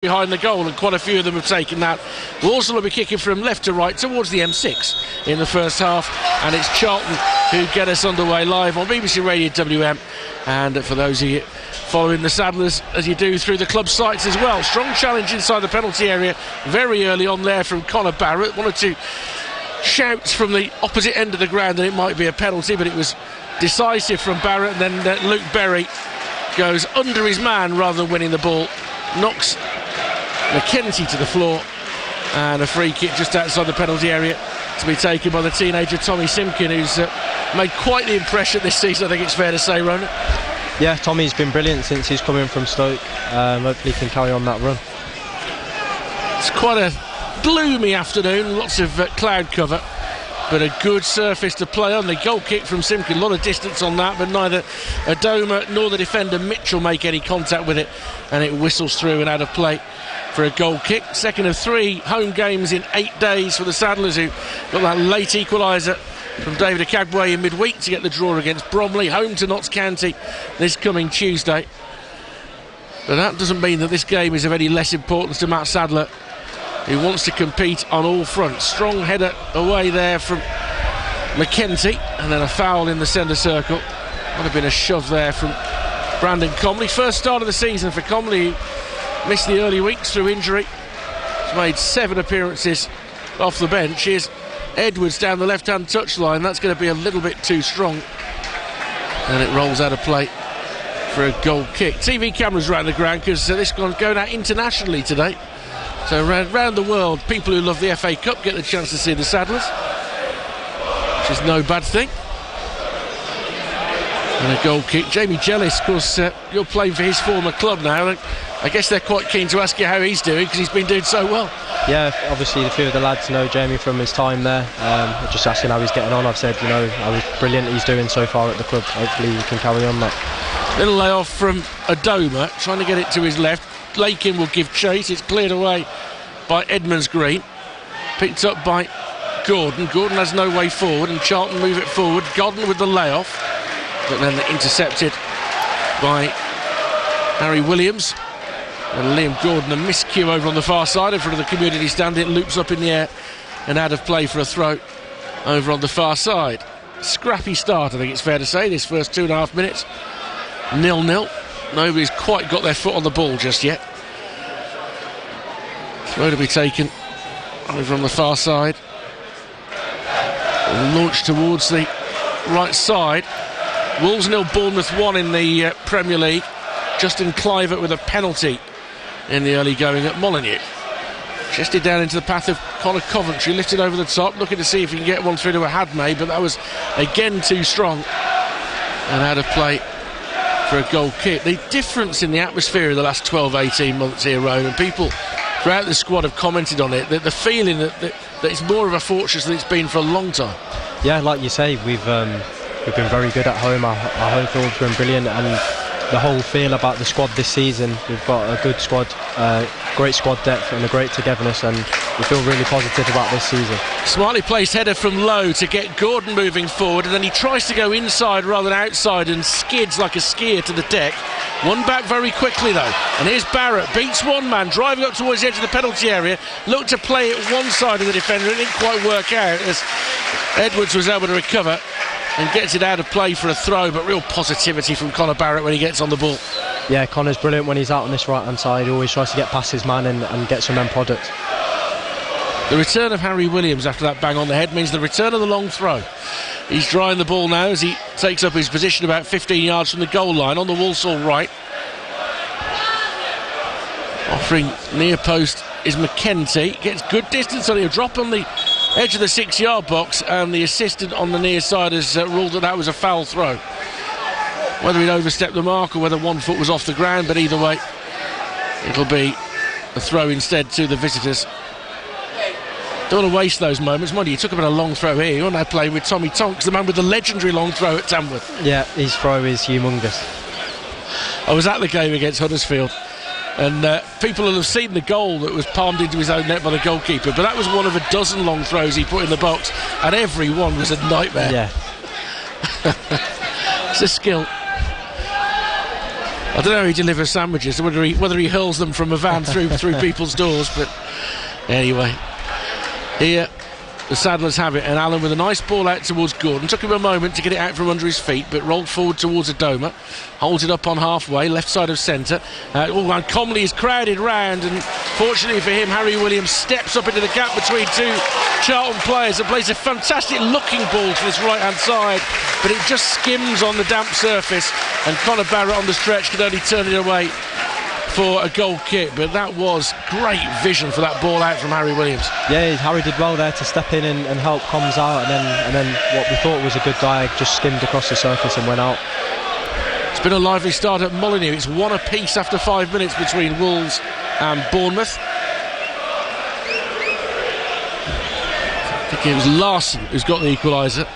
behind the goal, and quite a few of them have taken that. Walsall will be kicking from left to right towards the M6 in the first half, and it's Charlton who get us underway live on BBC Radio WM, and for those of you following the Saddlers as you do through the club sites as well. Strong challenge inside the penalty area very early on there from Conor Barrett. One or two shouts from the opposite end of the ground that it might be a penalty, but it was decisive from Barrett, and then Luke Berry goes under his man rather than winning the ball, knocks McKenzie to the floor, and a free kick just outside the penalty area to be taken by the teenager Tommy Simpkin, who's made quite the impression this season, I think it's fair to say, Ronan. Yeah, Tommy's been brilliant since he's come in from Stoke. Hopefully he can carry on that run. It's quite a gloomy afternoon, lots of cloud cover, but a good surface to play on. The goal kick from Simpkin, a lot of distance on that, but neither Adoma nor the defender Mitchell make any contact with it, and it whistles through and out of play for a goal kick. Second of 3 home games in 8 days for the Saddlers, who got that late equaliser from David Akagwe in midweek to get the draw against Bromley, home to Notts County this coming Tuesday. But that doesn't mean that this game is of any less importance to Matt Sadler, who wants to compete on all fronts. Strong header away there from McKenzie, and then a foul in the centre circle. Would have been a shove there from Brandon Comley. First start of the season for Comley, who missed the early weeks through injury. He's made 7 appearances off the bench. Here's Edwards down the left-hand touchline. That's going to be a little bit too strong, and it rolls out of play for a goal kick. TV cameras around the ground because this one's going out internationally today. So around the world, people who love the FA Cup get the chance to see the Saddlers, which is no bad thing. And a goal kick. Jamie Jellis, of course, you're playing for his former club now. I guess they're quite keen to ask you how he's doing, because he's been doing so well. Yeah, obviously a few of the lads know Jamie from his time there. Just asking how he's getting on. I've said, how brilliant he's doing so far at the club. Hopefully he can carry on that. Little layoff from Adoma, trying to get it to his left. Lakin will give chase. It's cleared away by Edmonds Green, picked up by Gordon. Gordon has no way forward, and Charlton move it forward. Godden with the layoff, but then intercepted by Harry Williams, and Liam Gordon a miscue over on the far side in front of the community stand. It loops up in the air and out of play for a throw over on the far side. Scrappy start, I think it's fair to say, this first 2.5 minutes. 0-0. Nobody's quite got their foot on the ball just yet. Throw to be taken over on the far side. Launched towards the right side. Wolves 0, Bournemouth 1 in the Premier League. Justin Clivert with a penalty in the early going at Molineux. Chested down into the path of Connor Coventry, lifted over the top, looking to see if he can get one through to a Hadmay, but that was again too strong and out of play for a goal kick. The difference in the atmosphere of the last 12-18 months here, Rowan, and people throughout the squad have commented on it, that the feeling that it's more of a fortress than it's been for a long time. Yeah, like you say, we've been very good at home. Our home field's been brilliant, and the whole feel about the squad this season, we've got a good squad, great squad depth and a great togetherness, and we feel really positive about this season. Smartly placed header from low to get Gordon moving forward, and then he tries to go inside rather than outside and skids like a skier to the deck. One back very quickly though, and here's Barrett, beats one man, driving up towards the edge of the penalty area, looked to play it one side of the defender, it didn't quite work out as Edwards was able to recover and gets it out of play for a throw, but real positivity from Conor Barrett when he gets on the ball. Yeah, Conor's brilliant when he's out on this right hand side. He always tries to get past his man and get some end products. The return of Harry Williams after that bang on the head means the return of the long throw. He's drying the ball now as he takes up his position about 15 yards from the goal line on the Walsall right. Offering near post is McKenzie, gets good distance on it, a drop on the edge of the 6-yard box, and the assistant on the near side has ruled that was a foul throw. Whether he'd overstepped the mark or whether one foot was off the ground, but either way it'll be a throw instead to the visitors. Don't want to waste those moments. Mind you, he took a bit of a long throw here. You're now playing with Tommy Tonks, the man with the legendary long throw at Tamworth. Yeah, his throw is humongous. I was at the game against Huddersfield, and people will have seen the goal that was palmed into his own net by the goalkeeper, but that was one of a dozen long throws he put in the box, and every one was a nightmare. Yeah. It's a skill. I don't know how he delivers sandwiches, whether he hurls them from a van through people's doors, but anyway, here the Saddlers have it, and Allen with a nice ball out towards Gordon. Took him a moment to get it out from under his feet, but rolled forward towards Adoma. Holds it up on halfway, left side of centre. And Comley is crowded round, and fortunately for him, Harry Williams steps up into the gap between two Charlton players and plays a fantastic looking ball to this right-hand side, but it just skims on the damp surface, and Conor Barrett on the stretch could only turn it away for a goal kick. But that was great vision for that ball out from Harry Williams. Yeah, Harry did well there to step in and help Combs out, and then what we thought was a good dive just skimmed across the surface and went out. It's been a lively start at Molineux. It's 1 apiece after 5 minutes between Wolves and Bournemouth. I think it was Larson who's got the equaliser.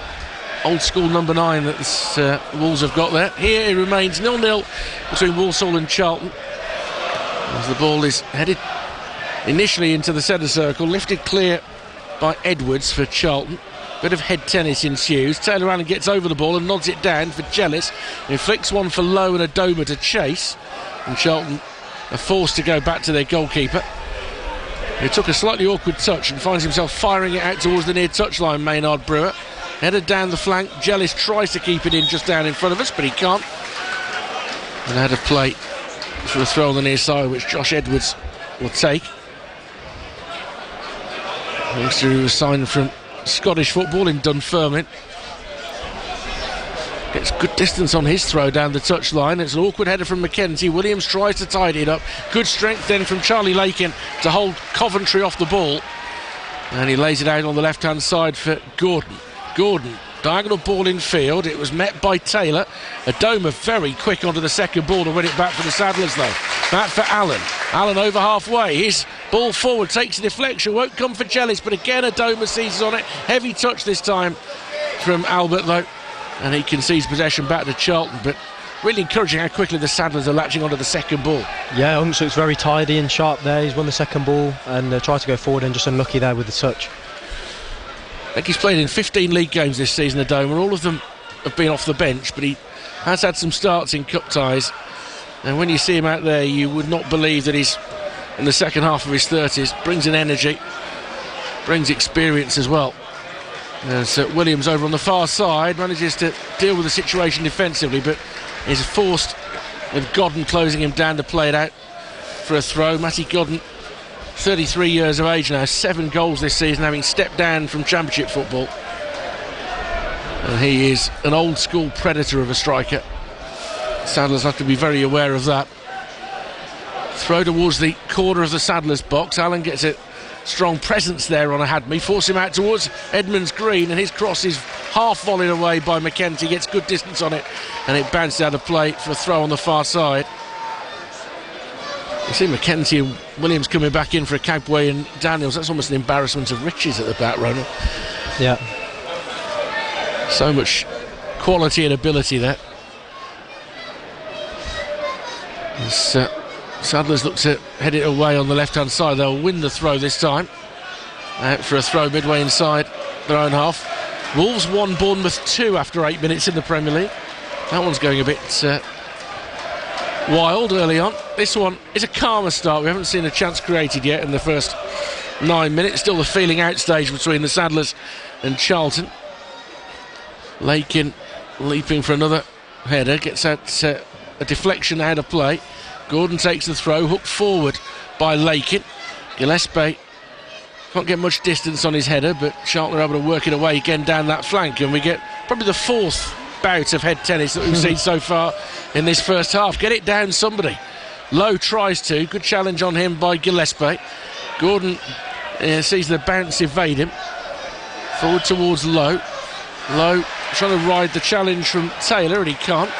Old school number 9 that Wolves have got there. Here it remains 0-0 between Walsall and Charlton, as the ball is headed initially into the centre circle, lifted clear by Edwards for Charlton. Bit of head tennis ensues. Taylor Allen gets over the ball and nods it down for Jealous. Inflicts one for Lowe and Adoma to chase, and Charlton are forced to go back to their goalkeeper, who took a slightly awkward touch and finds himself firing it out towards the near touchline. Maynard Brewer headed down the flank. Jealous tries to keep it in just down in front of us, but he can't. And had a play for a throw on the near side, which Josh Edwards will take. Youngster who was signed from Scottish football in Dunfermline. Gets good distance on his throw down the touchline. It's an awkward header from McKenzie. Williams tries to tidy it up. Good strength then from Charlie Lakin to hold Coventry off the ball, and he lays it out on the left hand side for Gordon. Gordon, diagonal ball in field. It was met by Taylor. Adoma very quick onto the second ball to win it back for the Saddlers though. Back for Allen. Allen over halfway. His ball forward takes a deflection. Won't come for Jealous, but again Adoma seizes on it. Heavy touch this time from Albert though, and he concedes possession back to Charlton. But really encouraging how quickly the Saddlers are latching onto the second ball. Yeah, Hunk's very tidy and sharp there. He's won the second ball and tried to go forward, and just unlucky there with the touch. I think he's played in 15 league games this season, Adoma. All of them have been off the bench, but he has had some starts in cup ties, and when you see him out there you would not believe that he's in the second half of his 30s. Brings an energy, brings experience as well. So Williams over on the far side manages to deal with the situation defensively, but is forced with Godden closing him down to play it out for a throw. Matty Godden, 33 years of age now, 7 goals this season, having stepped down from Championship football, and he is an old school predator of a striker. Saddlers have to be very aware of that. Throw towards the corner of the Saddlers box. Allen gets a strong presence there on a Hadme, force him out towards Edmonds Green, and his cross is half volleyed away by McKenzie. Gets good distance on it, and it bounces out of play for a throw on the far side. You see McKenzie and Williams coming back in for a Cabway and Daniels. That's almost an embarrassment of riches at the back, Ronald. Yeah. So much quality and ability there. As Saddlers look to head it away on the left-hand side. They'll win the throw this time. Out for a throw midway inside their own half. Wolves 1, Bournemouth 2 after 8 minutes in the Premier League. That one's going a bit wild early on. This one is a calmer start. We haven't seen a chance created yet in the first 9 minutes. Still the feeling out stage between the Saddlers and Charlton. Lakin leaping for another header, gets out a deflection out of play. Gordon takes the throw, hooked forward by Lakin. Gillespie can't get much distance on his header, but Charlton are able to work it away again down that flank, and we get probably the 4th bout of head tennis that we've seen so far in this first half. Get it down, somebody. Lowe tries to. Good challenge on him by Gillespie. Gordon sees the bounce evade him. Forward towards Lowe. Lowe trying to ride the challenge from Taylor, and he can't.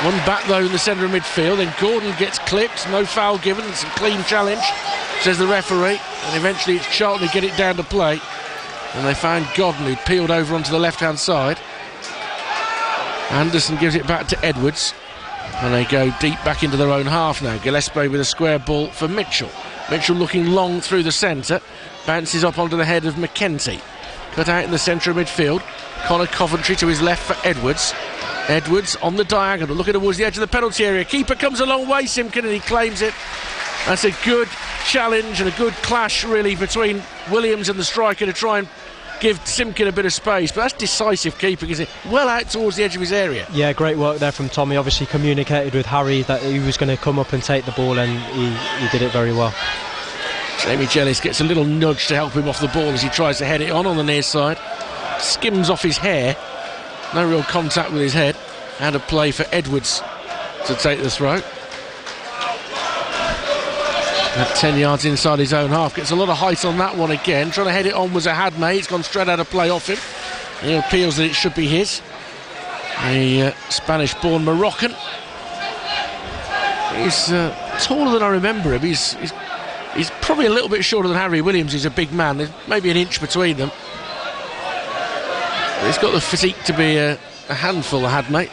One back though in the centre of midfield. Then Gordon gets clipped. No foul given. It's a clean challenge, says the referee. And eventually it's Charlton who get it down to play. And they found Godden, who peeled over onto the left-hand side. Anderson gives it back to Edwards, and they go deep back into their own half now. Gillespie with a square ball for Mitchell. Mitchell looking long through the centre, bounces up onto the head of McKenzie. Cut out in the centre of midfield. Connor Coventry to his left for Edwards. Edwards on the diagonal, looking towards the edge of the penalty area. Keeper comes a long way, Simpkin, and he claims it. That's a good challenge and a good clash, really, between Williams and the striker to try and give Simpkin a bit of space. But that's decisive keeping, isn't it? Well out towards the edge of his area. Yeah, great work there from Tommy. Obviously communicated with Harry that he was going to come up and take the ball, and he did it very well. Jamie Jellis gets a little nudge to help him off the ball as he tries to head it on the near side. Skims off his hair. No real contact with his head. And a play for Edwards to take the throw. At 10 yards inside his own half. Gets a lot of height on that one again. Trying to head it on was Ahadme. It's gone straight out of play off him. He appeals that it should be his. A Spanish-born Moroccan. He's taller than I remember him. He's probably a little bit shorter than Harry Williams. He's a big man. There's maybe an inch between them. But he's got the physique to be a handful, Ahadme.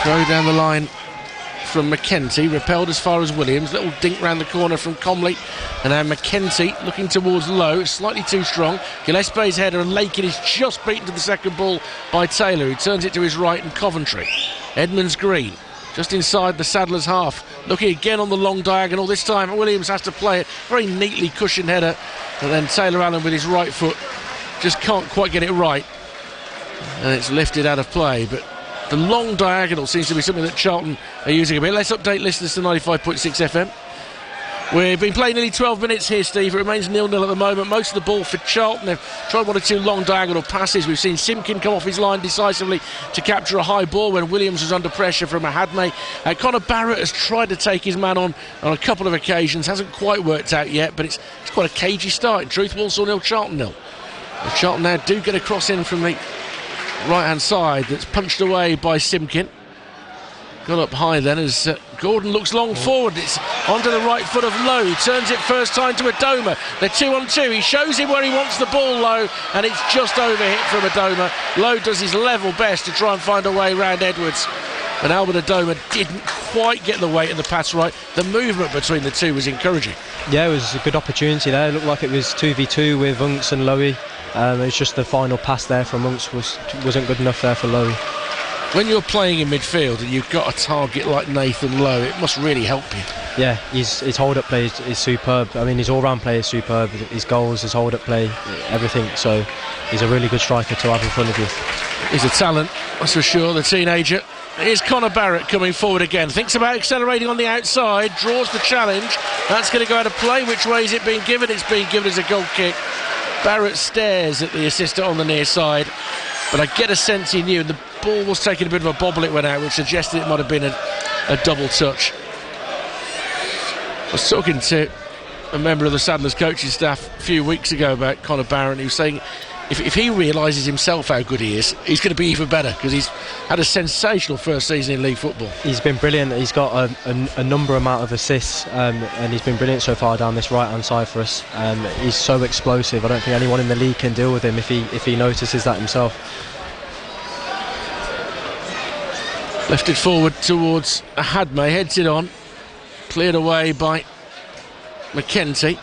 Throw down the line from McKenty, repelled as far as Williams. Little dink round the corner from Comley, and now McKenty looking towards Lowe, slightly too strong. Gillespie's header, and Lakin is just beaten to the second ball by Taylor, who turns it to his right, and Coventry. Edmonds Green just inside the Saddlers' half, looking again on the long diagonal. This time Williams has to play it, very neatly cushioned header, and then Taylor Allen with his right foot just can't quite get it right, and it's lifted out of play. But the long diagonal seems to be something that Charlton are using a bit. Let's update listeners to 95.6 FM. We've been playing nearly 12 minutes here, Steve. It remains 0-0 at the moment. Most of the ball for Charlton. They've tried one or two long diagonal passes. We've seen Simpkin come off his line decisively to capture a high ball when Williams was under pressure from Ahadme. Connor Barrett has tried to take his man on a couple of occasions. Hasn't quite worked out yet, but it's quite a cagey start. In truth, Walsall 0, Charlton 0. Charlton now do get a cross in from the right-hand side that's punched away by Simpkin. Got up high then as Gordon looks long forward. It's onto the right foot of Lowe. Turns it first time to Adoma. They're 2-on-2. He shows him where he wants the ball, Lowe, and it's just overhit from Adoma. Lowe does his level best to try and find a way round Edwards. And Albert Adoma didn't quite get the weight of the pass right. The movement between the two was encouraging. Yeah, it was a good opportunity there. It looked like it was 2v2 with Unks and Lowe. It's just the final pass there from Unks wasn't good enough there for Lowe. When you're playing in midfield and you've got a target like Nathan Lowe, it must really help you. Yeah, his hold-up play is superb. I mean, his all-round play is superb. His goals, his hold-up play, everything. So he's a really good striker to have in front of you. He's a talent, that's for sure, the teenager. Here's Connor Barrett coming forward again. Thinks about accelerating on the outside, draws the challenge. That's going to go out of play. Which way is it being given? It's being given as a goal kick. Barrett stares at the assistant on the near side, but I get a sense he knew, and the ball was taking a bit of a bobble it went out, which suggested it might have been a double touch. I was talking to a member of the Saddlers coaching staff a few weeks ago about Connor Barrett. He was saying if he realises himself how good he is, he's going to be even better, because he's had a sensational first season in league football. He's been brilliant. He's got a number amount of assists, and he's been brilliant so far down this right hand side for us. He's so explosive. I don't think anyone in the league can deal with him if he notices that himself. Lifted forward towards Ahadme, heads it on, cleared away by McKenty,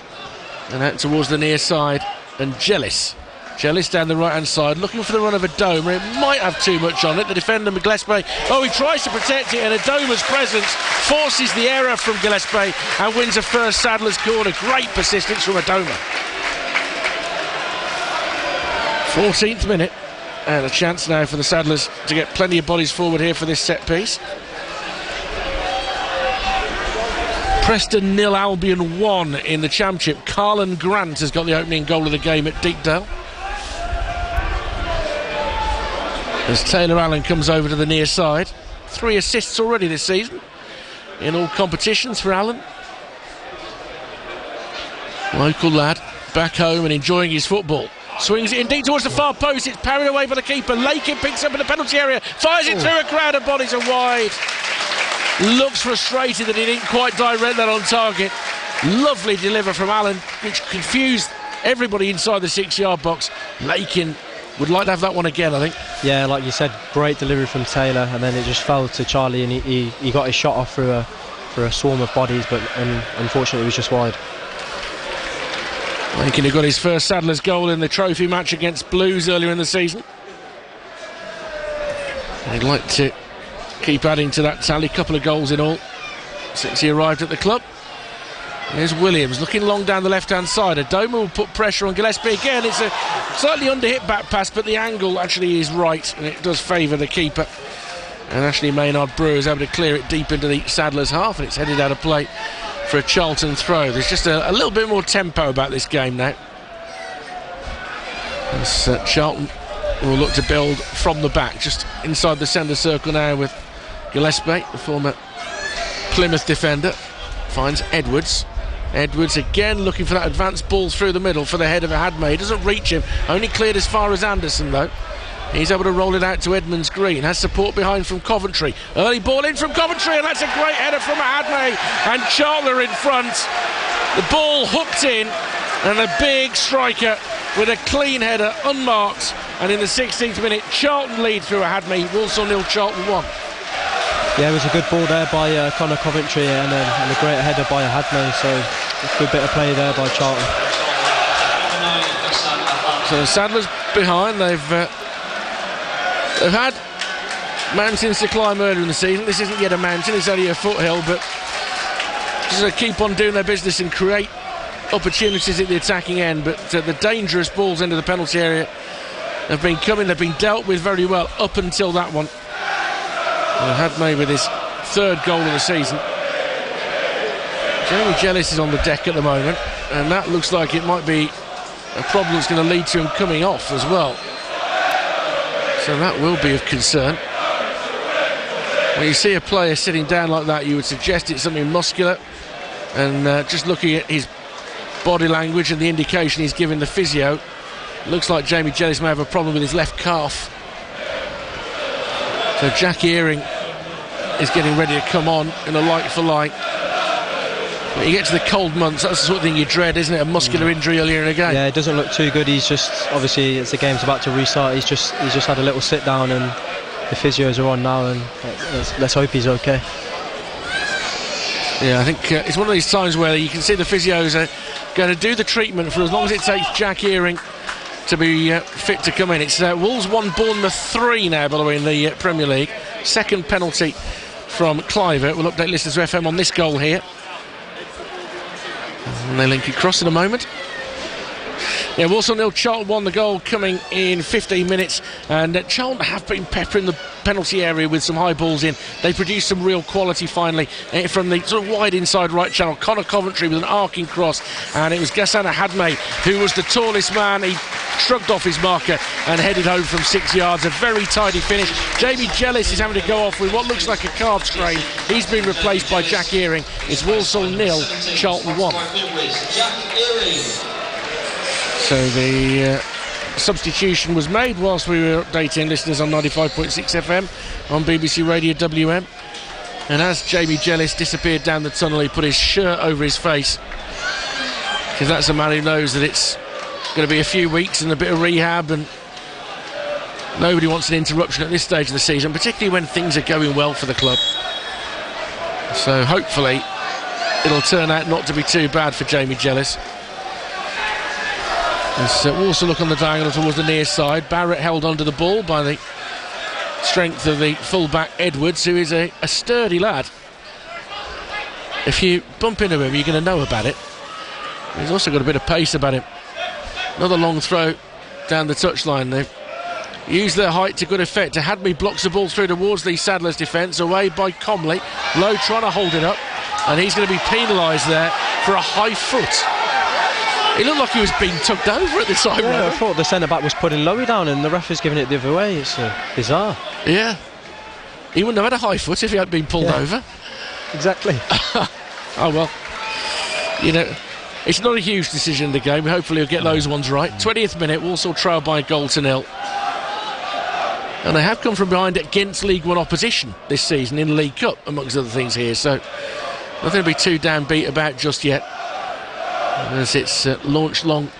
and out towards the near side, and Jellis down the right hand side, looking for the run of Adoma. It might have too much on it. The defender Gillespie, he tries to protect it, and Adoma's presence forces the error from Gillespie and wins a first Saddlers corner. Great persistence from Adoma. 14th minute, and a chance now for the Saddlers to get plenty of bodies forward here for this set piece. Preston 0, Albion 1 in the Championship. Carlin Grant has got the opening goal of the game at Deepdale. As Taylor Allen comes over to the near side. 3 assists already this season in all competitions for Allen. Local lad, back home and enjoying his football. Swings it indeed towards the far post. It's parried away by the keeper. Lakin picks up in the penalty area, fires it through a crowd of bodies and wide. Looks frustrated that he didn't quite direct that on target. Lovely deliver from Allen, which confused everybody inside the 6-yard box. Lakin would like to have that one again, I think. Yeah, like you said, great delivery from Taylor, and then it just fell to Charlie, and he got his shot off through a swarm of bodies, but unfortunately it was just wide. Lakin had got his first Saddlers goal in the trophy match against Blues earlier in the season. He'd like to keep adding to that tally. Couple of goals in all since he arrived at the club. Here's Williams looking long down the left hand side. Adoma will put pressure on Gillespie again. It's a slightly under hit back pass, but the angle actually is right and it does favour the keeper. And Ashley Maynard Brewer is able to clear it deep into the Saddlers' half, and it's headed out of play for a Charlton throw. There's just a little bit more tempo about this game now. As Charlton will look to build from the back, just inside the centre circle now with Gillespie, the former Plymouth defender, finds Edwards. Edwards again looking for that advanced ball through the middle for the head of Hadmay. He doesn't reach him, only cleared as far as Anderson though. He's able to roll it out to Edmonds Green, has support behind from Coventry. Early ball in from Coventry, and that's a great header from Hadmay, and Charlton in front. The ball hooked in, and a big striker with a clean header, unmarked, and in the 16th minute Charlton lead through a Hadmay. Walsall 0, Charlton 1. Yeah, it was a good ball there by Connor Coventry and a great header by Hadmay, so a good bit of play there by Charlton. So the Saddlers behind, they've had mountains to climb earlier in the season. This isn't yet a mountain, it's only a foothill, but just keep on doing their business and create opportunities at the attacking end. But the dangerous balls into the penalty area have been coming, they've been dealt with very well up until that one. Hadmay with his third goal of the season. Jamie Jellis is on the deck at the moment, and that looks like it might be a problem that's going to lead to him coming off as well. So that will be of concern. When you see a player sitting down like that, you would suggest it's something muscular, and just looking at his body language and the indication he's giving the physio, looks like Jamie Jellis may have a problem with his left calf. So Jack Earing is getting ready to come on in a like for like. When you get to the cold months, that's the sort of thing you dread, isn't it? A muscular injury earlier in the game. Yeah, it doesn't look too good. He's just, obviously as the game's about to restart, he's just had a little sit down, and the physios are on now, and let's hope he's okay. Yeah, I think it's one of these times where you can see the physios are going to do the treatment for as long as it takes Jack Earing to be fit to come in. It's Wolves 1, Bournemouth 3 now, by the way, in the Premier League. Second penalty from Cliver. We'll update listeners to FM on this goal here. And they link across in a moment. Yeah, Walsall 0, Charlton 1, the goal coming in 15 minutes, and Charlton have been peppering the penalty area with some high balls in. They produced some real quality finally from the sort of wide inside right channel. Connor Coventry with an arcing cross, and it was Gassana Hadmay who was the tallest man. He shrugged off his marker and headed home from 6 yards. A very tidy finish. Jamie Jellis is having to go off with what looks like a calf strain. He's been replaced by Jack Earing. It's Walsall 0, Charlton 1. So the substitution was made whilst we were updating listeners on 95.6 FM on BBC Radio WM. And as Jamie Jellis disappeared down the tunnel, he put his shirt over his face, because that's a man who knows that it's going to be a few weeks and a bit of rehab, and nobody wants an interruption at this stage of the season, particularly when things are going well for the club. So hopefully it'll turn out not to be too bad for Jamie Jellis. As Walsall look on the diagonal towards the near side. Barrett held onto the ball by the strength of the full-back Edwards, who is a sturdy lad. If you bump into him, you're going to know about it. He's also got a bit of pace about him. Another long throw down the touchline. They've used their height to good effect. Hadmay blocks the ball through towards the Saddlers' defence, away by Comley. Lowe trying to hold it up, and he's going to be penalised there for a high foot. It looked like he was being tugged over at the time. Yeah, I thought the centre-back was putting Lowe down and the ref was giving it the other way. It's bizarre. Yeah. He wouldn't have had a high foot if he hadn't been pulled over. Exactly. Oh, well. You know, it's not a huge decision in the game. Hopefully he'll get those ones right. 20th minute, Walsall trail by a goal to 0. And they have come from behind against League One opposition this season in League Cup, amongst other things here. So nothing to be too damn beat about just yet, as it's launched long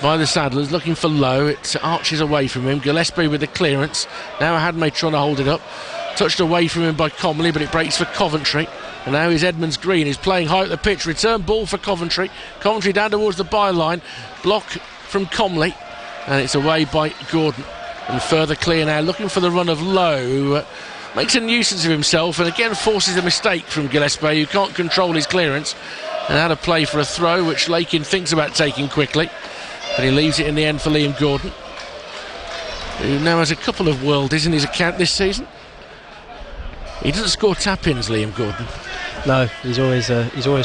by the Saddlers, looking for Lowe. It arches away from him. Gillespie with the clearance. Now Hadmay trying to hold it up. Touched away from him by Comley, but it breaks for Coventry. And now is Edmonds Green, who's playing high at the pitch. Return ball for Coventry. Coventry down towards the byline. Block from Comley, and it's away by Gordon. And further clear now, looking for the run of Lowe. Makes a nuisance of himself and again forces a mistake from Gillespie, who can't control his clearance. And out of play for a throw, which Lakin thinks about taking quickly. But he leaves it in the end for Liam Gordon, who now has a couple of worldies in his account this season. He doesn't score tap-ins, Liam Gordon. No, he's always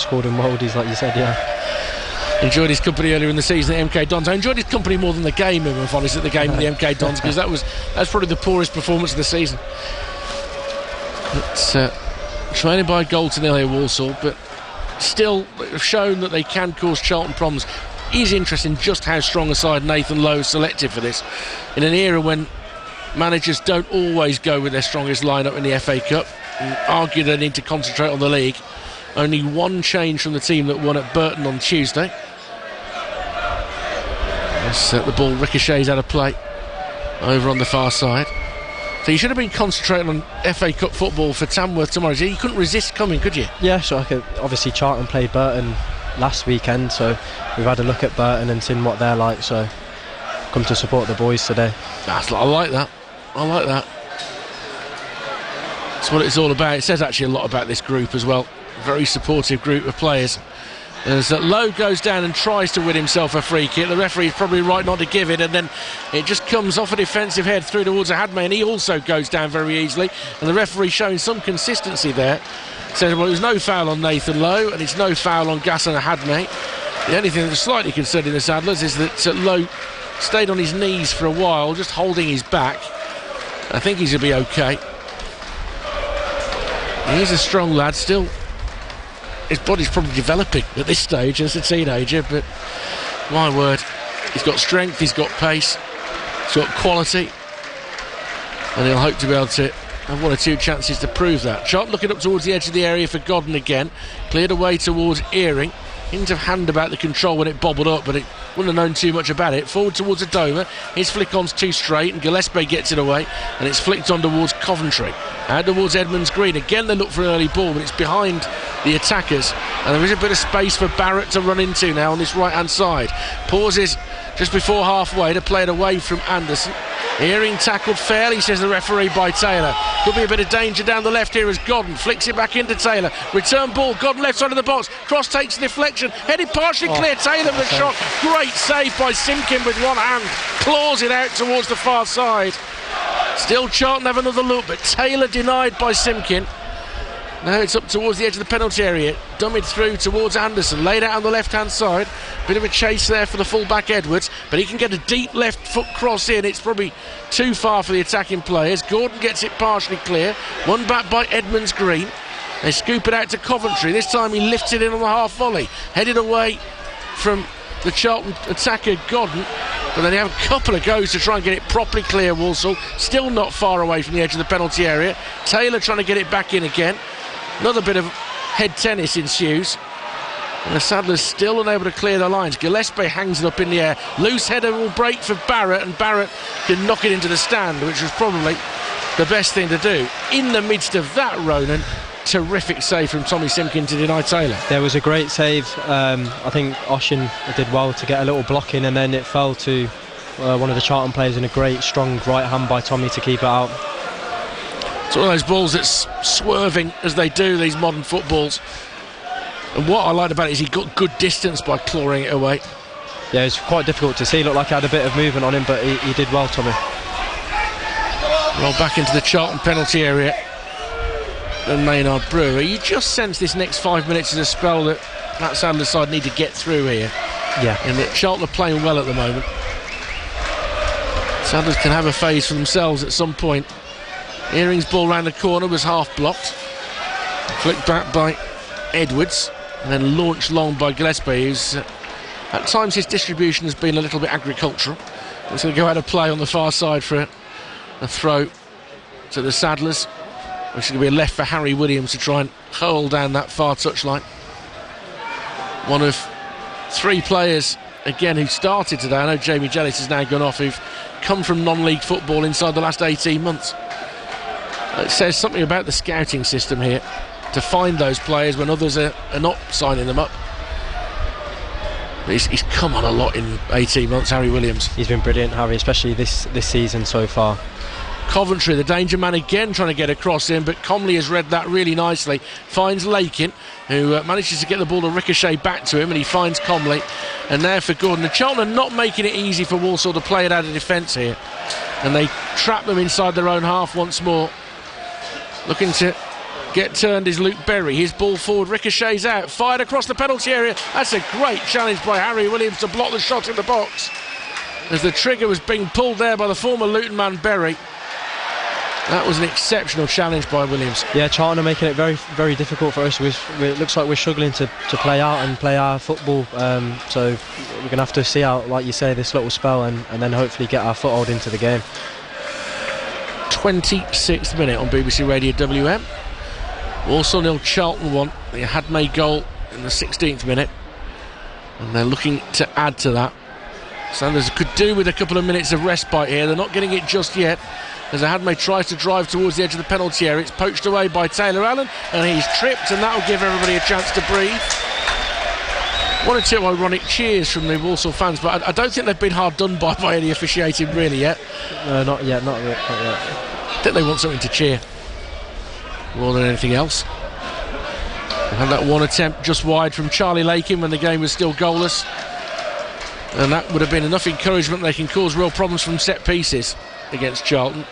scored in worldies, like you said, yeah. Enjoyed his company earlier in the season at MK Dons. I enjoyed his company more than the game, if I'm honest, at the game of the MK Dons, because that's probably the poorest performance of the season. It's training by a goal to nil here, Walsall, but still have shown that they can cause Charlton problems. Is interesting just how strong a side Nathan Lowe selected for this, in an era when managers don't always go with their strongest lineup in the FA Cup and argue they need to concentrate on the league. Only one change from the team that won at Burton on Tuesday. As the ball ricochets out of play over on the far side. So you should have been concentrating on FA Cup football for Tamworth tomorrow. You couldn't resist coming, could you? Yeah, so obviously Charlton played Burton last weekend, so we've had a look at Burton and seen what they're like, so come to support the boys today. I like that. That's what it's all about. It says actually a lot about this group as well. Very supportive group of players. As Lowe goes down and tries to win himself a free kick, the referee's probably right not to give it, and then it just comes off a defensive head through towards a Hadmay, and he also goes down very easily, and the referee showing some consistency there. Says, well, there's no foul on Nathan Lowe and it's no foul on Gassan Hadmay. The only thing that's slightly concerning the Saddlers is that Lowe stayed on his knees for a while, just holding his back. I think he's going to be okay. He's a strong lad still. His body's probably developing at this stage as a teenager, but my word, he's got strength, he's got pace, he's got quality, and he'll hope to be able to have one or two chances to prove that. Charlton looking up towards the edge of the area for Godden again, cleared away towards Earing. Hint of hand about the control when it bobbled up, but it wouldn't have known too much about it. Forward towards Adoma, his flick-on's too straight and Gillespie gets it away, and it's flicked on towards Coventry. Out towards Edmonds Green, again they look for an early ball, but it's behind the attackers, and there is a bit of space for Barrett to run into now on this right-hand side. Pauses just before halfway to play it away from Anderson. Earing tackled fairly, says the referee, by Taylor. Could be a bit of danger down the left here as Godden flicks it back into Taylor. Return ball, Godden left side of the box. Cross takes the deflection, headed partially clear. Taylor with a shot. Great save by Simpkin with one hand. Claws it out towards the far side. Still Charlton have another look, but Taylor denied by Simpkin. Now it's up towards the edge of the penalty area. Dummied through towards Anderson. Laid out on the left-hand side. Bit of a chase there for the full-back Edwards. But he can get a deep left foot cross in. It's probably too far for the attacking players. Gordon gets it partially clear. One back by Edmonds Green. They scoop it out to Coventry. This time he lifts it in on the half volley. Headed away from the Charlton attacker Godden. But then they have a couple of goes to try and get it properly clear, Walsall. Still not far away from the edge of the penalty area. Taylor trying to get it back in again. Another bit of head tennis ensues. And the Saddlers still unable to clear the lines. Gillespie hangs it up in the air. Loose header will break for Barrett, and Barrett can knock it into the stand, which was probably the best thing to do. In the midst of that, Ronan, terrific save from Tommy Simpkin to deny Taylor. There was a great save. I think Oshin did well to get a little block in, and then it fell to one of the Charlton players in a great strong right hand by Tommy to keep it out. It's one of those balls that's swerving as they do, these modern footballs. And what I liked about it is he got good distance by clawing it away. Yeah, it's quite difficult to see. It looked like he had a bit of movement on him, but he did well, Tommy. Roll back into the Charlton penalty area. And Maynard Brewer. You just sense this next 5 minutes is a spell that Sadler's side need to get through here. Yeah. And that Charlton are playing well at the moment. Sadler's can have a phase for themselves at some point. Earing's ball round the corner was half blocked. Flicked back by Edwards and then launched long by Gillespie, who's at times his distribution has been a little bit agricultural. He's going to go out of play on the far side for a throw to the Saddlers, which is going to be left for Harry Williams to try and hurl down that far touchline. One of three players again who started today, I know Jamie Jellis has now gone off, who've come from non-league football inside the last 18 months. It says something about the scouting system here to find those players when others are not signing them up. He's come on a lot in 18 months, Harry Williams. He's been brilliant, Harry, especially this season so far. Coventry, the danger man again, trying to get across him, but Comley has read that really nicely. Finds Lakin, who manages to get the ball to ricochet back to him, and he finds Comley. And now for Gordon. The Charlton are not making it easy for Walsall to play it out of defence here. And they trap them inside their own half once more. Looking to get turned is Luke Berry. His ball forward ricochets out, fired across the penalty area. That's a great challenge by Harry Williams to block the shot in the box, as the trigger was being pulled there by the former Luton man Berry. That was an exceptional challenge by Williams. Yeah, Charlton are making it very, very difficult for us. It looks like we're struggling to play out and play our football. So we're going to have to see out, like you say, this little spell and then hopefully get our foothold into the game. 26th minute on BBC Radio WM. Walsall 0, Charlton 1. They had made goal in the 16th minute, and they're looking to add to that. Sanders could do with a couple of minutes of respite here. They're not getting it just yet, as Hadmay tries to drive towards the edge of the penalty area. It's poached away by Taylor Allen, and he's tripped, and that will give everybody a chance to breathe. One or two ironic cheers from the Walsall fans, but I don't think they've been hard done by any officiating really yet. No, not yet. I think they want something to cheer more than anything else. They had that one attempt just wide from Charlie Lakin when the game was still goalless, and that would have been enough encouragement. They can cause real problems from set pieces against Charlton.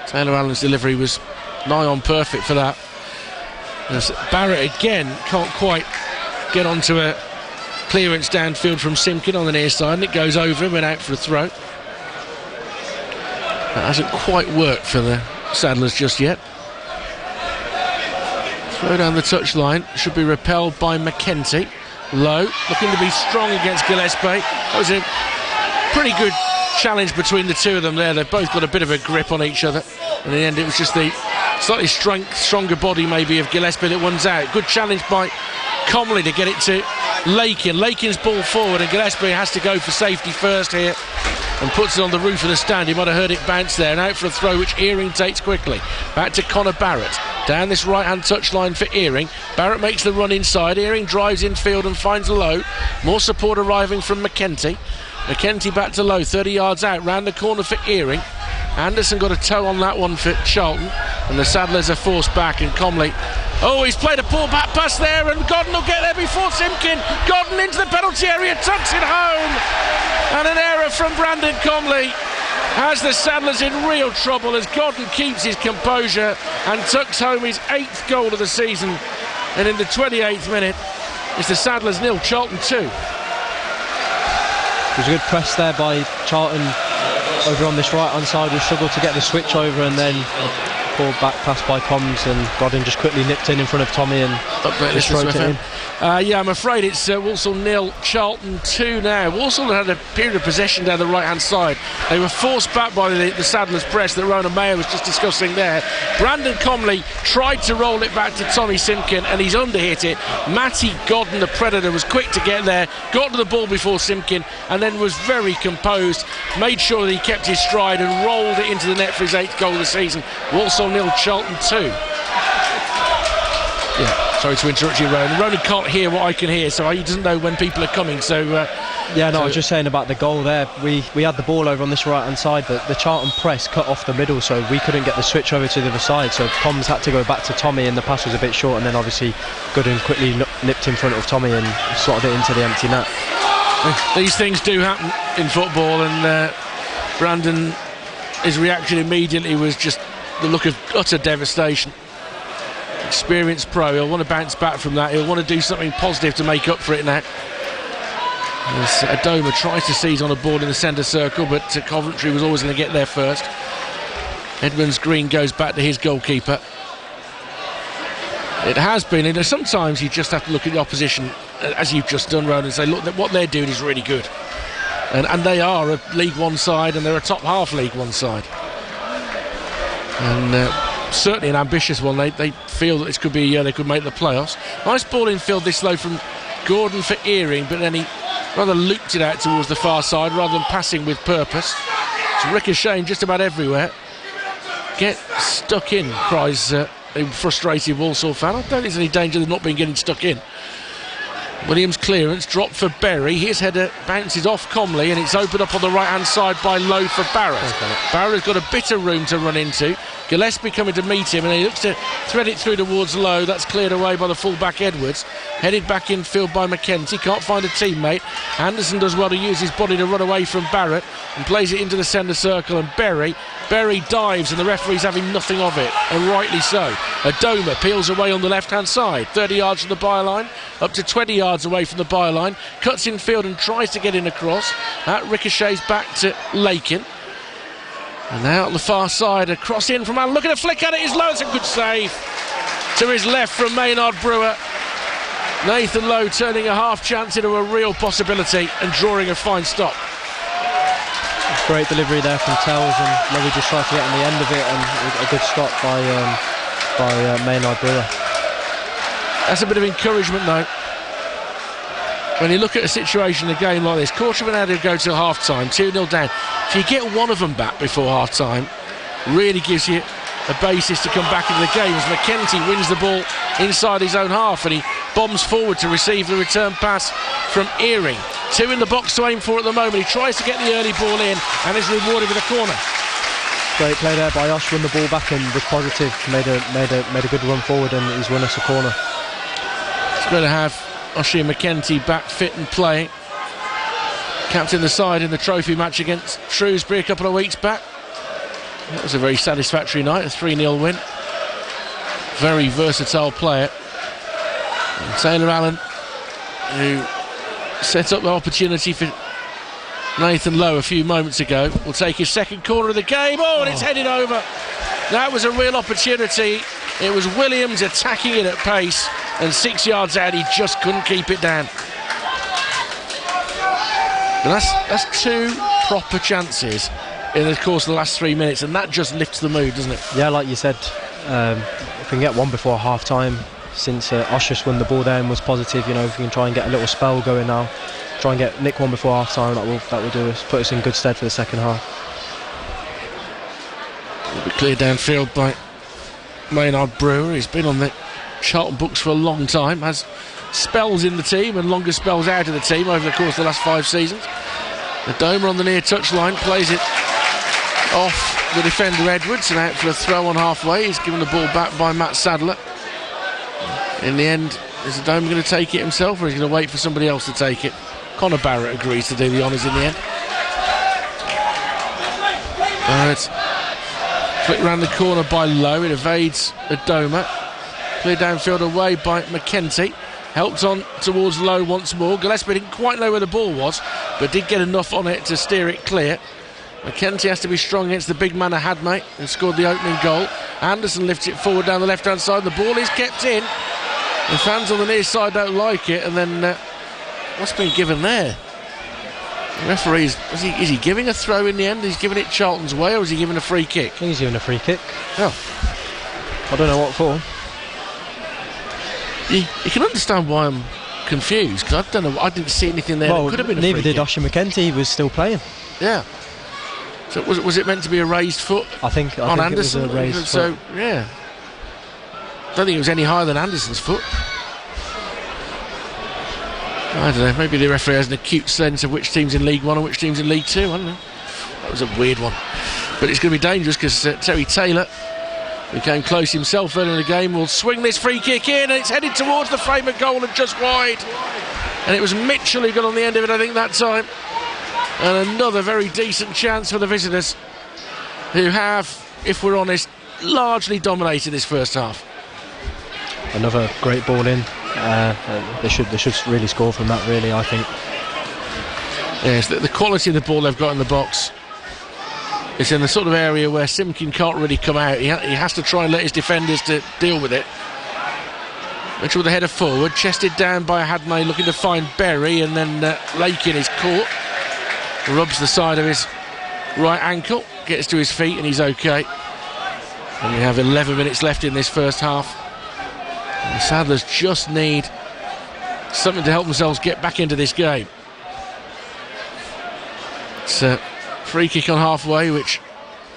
Taylor Allen's delivery was nigh on perfect for that. As Barrett again can't quite get onto a clearance downfield from Simpkin on the near side, and it goes over him and out for a throw. That hasn't quite worked for the Saddlers just yet. Throw down the touchline, should be repelled by McKenty. Low, looking to be strong against Gillespie. That was a pretty good challenge between the two of them there. They've both got a bit of a grip on each other. In the end, it was just the slightly stronger body maybe of Gillespie that one's out. Good challenge by Comley to get it to Lakin. Lakin's ball forward, and Gillespie has to go for safety first here and puts it on the roof of the stand. He might have heard it bounce there, and out for a throw which Earing takes quickly. Back to Connor Barrett. Down this right-hand touchline for Earing. Barrett makes the run inside. Earing drives infield and finds Low. More support arriving from McKenty. McKenty back to Low, 30 yards out, round the corner for Earing. Anderson got a toe on that one for Charlton, and the Saddlers are forced back, and Comley, oh, he's played a poor back pass there, and Godden will get there before Simpkin. Godden into the penalty area, tucks it home, and an error from Brandon Comley has the Saddlers in real trouble, as Godden keeps his composure and tucks home his 8th goal of the season. And in the 28th minute, it's the Saddlers 0, Charlton 2. It was a good press there by Charlton over on this right hand side. We struggled to get the switch over, and then a poor back pass by Combs, and Godden just quickly nipped in front of Tommy and just wrote it in. Yeah, I'm afraid it's Walsall 0, Charlton 2 now. Walsall had a period of possession down the right hand side. They were forced back by the Saddlers press that Rona Mayer was just discussing there. Brandon Comley tried to roll it back to Tommy Simpkin, and he's underhit it. Matty Godden, the Predator, was quick to get there, got to the ball before Simpkin, and then was very composed, made sure that he kept his stride and rolled it into the net for his 8th goal of the season. Walsall 0, Charlton 2. Yeah, sorry to interrupt you, Ronan. Ronan can't hear what I can hear, so he doesn't know when people are coming. So yeah, no, I was just saying about the goal there. We had the ball over on this right hand side, but the Charlton press cut off the middle, so we couldn't get the switch over to the other side. So Combs had to go back to Tommy, and the pass was a bit short, and then obviously Gooden quickly nipped in front of Tommy and slotted it into the empty net. These things do happen in football, and Brandon, his reaction immediately was just the look of utter devastation. Experienced pro, he'll want to bounce back from that. He'll want to do something positive to make up for it now. As Adoma tries to seize on a ball in the centre circle, but Coventry was always going to get there first. Edmonds Green goes back to his goalkeeper. It has been, sometimes you just have to look at the opposition, as you've just done, Ronan, and say, look, what they're doing is really good. And they are a League One side, and they're a top half League One side. And certainly an ambitious one. They feel that this could be a year they could make the playoffs. Nice ball infield this low from Gordon for Earing, but then he rather looped it out towards the far side rather than passing with purpose. It's ricocheting just about everywhere. Get stuck in, cries a frustrated Walsall fan. I don't think there's any danger of not being getting stuck in. Williams' clearance dropped for Berry. His header bounces off Comley, and it's opened up on the right hand side by Lowe for Barrett. Barrett's got a bit of room to run into. Gillespie coming to meet him, and he looks to thread it through towards Lowe. That's cleared away by the full-back Edwards. Headed back in field by McKenzie. Can't find a teammate. Anderson does well to use his body to run away from Barrett and plays it into the centre circle, and Berry dives, and the referee's having nothing of it, and rightly so. Adoma peels away on the left-hand side, 30 yards from the byline, up to 20 yards away from the byline, cuts in field and tries to get in across. That ricochets back to Lakin. And now on the far side, a cross in from Allen. Look at a flick at it, is Lowe. It's a good save to his left from Maynard Brewer. Nathan Lowe turning a half chance into a real possibility and drawing a fine stop. Great delivery there from Tells, and Lowe just tried to get on the end of it, and a good stop by Maynard Brewer. That's a bit of encouragement though. When you look at a situation in a game like this, Corsham had to go to half-time, 2-0 down. If you get one of them back before half-time, really gives you a basis to come back into the game, as McKenzie wins the ball inside his own half, and he bombs forward to receive the return pass from Earing. 2 in the box to aim for at the moment. He tries to get the early ball in and is rewarded with a corner. Great play there by Osh, won the ball back and was positive, made a good run forward, and he's won us a corner. It's good to have Oshie McKenzie back fit and playing. Captain the side in the trophy match against Shrewsbury a couple of weeks back. That was a very satisfactory night, a 3-0 win. Very versatile player. And Taylor Allen, who set up the opportunity for Nathan Lowe a few moments ago, will take his second corner of the game. And it's headed over. That was a real opportunity. It was Williams attacking it at pace, and 6 yards out he just couldn't keep it down. And that's 2 proper chances in the course of the last 3 minutes, and that just lifts the mood, doesn't it? Yeah, like you said, if we can get one before half time, since Oshus won the ball there and was positive, if we can try and get a little spell going now, try and get nick one before half time, that will do us, put us in good stead for the second half. Will be cleared downfield by Maynard Brewer. He's been on the Charlton books for a long time, has spells in the team and longer spells out of the team over the course of the last 5 seasons. The Domer on the near touchline plays it off the defender Edwards and out for a throw on halfway. He's given the ball back by Matt Sadler. In the end, is the Domer going to take it himself, or is he going to wait for somebody else to take it? Connor Barrett agrees to do the honours in the end. It's flicked round the corner by Lowe. It evades Adoma. Cleared downfield away by McKenzie. Helped on towards Lowe once more. Gillespie didn't quite know where the ball was, but did get enough on it to steer it clear. McKenzie has to be strong against the big man of Hadmate, who scored the opening goal. Anderson lifts it forward down the left-hand side. The ball is kept in. The fans on the near side don't like it, and then what's been given there? The referee, is he giving a throw in the end? He's giving it Charlton's way, or is he giving a free kick? I think he's giving a free kick. Oh. I don't know what for. You can understand why I'm confused, because I don't know, I didn't see anything there that could have been a free kick. Neither did Oshie McKenzie, he was still playing. Yeah. So was it meant to be a raised foot? I think Anderson? It was a raised foot. So, yeah. I don't think it was any higher than Anderson's foot. I don't know, maybe the referee has an acute sense of which team's in League 1 and which team's in League 2, I don't know. That was a weird one. But it's going to be dangerous, because Terry Taylor, who came close himself earlier in the game, will swing this free kick in, and it's headed towards the frame of goal and just wide. And it was Mitchell who got on the end of it, I think, that time. And another very decent chance for the visitors, who have, if we're honest, largely dominated this first half. Another great ball in. They should really score from that, really, I think. Yes, the quality of the ball they've got in the box. It's in the sort of area where Simkin can't really come out. He has to try and let his defenders to deal with it. Mitchell with the header forward, chested down by Hadmay, looking to find Berry, and then Lakin is caught. Rubs the side of his right ankle, gets to his feet, and he's okay. And we have 11 minutes left in this first half. And the Saddlers just need something to help themselves get back into this game. It's a free kick on halfway, which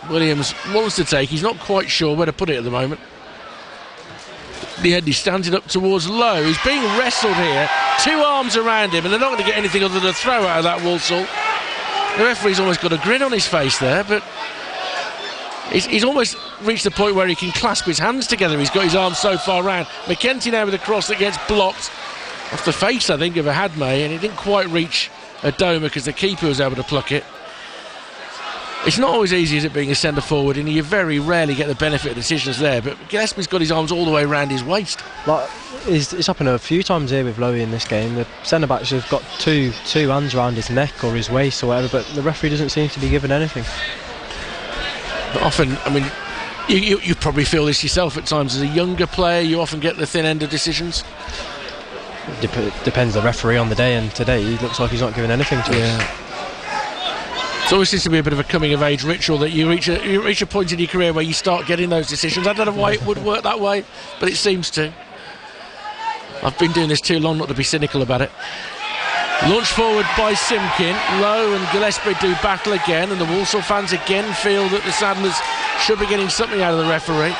Williams wants to take. He's not quite sure where to put it at the moment. He's standing up towards Lowe. He's being wrestled here. 2 arms around him, and they're not going to get anything other than a throw out of that, Walsall. The referee's almost got a grin on his face there, but he's almost reached the point where he can clasp his hands together. He's got his arms so far round. McKenty now with a cross that gets blocked off the face, I think, of a Hadme, and it didn't quite reach Adoma because the keeper was able to pluck it. It's not always easy, is it, being a centre forward, and you very rarely get the benefit of decisions there, but Gillespie's got his arms all the way around his waist. Like, it's happened a few times here with Lowe in this game. The centre backs have got two hands around his neck or his waist or whatever, but the referee doesn't seem to be given anything. But often, I mean, you probably feel this yourself at times as a younger player. You often get the thin end of decisions. Depends the referee on the day, and today he looks like he's not giving anything to us. It always seems to be a bit of a coming of age ritual that you reach a point in your career where you start getting those decisions. I don't know why it would work that way, but it seems to. I've been doing this too long not to be cynical about it. Launched forward by Simkin. Lowe and Gillespie do battle again, and the Walsall fans again feel that the Saddlers should be getting something out of the referee,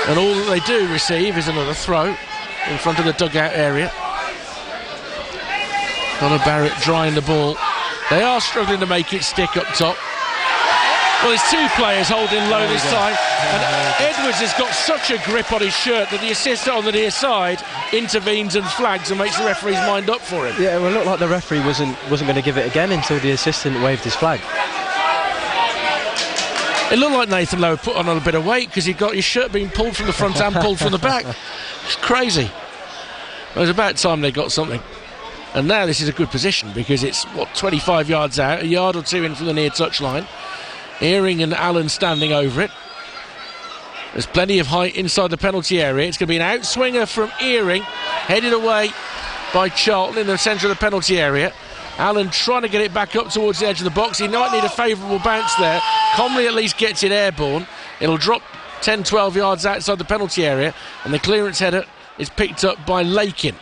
and all that they do receive is another throw in front of the dugout area. Connor Barrett drying the ball. They are struggling to make it stick up top. Well, there's 2 players holding Low this time, and Edwards has got such a grip on his shirt that the assistant on the near side intervenes and flags and makes the referee's mind up for him. Yeah, well, it looked like the referee wasn't going to give it again until the assistant waved his flag. It looked like Nathan Lowe put on a bit of weight because he got his shirt being pulled from the front and pulled from the back. It's crazy. It was about time they got something. And now this is a good position because it's, 25 yards out, a yard or 2 in from the near touchline. Earing and Allen standing over it. There's plenty of height inside the penalty area. It's going to be an outswinger from Earing, headed away by Charlton in the centre of the penalty area. Allen trying to get it back up towards the edge of the box. He might need a favourable bounce there. Comley at least gets it airborne. It'll drop 10-12 yards outside the penalty area, and the clearance header is picked up by Lakin.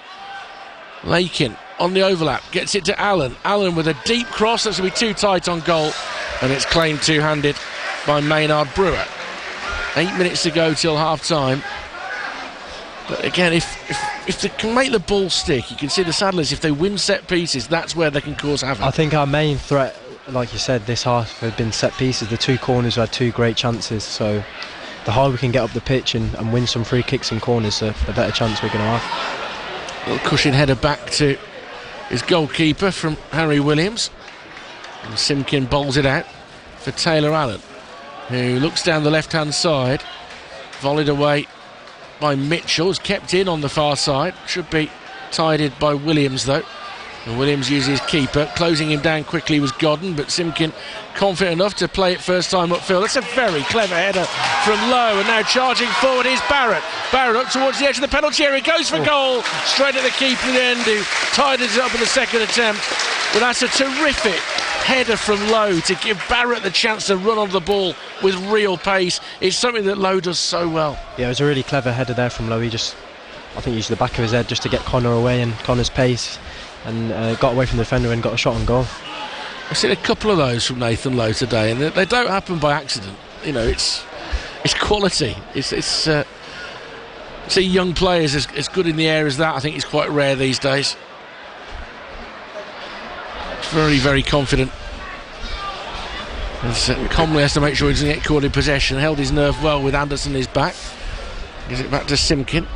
Lakin on the overlap, gets it to Allen. Allen with a deep cross, that's going to be too tight on goal, and it's claimed two-handed by Maynard Brewer. 8 minutes to go till half-time. But again, if they can make the ball stick, you can see the Saddlers, if they win set pieces, that's where they can cause havoc. I think our main threat, like you said, this half have been set pieces. The 2 corners had 2 great chances, so the harder we can get up the pitch and win some free kicks and corners, the better chance we're going to have. Little cushion header back to his goalkeeper from Harry Williams, and Simkin bowls it out for Taylor Allen, who looks down the left hand side, volleyed away by Mitchell, is kept in on the far side, should be tidied by Williams though, and Williams uses his keeper. Closing him down quickly was Godden, but Simkin confident enough to play it first time upfield. That's a very clever header from Lowe, and now charging forward is Barrett. Barrett up towards the edge of the penalty area, goes for goal, straight at the keeper at the end, who tied it up in the second attempt. But that's a terrific header from Lowe to give Barrett the chance to run on the ball with real pace. It's something that Lowe does so well. Yeah, it was a really clever header there from Lowe. He just, I think, used the back of his head just to get Connor away, and Connor's pace, and got away from the defender and got a shot on goal. I've seen a couple of those from Nathan Lowe today, and they don't happen by accident. You know, it's quality. It's see young players as good in the air as that. I think is quite rare these days. Very, very confident. Comley has to make sure he doesn't get caught in possession. Held his nerve well with Anderson his back. Gives it back to Simkin.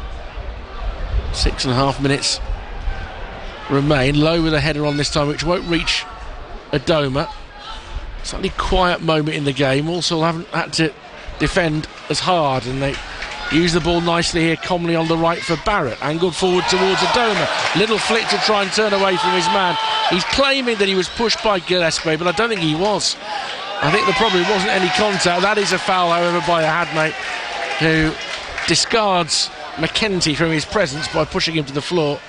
6.5 minutes remain. Low with a header on this time, which won't reach Adoma. Slightly quiet moment in the game. Also haven't had to defend as hard, and they use the ball nicely here. Comley on the right for Barrett, angled forward towards Adoma. Little flick to try and turn away from his man. He's claiming that he was pushed by Gillespie, but I don't think he was. I think there probably wasn't any contact. That is a foul, however, by a Hadmate, who discards McKenty from his presence by pushing him to the floor.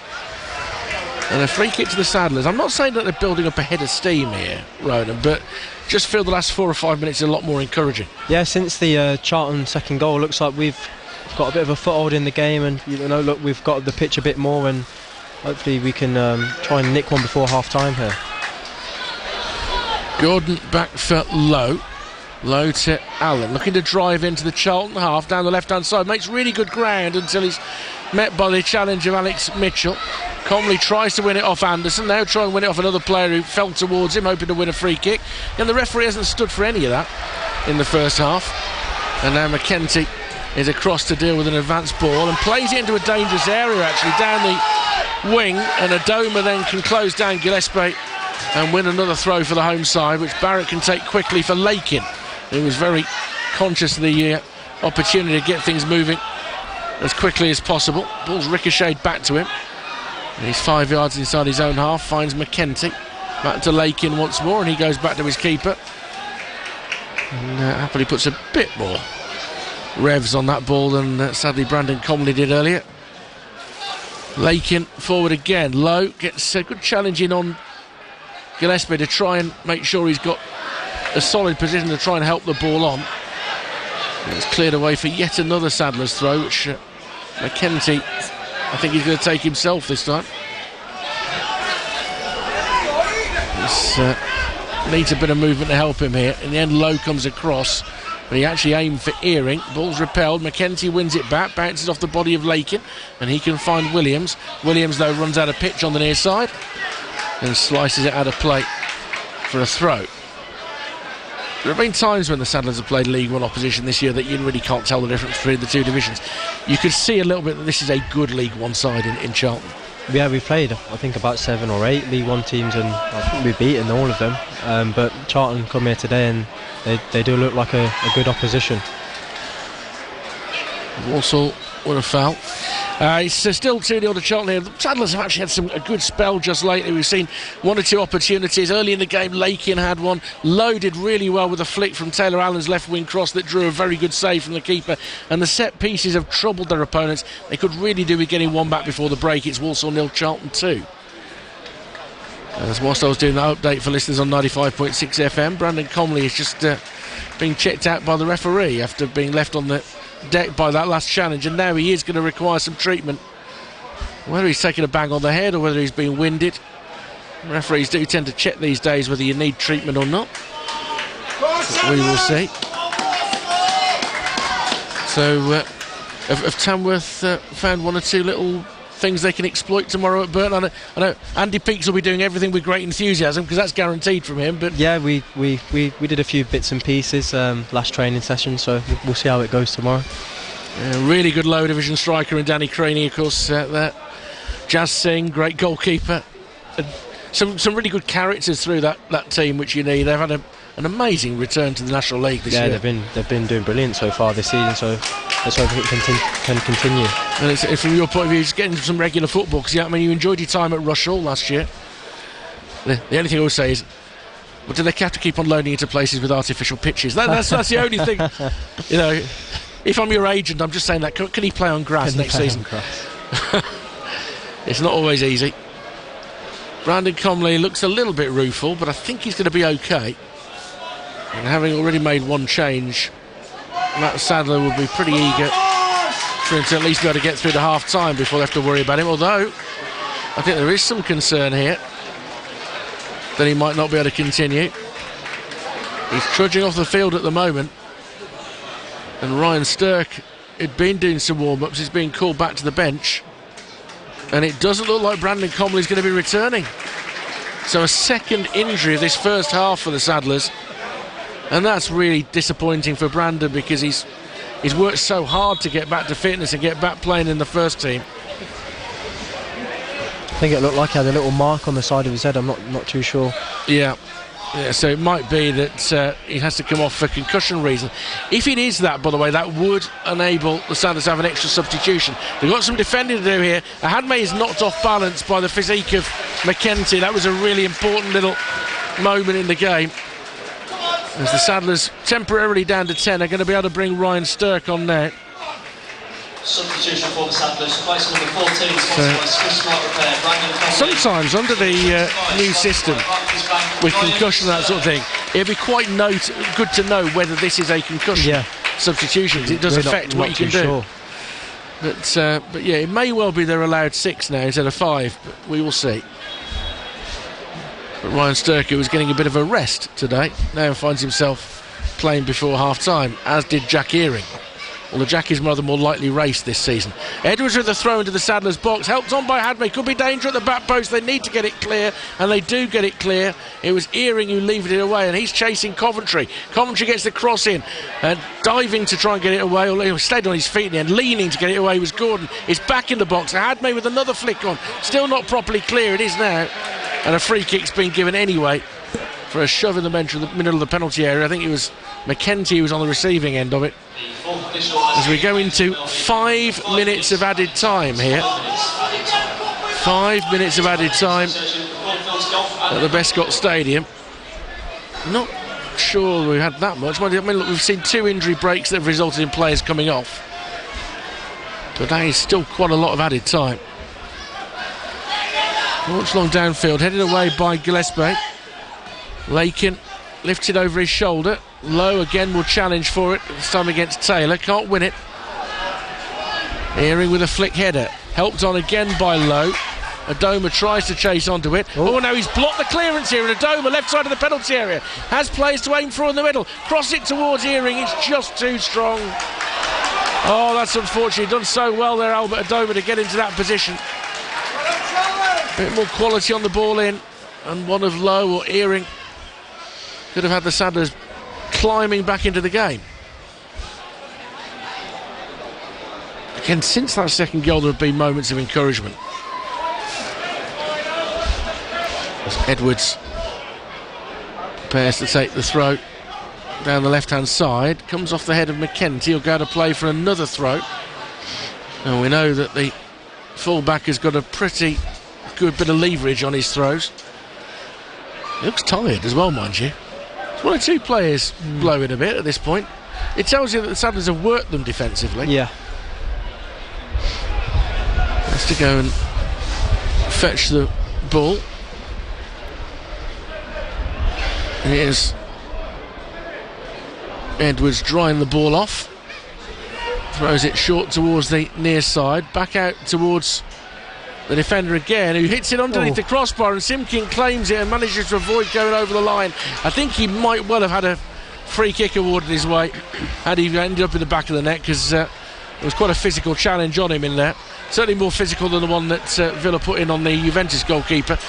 And a free kick to the Saddlers. I'm not saying that they're building up a head of steam here, Ronan, but just feel the last 4 or 5 minutes are a lot more encouraging. Yeah, since the Charlton second goal, looks like we've got a bit of a foothold in the game, and look, we've got the pitch a bit more, and hopefully we can try and nick one before half time here. Gordon back for Lowe. Low to Allen, looking to drive into the Charlton half down the left hand side, makes really good ground until he's met by the challenge of Alex Mitchell. Comley tries to win it off Anderson, now trying to win it off another player who fell towards him, hoping to win a free kick. And the referee hasn't stood for any of that in the first half. And now McKenty is across to deal with an advanced ball and plays it into a dangerous area, actually, down the wing. And Adoma then can close down Gillespie and win another throw for the home side, which Barrett can take quickly for Lakin, who was very conscious of the opportunity to get things moving as quickly as possible. Ball's ricocheted back to him. And he's 5 yards inside his own half, finds McKenty. Back to Lakin once more, and he goes back to his keeper. And happily puts a bit more revs on that ball than sadly Brandon Comley did earlier. Lakin forward again, low, gets a good challenge in on Gillespie to try and make sure he's got a solid position to try and help the ball on. And it's cleared away for yet another Sadler's throw, which McKenty, I think he's going to take himself this time. This needs a bit of movement to help him here. In the end, Lowe comes across, but he actually aimed for Earing. Ball's repelled. McKenty wins it back, bounces off the body of Lakin, and he can find Williams. Williams, though, runs out of pitch on the near side and slices it out of play for a throw. There have been times when the Saddlers have played League One opposition this year that you really can't tell the difference between the two divisions. You could see a little bit that this is a good League One side in Charlton. Yeah, we played, I think, about 7 or 8 League One teams, and I think we've beaten all of them. But Charlton come here today, and they do look like a good opposition. Walsall with a foul. It's still 2-0 to Charlton here. The Saddlers have actually had a good spell just lately. We've seen 1 or 2 opportunities. Early in the game, Lakin had one. Lowe did really well with a flick from Taylor Allen's left wing cross that drew a very good save from the keeper. And the set pieces have troubled their opponents. They could really do with getting one back before the break. It's Walsall 0, Charlton 2. As whilst I was doing that update for listeners on 95.6 FM, Brandon Comley is just being checked out by the referee after being left on the deck by that last challenge, and now he is going to require some treatment. Whether he's taking a bang on the head or whether he's been winded, referees do tend to check these days whether you need treatment or not. We will see. So have Tamworth found 1 or 2 little things they can exploit tomorrow at Burton? I know Andy Peaks will be doing everything with great enthusiasm because that's guaranteed from him. But yeah, we did a few bits and pieces last training session, so we'll see how it goes tomorrow. Really good lower division striker in Danny Craney, of course. There, Jazz Singh, great goalkeeper. Some really good characters through that team, which you need. They've had an amazing return to the National League this year. Yeah, they've been doing brilliant so far this season. So let's hope it can continue. And it's from your point of view, just getting some regular football, because you enjoyed your time at Walsall last year. The only thing I would say is, well, do they have to keep on loaning into places with artificial pitches? That's the only thing. If I'm your agent, I'm just saying that. Can he play on grass next season? It's not always easy. Brandon Comley looks a little bit rueful, but I think he's going to be okay. And having already made 1 change, Matt Sadler will be pretty eager for him to at least be able to get through to half-time before they have to worry about him. Although, I think there is some concern here that he might not be able to continue. He's trudging off the field at the moment. And Ryan Stirk had been doing some warm-ups. He's being called back to the bench. And it doesn't look like Brandon Comley is going to be returning. So a second injury of this first half for the Saddlers. And that's really disappointing for Brandon, because he's worked so hard to get back to fitness and get back playing in the first team. I think it looked like he had a little mark on the side of his head. I'm not too sure. Yeah, so it might be that he has to come off for concussion reason. If it is that, by the way, that would enable the Saddlers to have an extra substitution. They've got some defending to do here. Ahadme is knocked off balance by the physique of McKenty. That was a really important little moment in the game. As the Saddlers, temporarily down to 10, are going to be able to bring Ryan Stirk on now. Substitution for the Saddlers, place number 14, sponsored by Swiss Smart Repair. Sometimes under the new system, with concussion and that sort of thing, it'd be quite good to know whether this is a concussion substitution, because it does affect what you can do. Sure. But yeah, it may well be they're allowed 6 now instead of 5, but we will see. But Ryan Stirk, who was getting a bit of a rest today, now finds himself playing before half-time, as did Jack Earing. although Jackie's rather more lightly raced this season. Edwards with the throw into the Saddlers' box, helped on by Hadley. Could be danger at the back post. They need to get it clear, and they do get it clear. It was Earing who levered it away, and he's chasing Coventry. Coventry gets the cross in, diving to try and get it away. He stayed on his feet in the end, leaning to get it away was Gordon. It's back in the box. Hadley with another flick on, still not properly clear. It is now, and a free kick's been given anyway for a shove in the middle of the penalty area. I think it was McKenty who was on the receiving end of it. As we go into 5 minutes of added time here. 5 minutes of added time at the Bescott Stadium. Not sure we had that much. I mean, look, we've seen 2 injury breaks that have resulted in players coming off, but that is still quite a lot of added time. Launched long downfield, headed away by Gillespie. Lakin lifted over his shoulder. Lowe again will challenge for it, this time against Taylor. Can't win it. Earing with a flick header. Helped on again by Lowe. Adoma tries to chase onto it. Oh, no, he's blocked the clearance here. And Adoma, left side of the penalty area, has players to aim for in the middle. Cross it towards Earing. It's just too strong. Oh, that's unfortunate. Done so well there, Albert Adoma, to get into that position. A bit more quality on the ball in, and one of Lowe or Earing could have had the Saddlers climbing back into the game. Again, since that second goal, there have been moments of encouragement. As Edwards prepares to take the throw down the left-hand side, comes off the head of McKenty. He'll go to play for another throw. And we know that the full-back has got a pretty good bit of leverage on his throws. He looks tired as well, mind you. One or two players blowing a bit at this point. It tells you that the Saddlers have worked them defensively. Yeah. Has to go and fetch the ball. Here's Edwards drying the ball off. Throws it short towards the near side. Back out towards the defender again, who hits it underneath the crossbar, and Simpkin claims it and manages to avoid going over the line. I think he might well have had a free kick awarded his way had he ended up in the back of the net, because it was quite a physical challenge on him in there. Certainly more physical than the one that Villa put in on the Juventus goalkeeper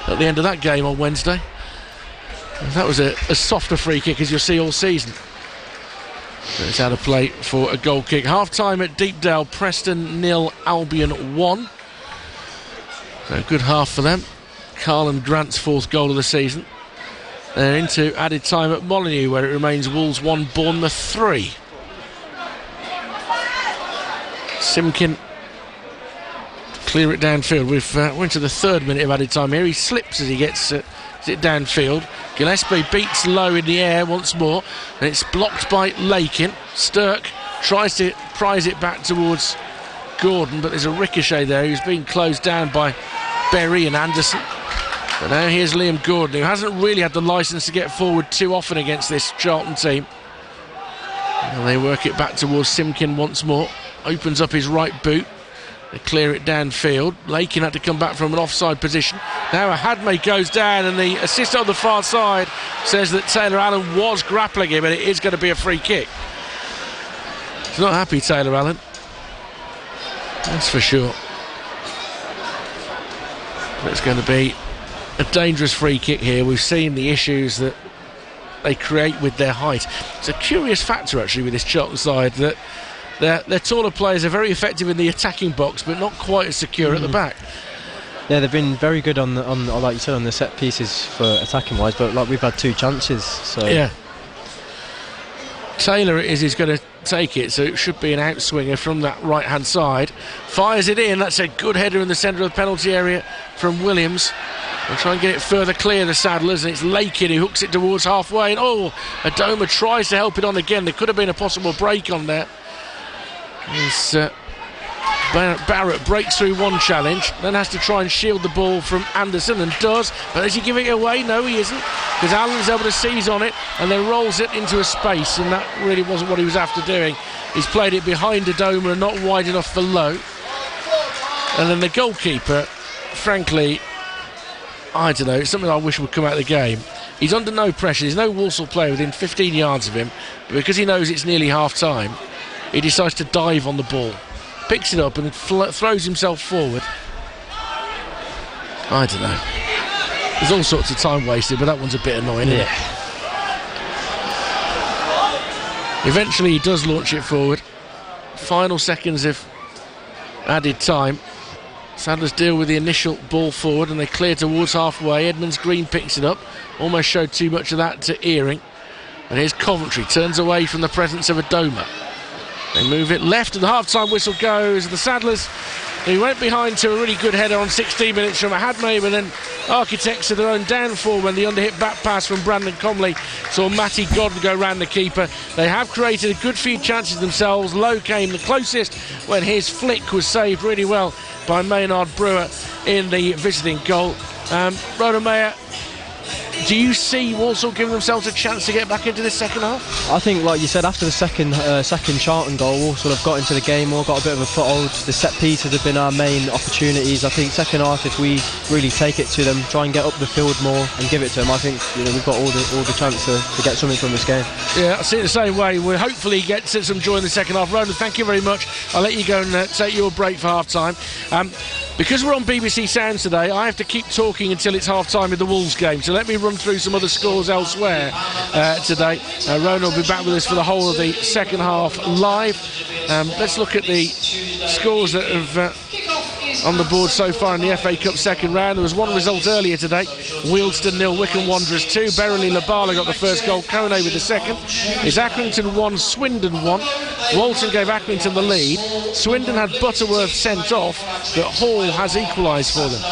at the end of that game on Wednesday. And that was a softer free kick as you'll see all season. So it's out of play for a goal kick. Half time at Deepdale, Preston 0, Albion 1. So a good half for them. Carlin Grant's 4th goal of the season. They're into added time at Molineux, where it remains Wolves 1, Bournemouth 3. Simkin clear it downfield. We've went to the 3rd minute of added time here. He slips as he gets it downfield. Gillespie beats Lowe in the air once more, and it's blocked by Lakin. Stirk tries to prize it back towards Gordon, but there's a ricochet there. He's being closed down by Berry and Anderson. But now here's Liam Gordon, who hasn't really had the licence to get forward too often against this Charlton team. And they work it back towards Simkin once more. Opens up his right boot. They clear it downfield. Lakin had to come back from an offside position. Now Hadmay goes down, and the assistant on the far side says that Taylor Allen was grappling him, and it is going to be a free kick. He's not happy, Taylor Allen. That's for sure. But it's going to be a dangerous free kick here. We've seen the issues that they create with their height. It's a curious factor actually with this Charlton side, that their taller players are very effective in the attacking box, but not quite as secure at the back. Yeah, they've been very good on like you said, on the set pieces for attacking wise, but like we've had 2 chances. So yeah. Taylor is going to take it, so it should be an outswinger from that right hand side. Fires it in. That's a good header in the centre of the penalty area from Williams. They'll try and get it further clear, the Saddlers, and it's Lakin who hooks it towards halfway, and Adoma tries to help it on again. There could have been a possible break on there. Barrett breaks through one challenge, then has to try and shield the ball from Anderson, and does, but is he giving it away? No, he isn't, because Allen's able to seize on it and then rolls it into a space, and that really wasn't what he was after doing. He's played it behind Adoma and not wide enough for Lowe. And then the goalkeeper, frankly, I don't know, it's something I wish would come out of the game. He's under no pressure. There's no Walsall player within 15 yards of him, but because he knows it's nearly half time, he decides to dive on the ball, picks it up and throws himself forward. I don't know. There's all sorts of time wasted, but that one's a bit annoying, isn't it? Eventually he does launch it forward. Final seconds of added time. Sadler's deal with the initial ball forward and they clear towards halfway. Edmonds Green picks it up. Almost showed too much of that to Earing. And here's Coventry, turns away from the presence of Adoma. They move it left and the half-time whistle goes. The Saddlers, who went behind to a really good header on 16 minutes from Ahadme, but then architects of their own downfall when the underhit back pass from Brandon Comley saw Matty Godden go round the keeper. They have created a good few chances themselves. Lowe came the closest when his flick was saved really well by Maynard Brewer in the visiting goal. Ronan Mayer, do you see Walsall giving themselves a chance to get back into this second half? I think, like you said, after the second Charlton goal, Walsall have got into the game more, got a bit of a foothold. The set pieces have been our main opportunities. I think second half, if we really take it to them, try and get up the field more and give it to them, I think we've got all the chance to get something from this game. Yeah, I see it the same way. We'll hopefully get some joy in the second half. Ronan, thank you very much. I'll let you go and take your break for half time. Because we're on BBC Sounds today, I have to keep talking until it's half-time in the Wolves game. So let me run through some other scores elsewhere today. Ronan will be back with us for the whole of the second half live. Let's look at the scores that have on the board so far in the FA Cup second round. There was one result earlier today. Wealdstone 0, Wycombe Wanderers 2. Berrily Labala got the first goal, Kone with the second. Is Accrington 1, Swindon 1. Walton gave Accrington the lead. Swindon had Butterworth sent off, but Hall has equalised for them.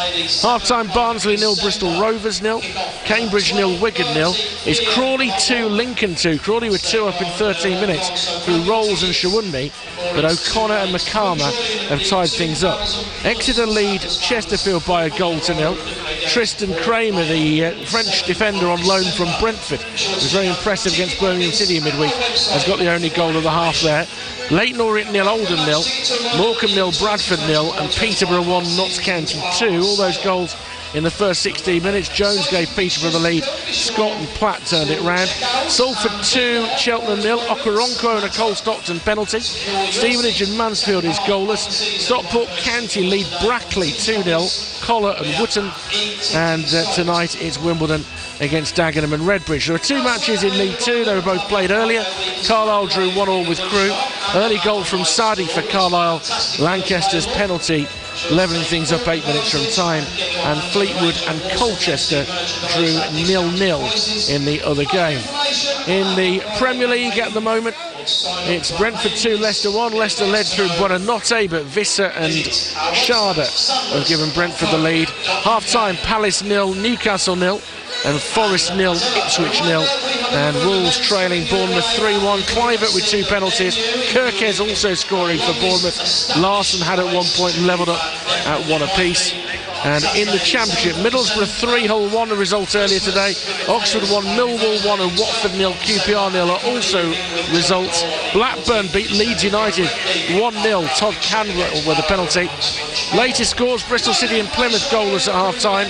Half-time, Barnsley 0, Bristol Rovers 0. Cambridge 0, Wigan 0. Is Crawley 2, Lincoln 2. Crawley were 2 up in 13 minutes through Rolls and Shawunmi, but O'Connor and McCarmer have tied things up. Exeter lead Chesterfield by 1-0. Tristan Kramer, the French defender on loan from Brentford, was very impressive against Birmingham City in midweek, has got the only goal of the half there. Leighton Orient 0, Oldham 0, Morecambe 0, Bradford 0, and Peterborough 1, Notts County 2. All those goals in the first 16 minutes. Jones gave Peterborough the lead. Scott and Platt turned it round. Salford 2, Cheltenham 0. Okoronkwo and a Cole Stockton penalty. Stevenage and Mansfield is goalless. Stockport County lead Brackley 2-0. Collar and Wootton. And tonight it's Wimbledon against Dagenham and Redbridge. There are two matches in League 2. They were both played earlier. Carlisle drew 1-1 with Crewe. Early goal from Sadi for Carlisle. Lancaster's penalty levelling things up 8 minutes from time, and Fleetwood and Colchester drew 0-0 in the other game. In the Premier League at the moment, it's Brentford 2, Leicester 1. Leicester led through Buonanotte, but Visser and Sharda have given Brentford the lead. Half-time, Palace 0, Newcastle 0, and Forest 0, Ipswich 0, and Wolves trailing Bournemouth 3-1. Clivert with 2 penalties. Kirkes also scoring for Bournemouth. Larson had at one point levelled up at 1 apiece. And in the Championship, Middlesbrough 3, Hull 1, the result earlier today. Oxford 1, Millwall 1, and Watford 0, QPR 0 are also results. Blackburn beat Leeds United 1-0. Todd Canwell with a penalty. Latest scores, Bristol City and Plymouth goalless at half-time.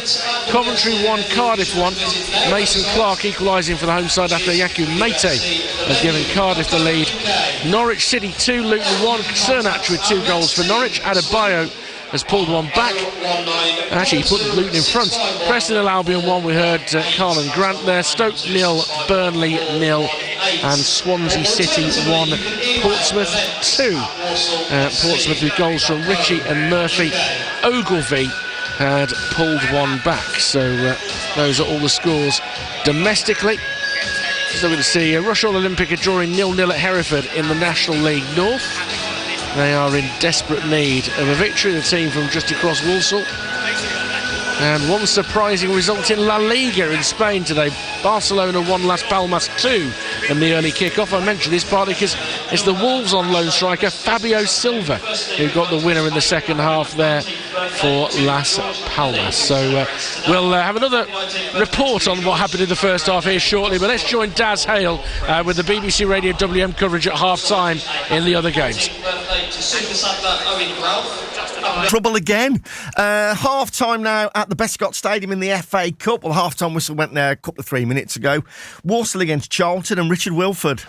Coventry 1, Cardiff 1. Mason Clark equalising for the home side after Yaku Mete has given Cardiff the lead. Norwich City 2, Luton 1. Cernach with 2 goals for Norwich. Adebayo has pulled one back. Actually, he put Luton in front. Preston and Albion 1, we heard Carl and Grant there. Stoke 0, Burnley 0, and Swansea City 1, Portsmouth 2. Portsmouth with goals from Ritchie and Murphy. Ogilvie had pulled one back. So those are all the scores domestically. So we're going to see Rushall Olympic are drawing 0-0 at Hereford in the National League North. They are in desperate need of a victory, the team from just across Walsall. And one surprising result in La Liga in Spain today. Barcelona 1, Las Palmas 2 in the early kick-off. I mentioned this partly because it's the Wolves on loan striker Fabio Silva who got the winner in the second half there for Las Palmas. So we'll have another report on what happened in the first half here shortly, but let's join Daz Hale with the BBC Radio WM coverage at half-time in the other games. Trouble again. Half-time now at the Bescott Stadium in the FA Cup. Well, half-time whistle went there a couple of 3 minutes ago. Walsall against Charlton and Richard Wilford.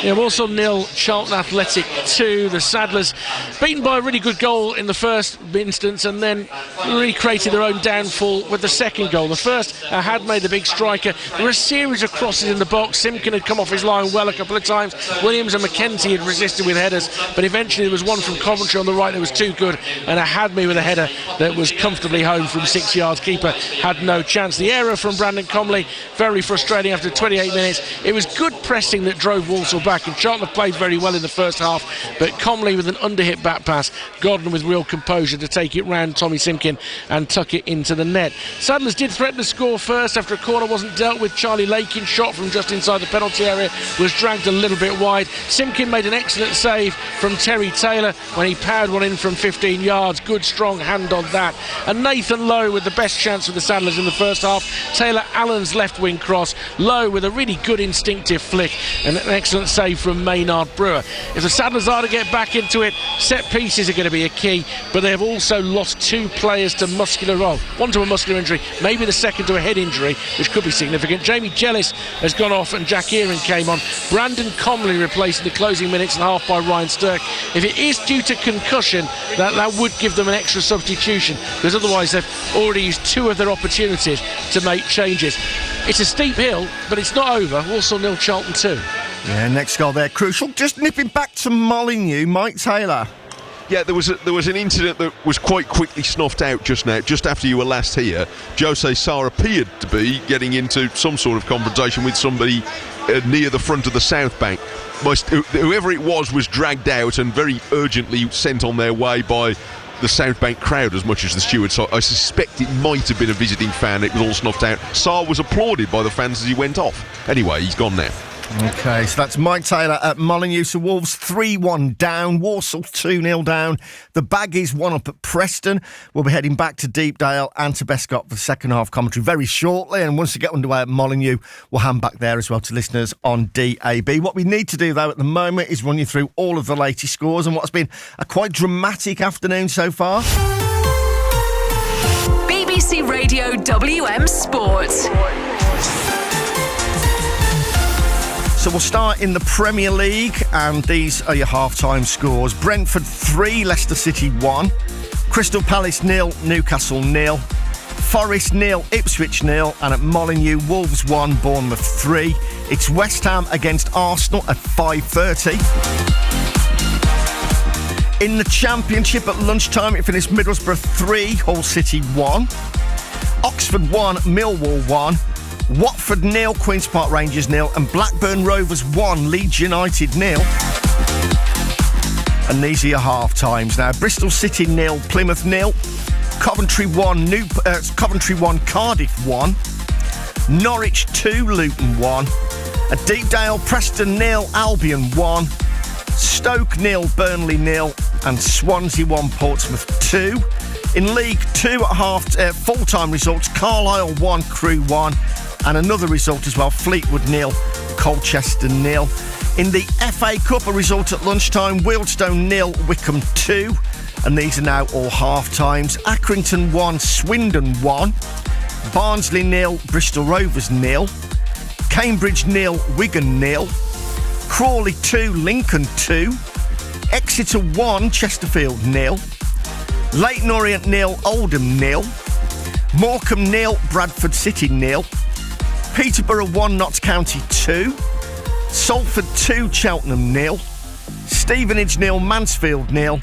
Yeah, Walsall 0, Charlton Athletic 2. The Saddlers beaten by a really good goal in the first instance and then really created their own downfall with the second goal. The first had made the big striker. There were a series of crosses in the box. Simpkin had come off his line well a couple of times. Williams and McKenzie had resisted with headers, but eventually there was one from Coventry on the right that was too good, and a Hadme with a header that was comfortably home from 6 yards. Keeper had no chance. The error from Brandon Comley, very frustrating after 28 minutes. It was good pressing that drove Walsall back, and Charlton have played very well in the first half, but Comley with an underhit back pass, Godden with real composure to take it round Tommy Simpkin and tuck it into the net. Saddlers did threaten to score first after a corner wasn't dealt with. Charlie Lakin's shot from just inside the penalty area was dragged a little bit wide. Simpkin made an excellent save from Terry Taylor when he powered one in from 15 yards. Good strong hand on that. And Nathan Lowe with the best chance for the Saddlers in the first half. Taylor Allen's left wing cross. Lowe with a really good instinctive flick and an excellent save from Maynard Brewer. If the Saddlers are to get back into it, set pieces are going to be a key, but they have also lost 2 players to one to a muscular injury, maybe the second to a head injury, which could be significant. Jamie Jellis has gone off and Jack Earing came on. Brandon Comley replacing the closing minutes and a half by Ryan Stirk. If it is due to concussion, that would give them an extra substitution, because otherwise they've already used 2 of their opportunities to make changes. It's a steep hill, but it's not over. Walsall 0, Charlton 2. Yeah, next goal there, crucial. Just nipping back to Molyneux, Mike Taylor. Yeah, there was an incident that was quite quickly snuffed out just now, just after you were last here. Jose Sarr appeared to be getting into some sort of confrontation with somebody near the front of the South Bank. Whoever it was dragged out and very urgently sent on their way by the South Bank crowd as much as the stewards. So I suspect it might have been a visiting fan. It was all snuffed out. Sarr was applauded by the fans as he went off. Anyway, he's gone now. OK, so that's Mike Taylor at Molyneux. So Wolves 3-1 down, Walsall 2-0 down. The Baggies 1 up at Preston. We'll be heading back to Deepdale and to Bescott for the second half commentary very shortly. And once we get underway at Molyneux, we'll hand back there as well to listeners on DAB. What we need to do, though, at the moment is run you through all of the latest scores and what's been a quite dramatic afternoon so far. BBC Radio WM Sport. So we'll start in the Premier League, and these are your half-time scores. Brentford 3, Leicester City 1. Crystal Palace 0, Newcastle 0. Forest 0, Ipswich 0. And at Molyneux, Wolves 1, Bournemouth 3. It's West Ham against Arsenal at 5:30. In the Championship at lunchtime, it finished Middlesbrough 3, Hull City 1. Oxford 1, Millwall 1. Watford 0, Queen's Park Rangers 0, and Blackburn Rovers 1, Leeds United 0. And these are your half times now. Bristol City 0, Plymouth 0. Coventry 1, Coventry 1, Cardiff 1. Norwich 2, Luton 1. At Deepdale, Preston 0, Albion 1. Stoke 0, Burnley 0, and Swansea 1, Portsmouth 2. In League 2 at full-time results, Carlisle 1, Crewe 1. And another result as well, Fleetwood 0, Colchester 0. In the FA Cup, a result at lunchtime, Wealdstone 0, Wickham 2. And these are now all half-times. Accrington 1, Swindon 1. Barnsley 0, Bristol Rovers 0. Cambridge 0, Wigan 0. Crawley 2, Lincoln 2. Exeter 1, Chesterfield 0. Leyton Orient 0, Oldham 0. Morecambe 0, Bradford City 0. Peterborough 1, Notts County 2. Salford 2, Cheltenham 0. Stevenage 0, Mansfield 0.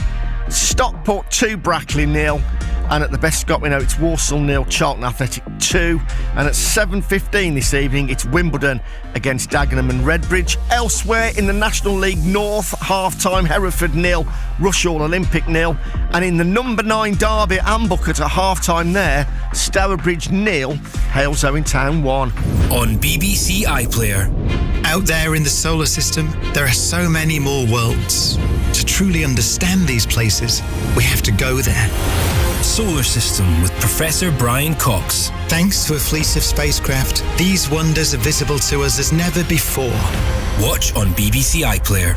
Stockport 2, Brackley 0. And at the Bescott, we know it's Walsall 0, Charlton Athletic 2. And at 7:15 this evening, it's Wimbledon against Dagenham and Redbridge. Elsewhere in the National League North, half-time, Hereford 0, Rushall Olympic 0. And in the number 9 derby at Ambucket at half-time there, Stourbridge 0, Hales Owen Town 1. On BBC iPlayer. Out there in the solar system, there are so many more worlds. To truly understand these places, we have to go there. Solar System with Professor Brian Cox. Thanks to a fleet of spacecraft, these wonders are visible to us as never before. Watch on BBC iPlayer.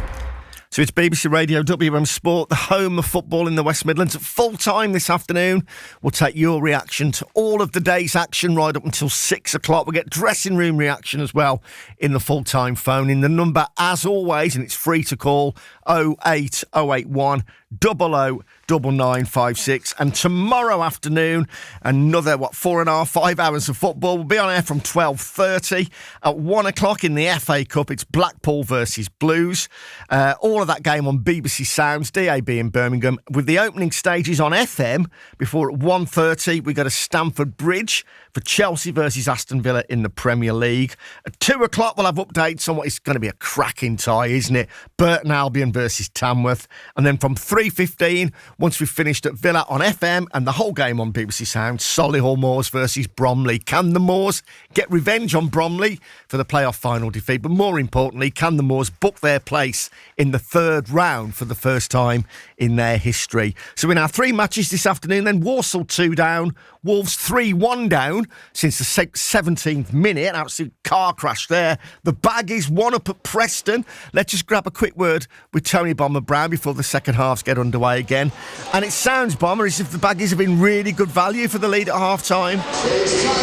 So it's BBC Radio WM Sport, the home of football in the West Midlands. At full time this afternoon, we'll take your reaction to all of the day's action right up until 6 o'clock. We'll get dressing room reaction as well in the full-time phone. In the number, as always, and it's free to call, 08081 009956. And tomorrow afternoon, another 5 hours of football. We'll be on air from 12:30. At 1 o'clock in the FA Cup, it's Blackpool versus Blues. All of that game on BBC Sounds, DAB in Birmingham, with the opening stages on FM. Before at 1:30, we go to Stamford Bridge for Chelsea versus Aston Villa in the Premier League. At 2 o'clock, we'll have updates on what is going to be a cracking tie, isn't it? Burton Albion versus Tamworth. And then from 3:15, once we've finished at Villa on FM and the whole game on BBC Sound, Solihull Moors versus Bromley. Can the Moors get revenge on Bromley for the playoff final defeat? But more importantly, can the Moors book their place in the third round for the first time in their history? So in our 3 matches this afternoon, then Walsall 2 down, Wolves 3-1 down since the 17th minute. An absolute car crash there. The Baggies 1 up at Preston. Let's just grab a quick word with Tony Bomber Brown before the second halves get underway again. And it sounds, Bomber, as if the Baggies have been really good value for the lead at half-time.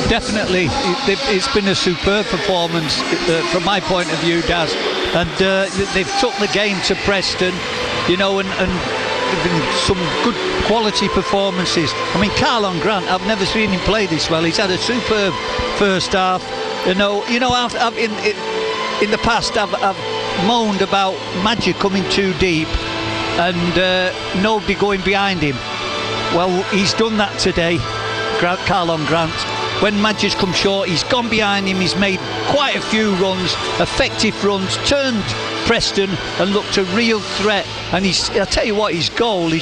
Definitely. It's been a superb performance from my point of view, Daz. And they've took the game to Preston, and been some good quality performances. I mean, Carlon Grant, I've never seen him play this well. He's had a superb first half. I've in the past I've moaned about Magic coming too deep and nobody going behind him. Well, he's done that today, Carlon Grant. When Magic's come short, he's gone behind him. He's made quite a few runs, effective runs, turned Preston and looked a real threat. And I'll tell you what, his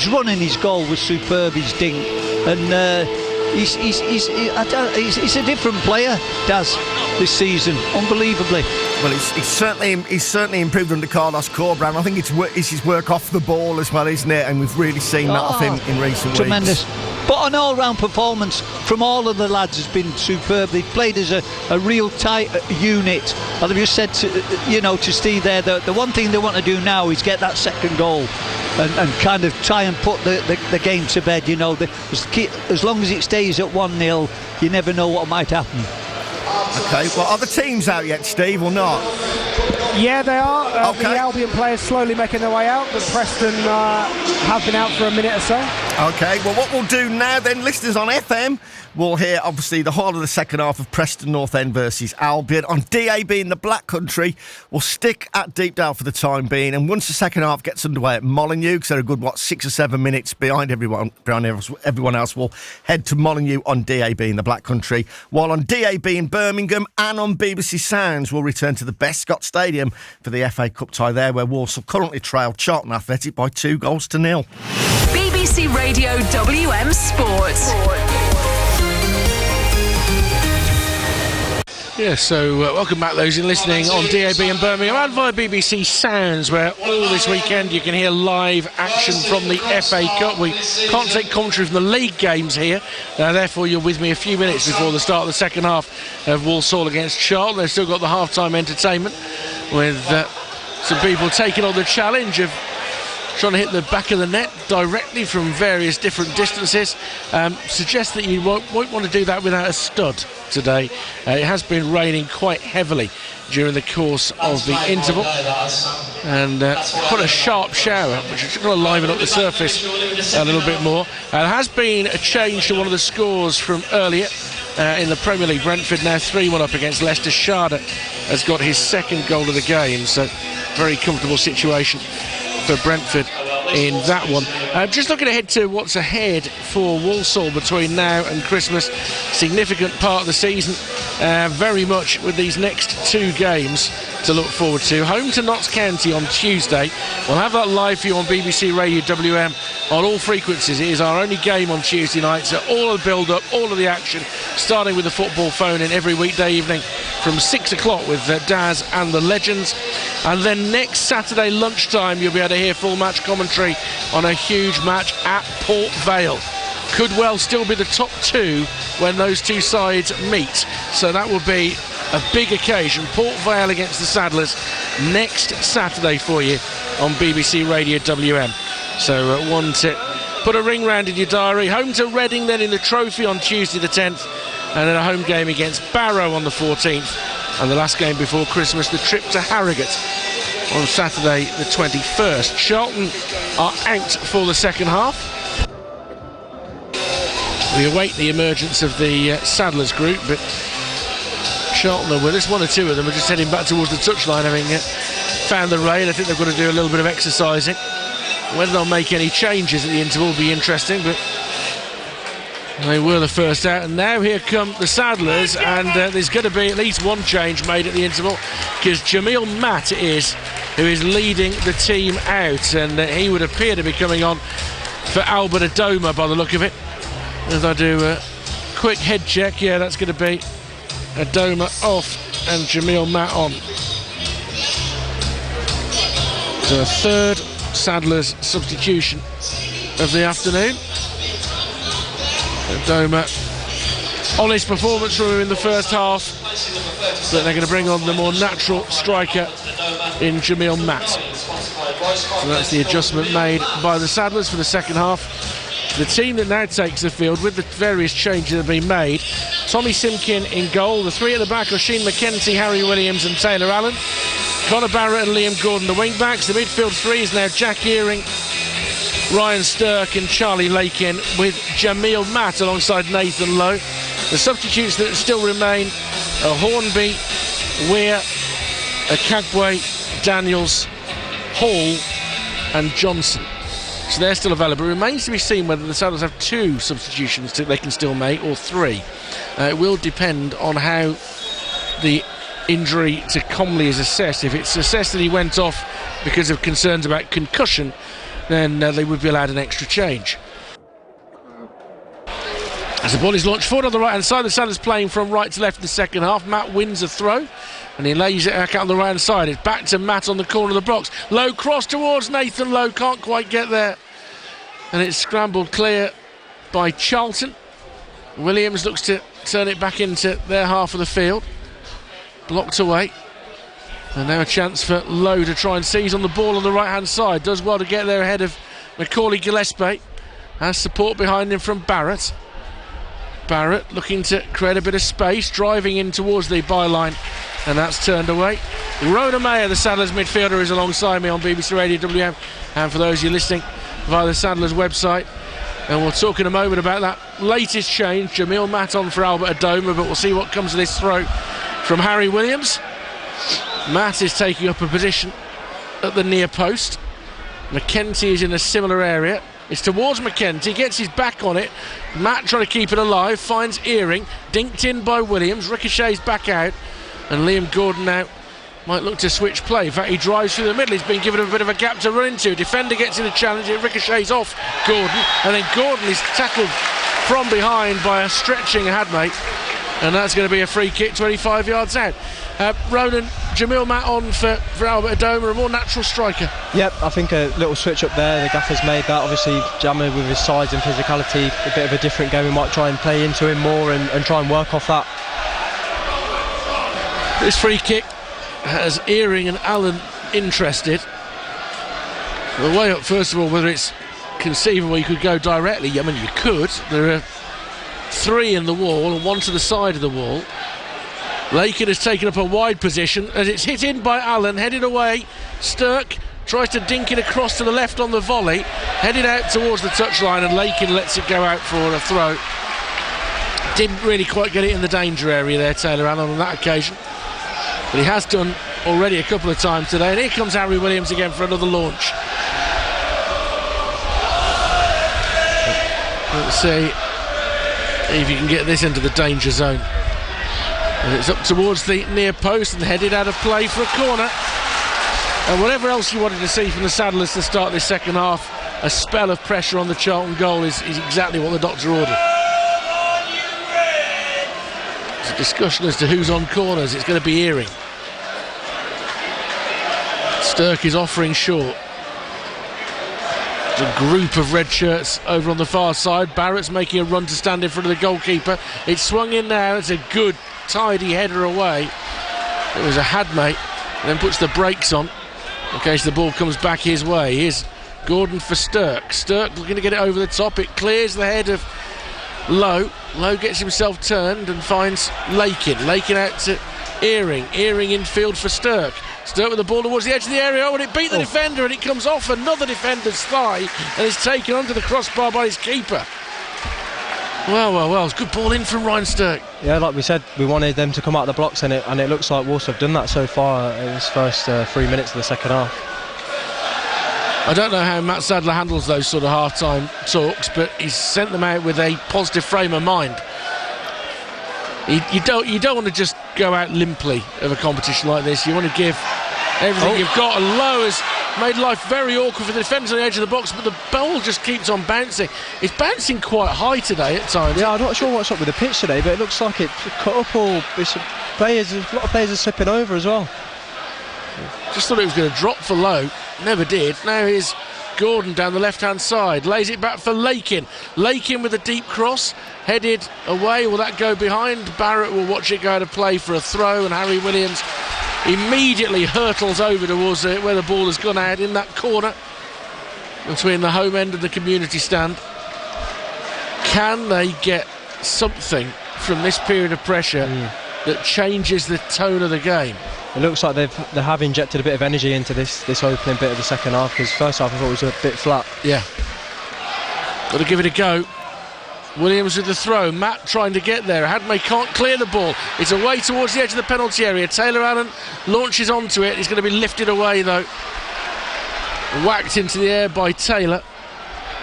running his goal was superb, his dink. And he's a different player, Daz, this season, unbelievably. Well, he's certainly improved under Carlos Corberán. I think it's his work off the ball as well, isn't it? And we've really seen that of him in recent tremendous. weeks. But an all-round performance from all of the lads has been superb. They've played as a real tight unit. I've just said to Steve there, the one thing they want to do now is get that second goal and kind of try and put the game to bed. As long as it stays at 1-0, you never know what might happen. Okay, well, are the teams out yet, Steve, or not? Yeah, they are. The Albion players slowly making their way out, but Preston have been out for a minute or so. Okay, well, what we'll do now then, listeners on FM, we'll hear, obviously, the whole of the second half of Preston North End versus Albion. On DAB in the Black Country, we'll stick at Deepdale for the time being, and once the second half gets underway at Molineux, because they're a good, 6 or 7 minutes behind everyone else, we'll head to Molineux on DAB in the Black Country, while on DAB in Birmingham and on BBC Sounds, we'll return to the Bescott Stadium for the FA Cup tie there, where Walsall currently trail Charlton Athletic by 2-0. BBC Radio WM Sport. Yeah, so welcome back those in listening on DAB in Birmingham and via BBC Sounds, where all this weekend you can hear live action from the FA Cup. We can't take commentary from the league games here, therefore you're with me a few minutes before the start of the second half of Walsall against Charlton. They've still got the half-time entertainment with some people taking on the challenge of trying to hit the back of the net directly from various different distances. Suggests that you won't want to do that without a stud today. It has been raining quite heavily during the course of the interval, and quite a sharp shower, which is going to liven up the surface a little bit more. There has been a change to one of the scores from earlier in the Premier League. Brentford now 3-1 up against Leicester. Schade has got his second goal of the game, so very comfortable situation for Brentford in that one. Just looking ahead to what's ahead for Walsall between now and Christmas. Significant part of the season, very much with these next 2 games to look forward to. Home to Notts County on Tuesday. We'll have that live for you on BBC Radio WM on all frequencies. It is our only game on Tuesday night, so all of the build-up, all of the action, starting with the football phone in every weekday evening from 6 o'clock with Daz and the Legends. And then next Saturday lunchtime you'll be able to hear full match commentary on a huge match at Port Vale. Could well still be the top 2 when those 2 sides meet, so that will be a big occasion. Port Vale against the Saddlers next Saturday for you on BBC Radio WM. So one to put a ring round in your diary. Home to Reading then in the Trophy on Tuesday the 10th, and then a home game against Barrow on the 14th, and the last game before Christmas, the trip to Harrogate on Saturday the 21st. Charlton are out for the second half. We await the emergence of the Saddlers group, but Charlton are with us. One or two of them are just heading back towards the touchline, having found the rail. I think they've got to do a little bit of exercising. Whether they'll make any changes at the interval will be interesting, but they were the first out, and now here come the Saddlers, and there's going to be at least one change made at the interval, because Jamil Matt it is who is leading the team out, and he would appear to be coming on for Albert Adoma by the look of it. As I do a quick head check, yeah, that's going to be Adoma off and Jamil Matt on. So a third Saddlers substitution of the afternoon. Adoma, honest performance from him in the first half, but they're going to bring on the more natural striker in Jamil Matt. So that's the adjustment made by the Saddlers for the second half. The team that now takes the field with the various changes that have been made: Tommy Simkin in goal, the three at the back are Sheen McKenzie, Harry Williams and Taylor Allen, Conor Barrett and Liam Gordon the wing backs. The midfield three is now Jack Earing, Ryan Stirk and Charlie Lakin, with Jamil Matt alongside Nathan Lowe. The substitutes that still remain are Hornby, Weir, Akagwe, Daniels, Hall and Johnson. So they're still available. It remains to be seen whether the Saddlers have two substitutions that they can still make, or three. It will depend on how the injury to Comley is assessed. If it's assessed that he went off because of concerns about concussion, then they would be allowed an extra change. As the ball is launched forward on the right hand side, the Saddlers playing from right to left in the second half. Matt wins a throw and he lays it back out on the right hand side. It's back to Matt on the corner of the box. Low cross towards Nathan Lowe, can't quite get there, and it's scrambled clear by Charlton. Williams looks to turn it back into their half of the field. Blocked away. And now a chance for Lowe to try and seize on the ball on the right hand side. Does well to get there ahead of Macaulay Gillespie. Has support behind him from Barrett. Barrett looking to create a bit of space, driving in towards the byline, and that's turned away. Rona Mayer, the Saddlers midfielder, is alongside me on BBC Radio WM, and for those of you listening via the Saddlers website. And we'll talk in a moment about that latest change. Jamil Matt on for Albert Adoma, but we'll see what comes of this throw from Harry Williams. Matt is taking up a position at the near post. McKenzie is in a similar area. It's towards McKenzie, gets his back on it. Matt trying to keep it alive, finds Earing, dinked in by Williams, ricochets back out, and Liam Gordon now might look to switch play. In fact, he drives through the middle. He's been given a bit of a gap to run into. Defender gets in a challenge, it ricochets off Gordon, and then Gordon is tackled from behind by a stretching Hadmate, and that's going to be a free kick 25 yards out. Ronan, Jamil Matt on for Albert Adoma, a more natural striker. Yep, I think a little switch up there. The gaffer's made that. Obviously, Jammer with his size and physicality, a bit of a different game. We might try and play into him more and try and work off that. This free kick has Earing and Allen interested. The way up, first of all, whether it's conceivable you could go directly. I mean, you could. There are three in the wall and one to the side of the wall. Lakin has taken up a wide position as it's hit in by Allen, headed away. Stirk tries to dink it across to the left on the volley, headed out towards the touchline, and Lakin lets it go out for a throw. Didn't really quite get it in the danger area there, Taylor Allen, on that occasion, but he has done already a couple of times today. And here comes Harry Williams again for another launch. Let's see if you can get this into the danger zone. And it's up towards the near post and headed out of play for a corner. And whatever else you wanted to see from the Saddlers to start this second half, a spell of pressure on the Charlton goal is exactly what the doctor ordered. There's a discussion as to who's on corners. It's going to be Earing. Stirk is offering short. There's a group of red shirts over on the far side. Barrett's making a run to stand in front of the goalkeeper. It's swung in now. It's a good tidy header away. It was a Hadmate and then puts the brakes on in case the ball comes back his way. Here's Gordon for Stirk. Stirk looking to get it over the top. It clears the head of Lowe. Lowe gets himself turned and finds Lakin. Lakin out to Earing. Earing in field for Stirk. Stirk with the ball towards the edge of the area. Oh, and it beat the defender, and it comes off another defender's thigh and is taken under the crossbar by his keeper. Well, it's a good ball in from Ryan Stirk. Yeah, like we said, we wanted them to come out of the blocks, and it looks like Walsall have done that so far in his first 3 minutes of the second half. I don't know how Matt Sadler handles those sort of half-time talks, but he's sent them out with a positive frame of mind. You don't want to just go out limply of a competition like this. You want to give everything you've got, and Lowe has made life very awkward for the defenders on the edge of the box, but the ball just keeps on bouncing. It's bouncing quite high today at times. Yeah, I'm not sure what's up with the pitch today, but it looks like it cut up all. A lot of players are slipping over as well. Just thought it was going to drop for Lowe, never did. Now here's Gordon down the left-hand side, lays it back for Lakin. Lakin with a deep cross, headed away. Will that go behind? Barrett will watch it go to play for a throw, and Harry Williams immediately hurtles over towards where the ball has gone out in that corner between the home end and the community stand. Can they get something from this period of pressure that changes the tone of the game? It looks like they have injected a bit of energy into this opening bit of the second half, because first half I thought it was a bit flat. Yeah. Got to give it a go. Williams with the throw. Matt trying to get there. Hadmay can't clear the ball. It's away towards the edge of the penalty area. Taylor Allen launches onto it. He's going to be lifted away though. Whacked into the air by Taylor.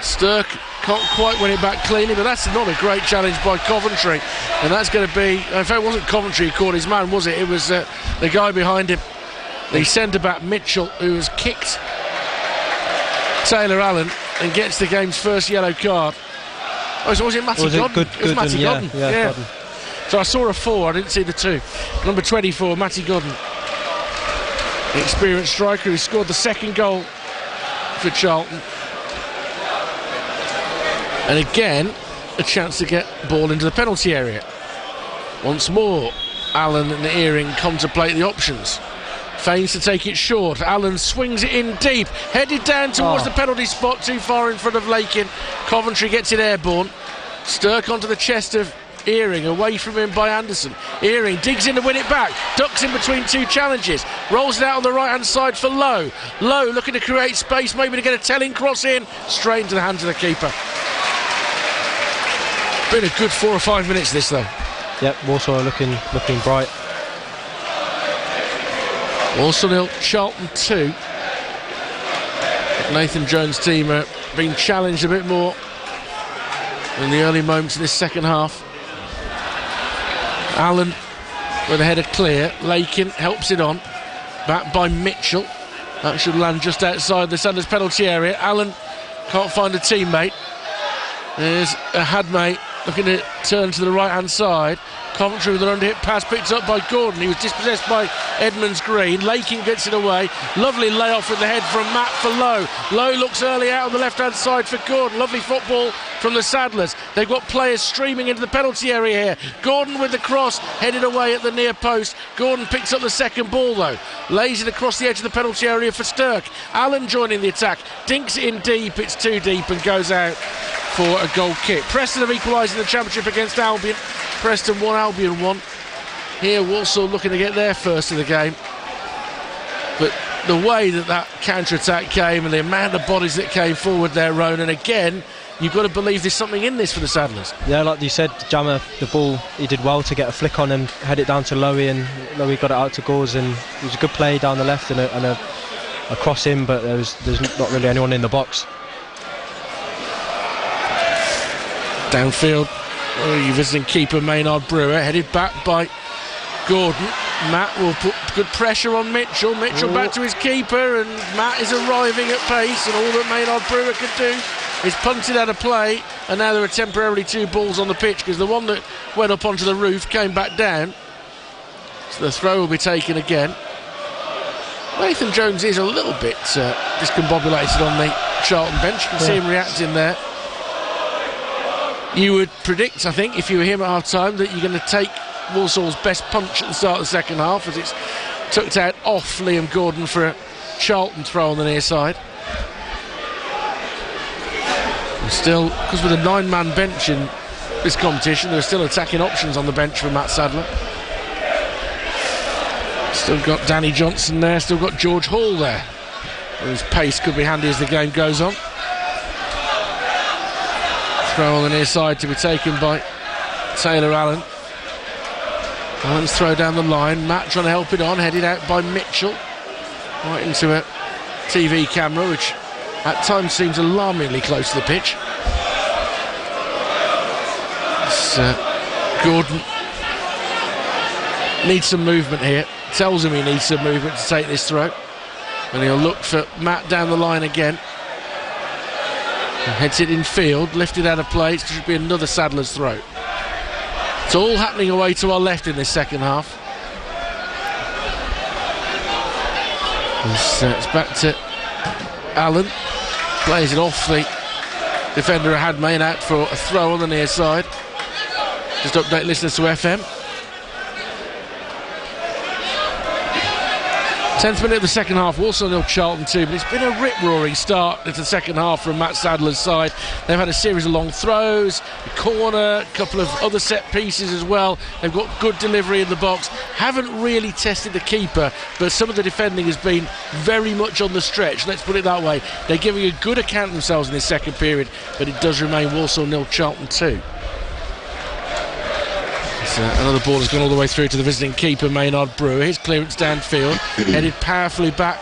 Stirk can't quite win it back cleanly, but that's not a great challenge by Coventry, and that's going to be, in fact it wasn't Coventry who caught his man, was it? It was the guy behind him, the centre back Mitchell, who has kicked Taylor Allen and gets the game's first yellow card. Was it Matty Godden? It was Matty Godden. Yeah. Godden. So I saw a 4, I didn't see the 2. Number 24, Matty Godden, the experienced striker who scored the second goal for Charlton. And again, a chance to get ball into the penalty area. Once more, Allen and Earing contemplate the options. Feigns to take it short. Allen swings it in deep, headed down towards the penalty spot, too far in front of Lakin. Coventry gets it airborne. Stirk onto the chest of Earing, away from him by Anderson. Earing digs in to win it back, ducks in between two challenges, rolls it out on the right hand side for Lowe. Lowe looking to create space, maybe to get a telling cross in, straight into the hands of the keeper. Been a good 4 or 5 minutes this though. Yep, Walsall looking bright. Walsall 0, Charlton 2. Nathan Jones' team are being challenged a bit more in the early moments of this second half. Allen with a header clear. Lakin helps it on. Back by Mitchell. That should land just outside the Sanders penalty area. Allen can't find a teammate. There's a Hadmay looking to turn to the right hand side. Coventry with an underhit pass picked up by Gordon. He was dispossessed by Edmonds Green. Lakin gets it away. Lovely layoff with the head from Matt for Lowe. Lowe looks early out on the left hand side for Gordon. Lovely football from the Saddlers. They've got players streaming into the penalty area here. Gordon with the cross, headed away at the near post. Gordon picks up the second ball though. Lays it across the edge of the penalty area for Stirk. Allen joining the attack. Dinks it in deep. It's too deep and goes out for a goal kick. Preston have equalised in the Championship against Albion. Preston 1, Albion 1. Here Walsall looking to get their first of the game. But the way that counter-attack came and the amount of bodies that came forward there, Ronan, again, you've got to believe there's something in this for the Saddlers. Yeah, like you said, Jammer, the ball, he did well to get a flick on and head it down to Lowy, and Lowy got it out to Gores, and it was a good play down the left and a cross in, but there's not really anyone in the box. Downfield, your visiting keeper Maynard Brewer, headed back by Gordon. Matt will put good pressure on Mitchell. Mitchell back to his keeper, and Matt is arriving at pace, and all that Maynard Brewer could do is punt it out of play, and now there are temporarily 2 balls on the pitch because the one that went up onto the roof came back down, so the throw will be taken again. Nathan Jones is a little bit discombobulated on the Charlton bench. You can see him reacting there. You would predict, I think, if you were him at half time, that you're going to take Walsall's best punch at the start of the second half, as it's tucked out off Liam Gordon for a Charlton throw on the near side. And still, because with a 9-man bench in this competition, there are still attacking options on the bench for Matt Sadler. Still got Danny Johnson there, still got George Hall there, whose pace could be handy as the game goes on. Throw on the near side to be taken by Taylor Allen. Allen's throw down the line, Matt trying to help it on, headed out by Mitchell. Right into a TV camera, which at times seems alarmingly close to the pitch. Gordon needs some movement here. Tells him he needs some movement to take this throw. And he'll look for Matt down the line again. Heads it in field, lifted out of play. It should be another Sadler's throw. It's all happening away to our left in this second half. It's back to Allen. Plays it off the defender who had made out for a throw on the near side. Just update listeners to FM. 10th minute of the second half, Walsall 0, Charlton 2, but it's been a rip-roaring start to the second half from Matt Sadler's side. They've had a series of long throws, a corner, a couple of other set pieces as well. They've got good delivery in the box. Haven't really tested the keeper, but some of the defending has been very much on the stretch, let's put it that way. They're giving a good account of themselves in this second period, but it does remain Walsall 0, Charlton 2. Another ball has gone all the way through to the visiting keeper, Maynard Brewer. His clearance downfield, headed powerfully back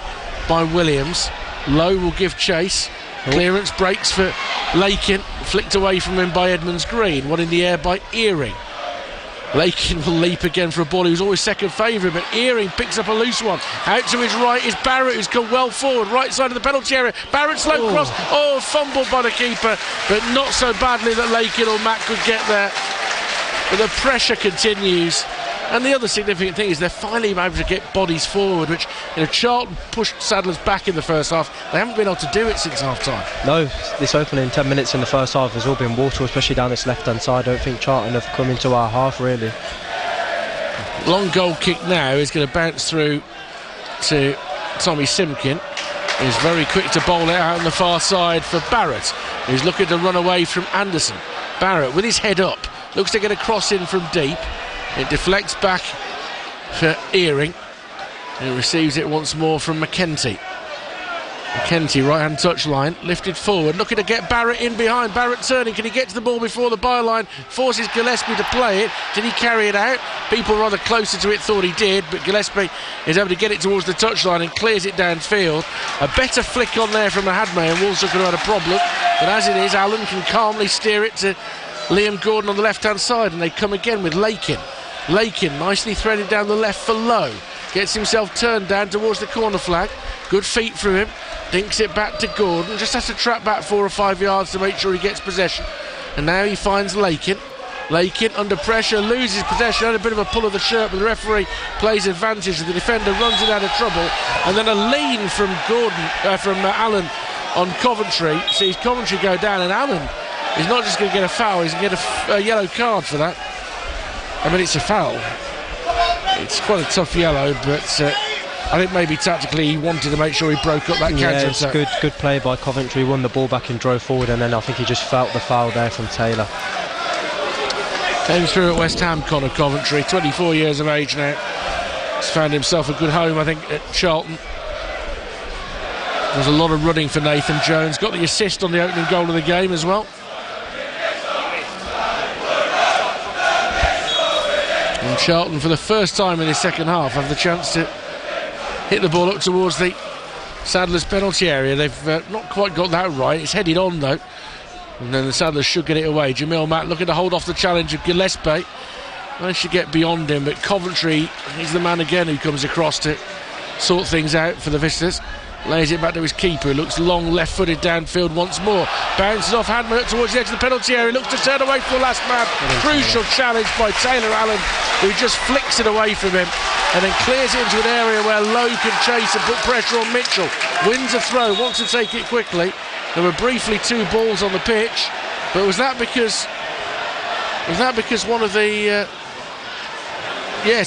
by Williams. Lowe will give chase. Clearance breaks for Lakin, flicked away from him by Edmonds Green. One in the air by Earing. Lakin will leap again for a ball. He was always second favourite, but Earing picks up a loose one. Out to his right is Barrett, who's come well forward, right side of the penalty area. Barrett's low cross. Oh, fumbled by the keeper, but not so badly that Lakin or Matt could get there. But the pressure continues, and the other significant thing is they're finally able to get bodies forward, which, Charlton pushed Sadler's back in the first half. They haven't been able to do it since half-time. No, this opening 10 minutes in the first half has all been Walsall, especially down this left-hand side. I don't think Charlton have come into our half, really. Long goal kick now is going to bounce through to Tommy Simkin. He's very quick to bowl it out on the far side for Barrett, who's looking to run away from Anderson. Barrett with his head up. Looks to get a cross in from deep. It deflects back for Earing. And receives it once more from McKenty. McKenty, right-hand touchline, lifted forward, looking to get Barrett in behind. Barrett turning, can he get to the ball before the byline? Forces Gillespie to play it. Did he carry it out? People rather closer to it thought he did, but Gillespie is able to get it towards the touchline and clears it downfield. A better flick on there from Ahadme, and Walsall could have had a problem. But as it is, Allen can calmly steer it to Liam Gordon on the left-hand side, and they come again with Lakin. Lakin nicely threaded down the left for Lowe. Gets himself turned down towards the corner flag. Good feet from him. Dinks it back to Gordon. Just has to trap back 4 or 5 yards to make sure he gets possession. And now he finds Lakin. Lakin under pressure, loses possession. Had a bit of a pull of the shirt, but the referee plays advantage. The defender runs it out of trouble. And then a lean from Allen on Coventry. Sees Coventry go down, and Allen is not just going to get a foul, he's going to get a yellow card for that. I mean, it's a foul. It's quite a tough yellow, but I think maybe tactically he wanted to make sure he broke up that counter attack. It's good play by Coventry, won the ball back and drove forward, and then I think he just felt the foul there from Taylor. Came through at West Ham, Connor Coventry, 24 years of age now. He's found himself a good home, I think, at Charlton. There's a lot of running for Nathan Jones. Got the assist on the opening goal of the game as well. And Charlton, for the first time in the second half, have the chance to hit the ball up towards the Sadler's penalty area. They've not quite got that right. It's headed on, though. And then the Sadlers should get it away. Jamil Matt looking to hold off the challenge of Gillespie. Managed to get beyond him, but Coventry, he's the man again who comes across to sort things out for the visitors. Lays it back to his keeper, who looks long, left-footed downfield once more. Bounces off Hadmer towards the edge of the penalty area. Looks to turn away for the last man. Crucial challenge by Taylor Allen, who just flicks it away from him and then clears it into an area where Lowe can chase and put pressure on Mitchell. Wins a throw, wants to take it quickly. There were briefly 2 balls on the pitch, but was that because one of the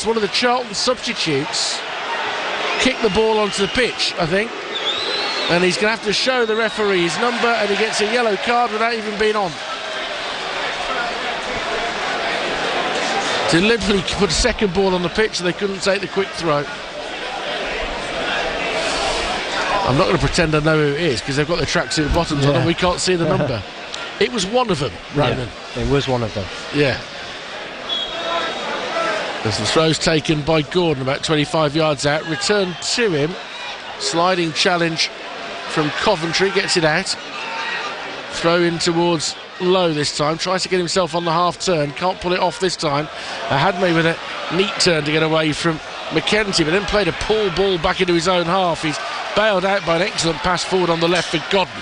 one of the Charlton substitutes kick the ball onto the pitch, I think. And he's going to have to show the referee his number, and he gets a yellow card without even being on. Deliberately put a second ball on the pitch so they couldn't take the quick throw. I'm not going to pretend I know who it is because they've got the tracksuit bottoms on and we can't see the number. It was one of them, Ronan. Yeah, it was one of them. Yeah. As the throw's taken by Gordon about 25 yards out, return to him. Sliding challenge from Coventry, gets it out. Throw in towards Lowe this time, tries to get himself on the half turn, can't pull it off this time. Hadmay with a neat turn to get away from McKenzie, but then played a pull ball back into his own half. He's bailed out by an excellent pass forward on the left for Godden.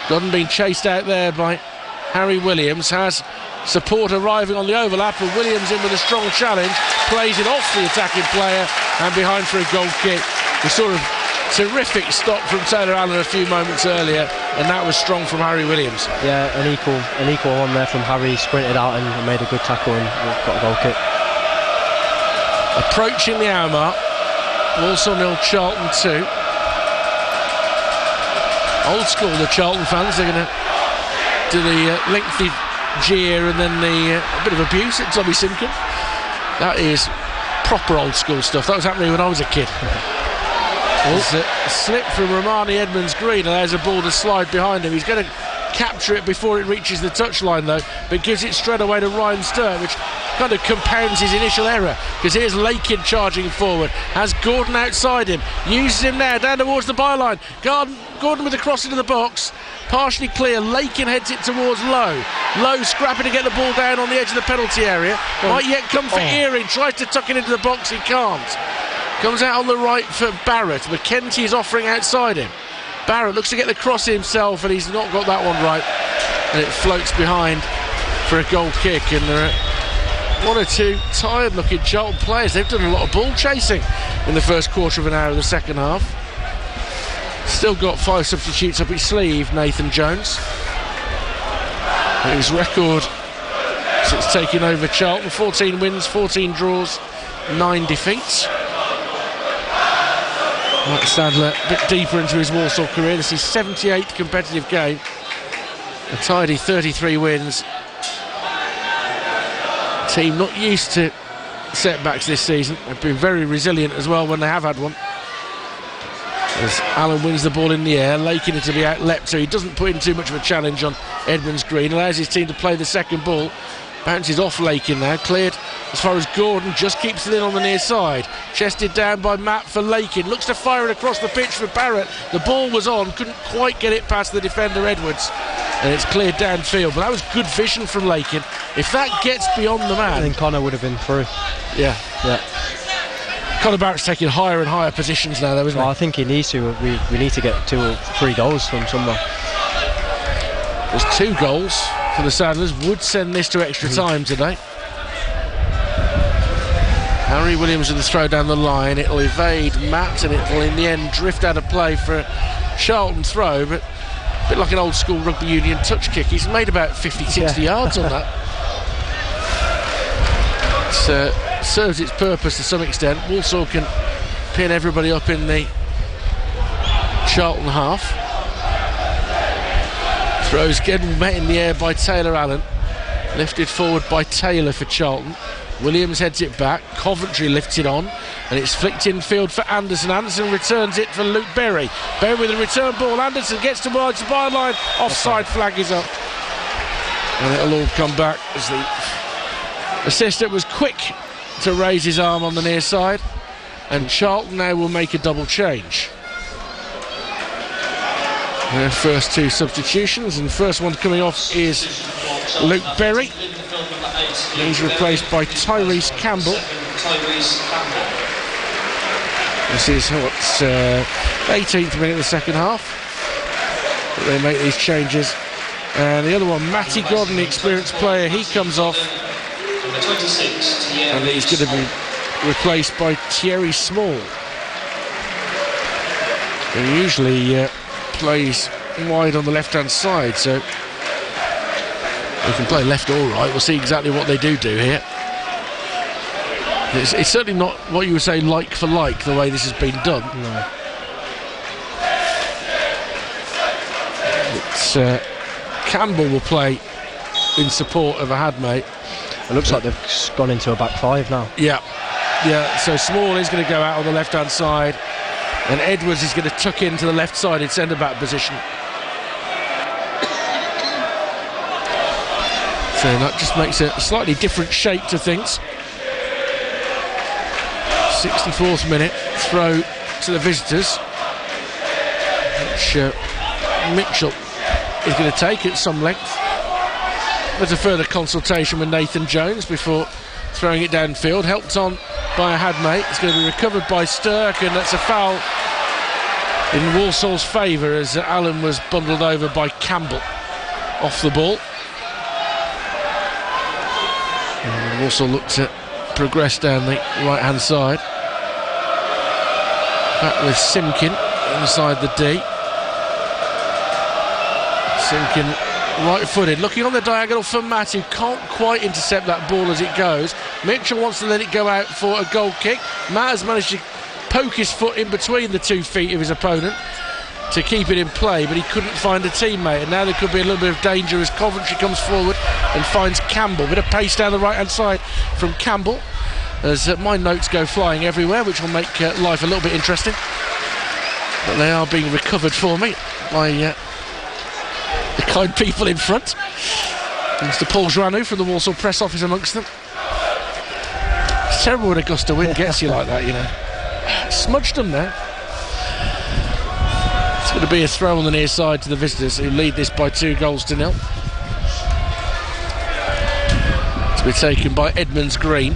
Godden being chased out there by Harry Williams, has support arriving on the overlap, and Williams in with a strong challenge, plays it off the attacking player and behind for a goal kick. The sort of terrific stop from Taylor Allen a few moments earlier, and that was strong from Harry Williams. Yeah, an equal one there from Harry. Sprinted out and made a good tackle and got a goal kick. Approaching the hour mark, Walsall 0, Charlton 2. Old school, the Charlton fans, they're going to do the lengthy jeer and then the bit of abuse at Tommy Simkin. That is proper old school stuff. That was happening when I was a kid. It's a slip from Romani Edmonds-Green, allows a ball to slide behind him. He's going to capture it before it reaches the touchline though, but gives it straight away to Ryan Sturt, which kind of compounds his initial error, because here's Lakin charging forward, has Gordon outside him, uses him now down towards the byline. Gordon with a cross into the box, partially clear. Lakin heads it towards Lowe. Lowe scrapping to get the ball down on the edge of the penalty area. Might yet come for Earing, tries to tuck it into the box, he can't. Comes out on the right for Barrett. McKenzie is offering outside him. Barrett looks to get the cross himself, and he's not got that one right, and it floats behind for a goal kick. And there are one or two tired looking Charlton players. They've done a lot of ball chasing in the first quarter of an hour of the second half. Still got 5 substitutes up his sleeve, Nathan Jones. His record since taking over Charlton: 14 wins, 14 draws, 9 defeats. Mike Sadler a bit deeper into his Walsall career. This is his 78th competitive game. A tidy 33 wins. Team not used to setbacks this season. They've been very resilient as well when they have had one. As Allen wins the ball in the air, Lakin it to be out-leapt, so he doesn't put in too much of a challenge on Edmonds-Green. Allows his team to play the second ball. Bounces off Lakin now, cleared as far as Gordon, just keeps it in on the near side. Chested down by Matt for Lakin, looks to fire it across the pitch for Barrett. The ball was on, couldn't quite get it past the defender Edwards, and it's cleared downfield. But that was good vision from Lakin. If that gets beyond the man, I think Connor would have been through. Yeah. Connor Barrett's taking higher and higher positions now though, isn't he? I think he needs to. We need to get 2 or 3 goals from somewhere. There's 2 goals for the Saddlers. Would send this to extra time today. Harry Williams with the throw down the line. It'll evade Matt, and it'll in the end drift out of play for a Charlton throw, but a bit like an old school rugby union touch kick. He's made about 50-60 yards on that. It serves its purpose to some extent. Walsall can pin everybody up in the Charlton half. Throws getting met in the air by Taylor Allen, lifted forward by Taylor for Charlton. Williams heads it back, Coventry lifts it on, and it's flicked infield for Anderson. Anderson returns it for Luke Berry. Berry with a return ball, Anderson gets towards the byline, offside flag is up, and it'll all come back as the assistant was quick to raise his arm on the near side, and Charlton now will make a double change. Their first 2 substitutions, and the first one coming off is Luke Berry. He's replaced by Tyrese Campbell. This is 18th minute of the second half that they make these changes. And the other one, Matty Godden, the experienced player, he comes off. And he's going to be replaced by Thierry Small, who usually plays wide on the left-hand side, so they can play left or right. We'll see exactly what they do here. It's certainly not what you would say like for like, the way this has been done. No. It's Campbell will play in support of Ahadme. It looks like they've gone into a back five now. Yeah. So Small is going to go out on the left-hand side, and Edwards is going to tuck into the left-sided centre-back position. So that just makes a slightly different shape to things. 64th minute, throw to the visitors, which Mitchell is going to take at some length. There's a further consultation with Nathan Jones before throwing it downfield, helped on by Ahadme. It's going to be recovered by Stirk, and that's a foul in Walsall's favour as Allen was bundled over by Campbell off the ball. And Walsall looked to progress down the right hand side. Back with Simkin inside the D. Simkin right footed, looking on the diagonal for Matt, who can't quite intercept that ball as it goes. Mitchell wants to let it go out for a goal kick. Matt has managed to poke his foot in between the 2 feet of his opponent to keep it in play, but he couldn't find a teammate, and now there could be a little bit of danger as Coventry comes forward and finds Campbell. Bit of pace down the right hand side from Campbell as my notes go flying everywhere, which will make life a little bit interesting, but they are being recovered for me by the kind people in front. Mr. Paul Joannou from the Walsall press office amongst them. It's terrible when a gust of wind gets you like that, you know. Smudged them there. It's going to be a throw on the near side to the visitors, who lead this by 2-0. To be taken by Edmonds Green.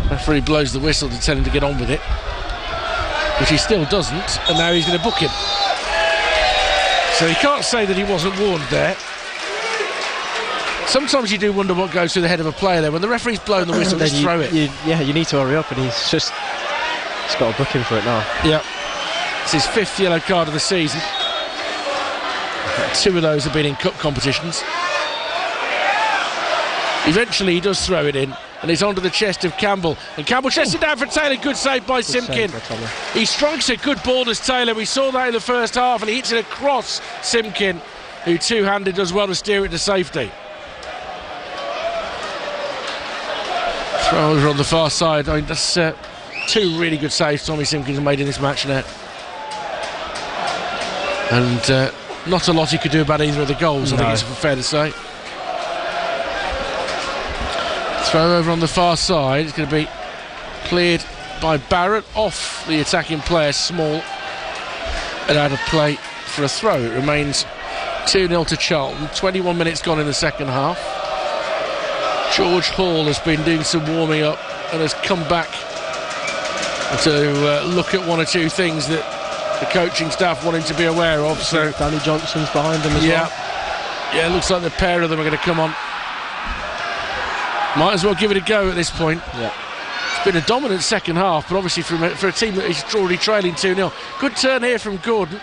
Referee blows the whistle to tell him to get on with it, which he still doesn't, and now he's going to book him. So you can't say that he wasn't warned there. Sometimes you do wonder what goes through the head of a player there. When the referee's blown the whistle, just throw it. You need to hurry up, and he's got to book him for it now. Yeah. It's his 5th yellow card of the season. 2 of those have been in cup competitions. Eventually he does throw it in, and it's onto the chest of Campbell, and Campbell chests it down for Taylor. Good save by Simkin. He strikes a good ball as Taylor. We saw that in the first half, and he hits it across Simkin, who two-handed does well to steer it to safety. Throw over on the far side. I mean, that's 2 really good saves Tommy Simkins made in this match now, and not a lot he could do about either of the goals. I think it's fair to say. Throw over on the far side. It's going to be cleared by Barrett off the attacking player Small and out of play for a throw. It remains 2-0 to Charlton. 21 minutes gone in the second half. George Hall has been doing some warming up and has come back to look at 1 or 2 things that the coaching staff want him to be aware of. So Danny Johnson's behind him as well. Yeah, it looks like the pair of them are going to come on. Might as well give it a go at this point. Yeah. It's been a dominant second half, but obviously for a team that is already trailing 2-0. Good turn here from Gordon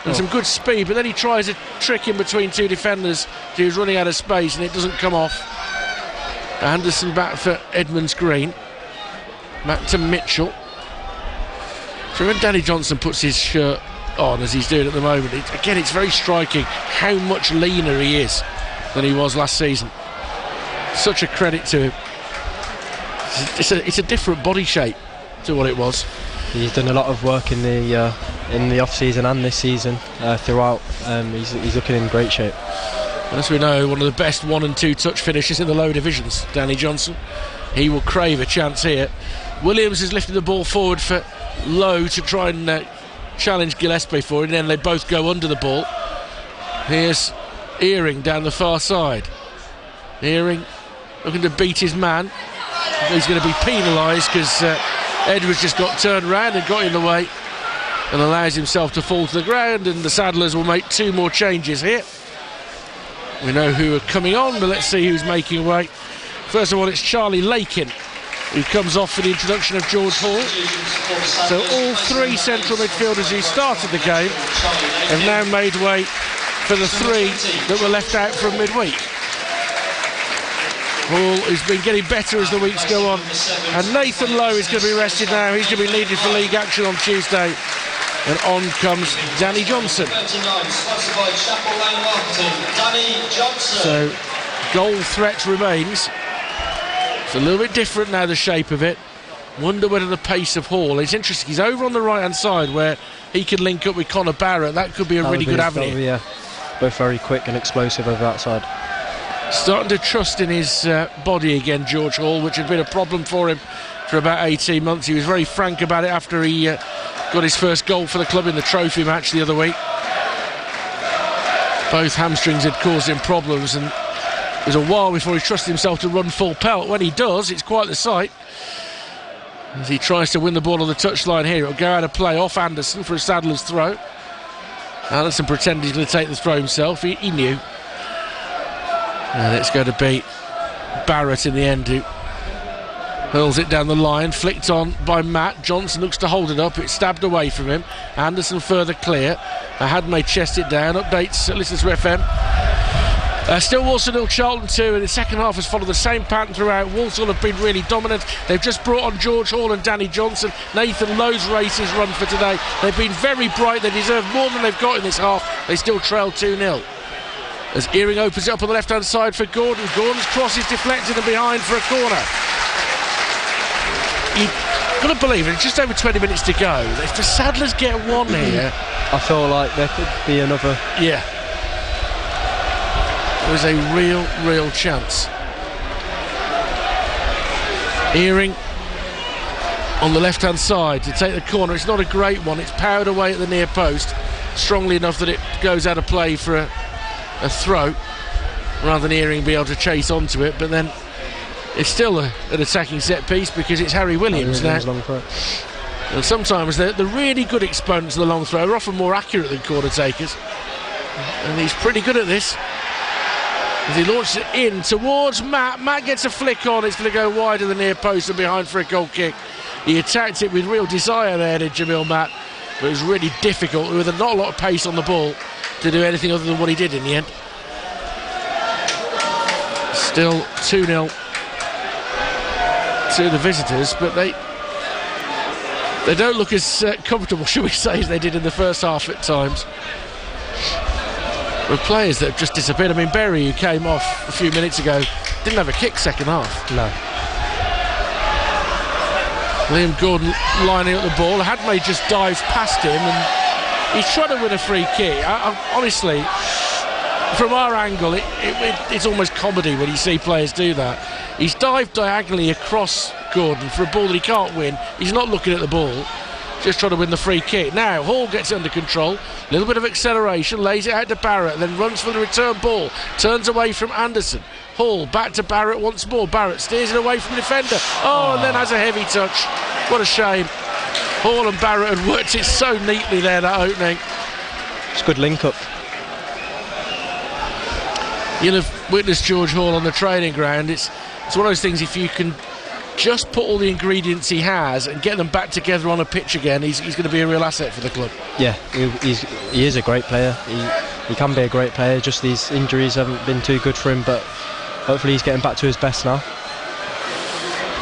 and some good speed, but then he tries a trick in between 2 defenders who's running out of space, and it doesn't come off. Anderson back for Edmonds Green. Back to Mitchell. So when Danny Johnson puts his shirt on, as he's doing at the moment, it's very striking how much leaner he is than he was last season. Such a credit to him. It's a different body shape to what it was. He's done a lot of work in the off season and this season throughout. He's looking in great shape. As we know, one of the best 1 and 2 touch finishers in the lower divisions, Danny Johnson. He will crave a chance here. Williams has lifted the ball forward for Lowe to try and challenge Gillespie for it, and then they both go under the ball. Here's Earing down the far side. Earing looking to beat his man. He's going to be penalised because Edwards just got turned round and got in the way and allows himself to fall to the ground, and the Saddlers will make 2 more changes here. We know who are coming on, but let's see who's making way. First of all, it's Charlie Lakin who comes off for the introduction of George Hall. So all 3 central midfielders who started the game have now made way for the 3 that were left out from midweek. Hall has been getting better as the weeks go on. And Nathan Lowe is going to be rested now. He's going to be needed for league action on Tuesday. And on comes Danny Johnson. So goal threat remains. It's a little bit different now, the shape of it. Wonder whether the pace of Hall. It's interesting. He's over on the right hand side where he could link up with Connor Barrett. That could be a really good avenue. Yeah, both very quick and explosive over that side. Starting to trust in his body again, George Hall, which had been a problem for him for about 18 months. He was very frank about it after he got his first goal for the club in the trophy match the other week. Both hamstrings had caused him problems, and it was a while before he trusted himself to run full pelt. When he does, it's quite the sight. As he tries to win the ball on the touchline here, it'll go out of play off Anderson for a Sadler's throw. Anderson pretended he was going to take the throw himself. He knew. And it's going to be Barrett in the end who hurls it down the line, flicked on by Matt. Johnson looks to hold it up. It's stabbed away from him. Anderson further clear. Hadmay chest it down. Updates, listens to FM. Still Walsall 0, Charlton 2, and the second half has followed the same pattern throughout. Walsall have been really dominant. They've just brought on George Hall and Danny Johnson. Nathan Lowe's race is run for today. They've been very bright. They deserve more than they've got in this half. They still trail 2-0. As Earing opens it up on the left-hand side for Gordon. Gordon's cross is deflected and behind for a corner. You've got to believe it, just over 20 minutes to go. If the Sadlers get one here... I feel like there could be another... Yeah. There's a real chance. Earing on the left-hand side to take the corner. It's not a great one. It's powered away at the near post, strongly enough that it goes out of play for a throw, rather than Earing be able to chase onto it. But then it's still an attacking set piece because it's Harry Williams now. And sometimes the really good exponents of the long throw are often more accurate than corner takers, and he's pretty good at this. As he launches it in towards Matt. Matt gets a flick on. It's going to go wide of the near post and behind for a goal kick. He attacked it with real desire there, did Jamil Matt, but it was really difficult with not a lot of pace on the ball to do anything other than what he did in the end. Still 2-0 to the visitors, but they don't look as comfortable, shall we say, as they did in the first half at times. With players that have just disappeared. I mean, Berry, who came off a few minutes ago, didn't have a kick second half. No. Liam Gordon lining up the ball. Hadmay just dives past him and he's trying to win a free kick. Honestly, from our angle, it's almost comedy when you see players do that. He's dived diagonally across Gordon for a ball that he can't win. He's not looking at the ball, just trying to win the free kick. Now Hall gets under control, a little bit of acceleration, lays it out to Barrett, then runs for the return ball, turns away from Anderson. Hall back to Barrett once more. Barrett steers it away from the defender. And then has a heavy touch. What a shame. Hall and Barrett had worked it so neatly there, that opening. It's a good link up. You'll have witnessed George Hall on the training ground. It's one of those things, if you can just put all the ingredients he has and get them back together on a pitch again, he's going to be a real asset for the club. Yeah, he is a great player. He can be a great player. Just these injuries haven't been too good for him, but hopefully he's getting back to his best now.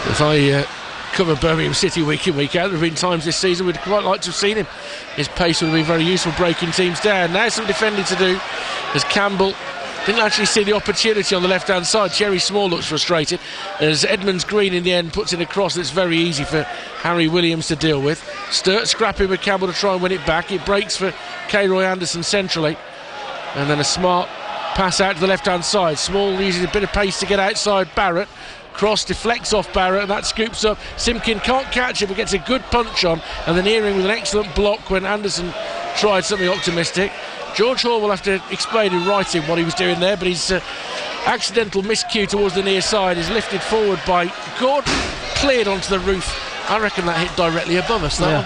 If I cover Birmingham City week in, week out, there have been times this season we'd quite like to have seen him. His pace would have been very useful breaking teams down. Now some defending to do as Campbell didn't actually see the opportunity on the left-hand side. Jerry Small looks frustrated as Edmonds Green in the end puts in a cross that's very easy for Harry Williams to deal with. Sturt scrapping with Campbell to try and win it back. It breaks for K-Roy Anderson centrally, and then a smart pass out to the left-hand side. Small uses a bit of pace to get outside Barrett. Cross deflects off Barrett and that scoops up. Simkin can't catch it but gets a good punch on, and then Earing with an excellent block when Anderson tried something optimistic. George Hall will have to explain in writing what he was doing there, but his accidental miscue towards the near side is lifted forward by Gordon, cleared onto the roof. I reckon that hit directly above us, that one.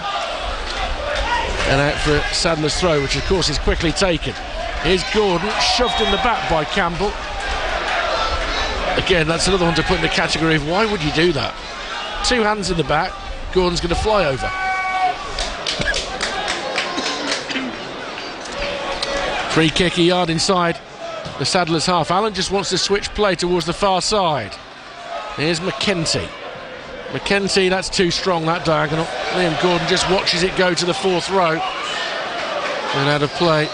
And out for Sadler's throw, which of course is quickly taken. Here's Gordon, shoved in the back by Campbell. Again, that's another one to put in the category of why would you do that? Two hands in the back, Gordon's going to fly over. Free kick a yard inside the Sadler's half. Allen just wants to switch play towards the far side. Here's McKenty. McKenty, that's too strong, that diagonal. Liam Gordon just watches it go to the fourth row. And out of play.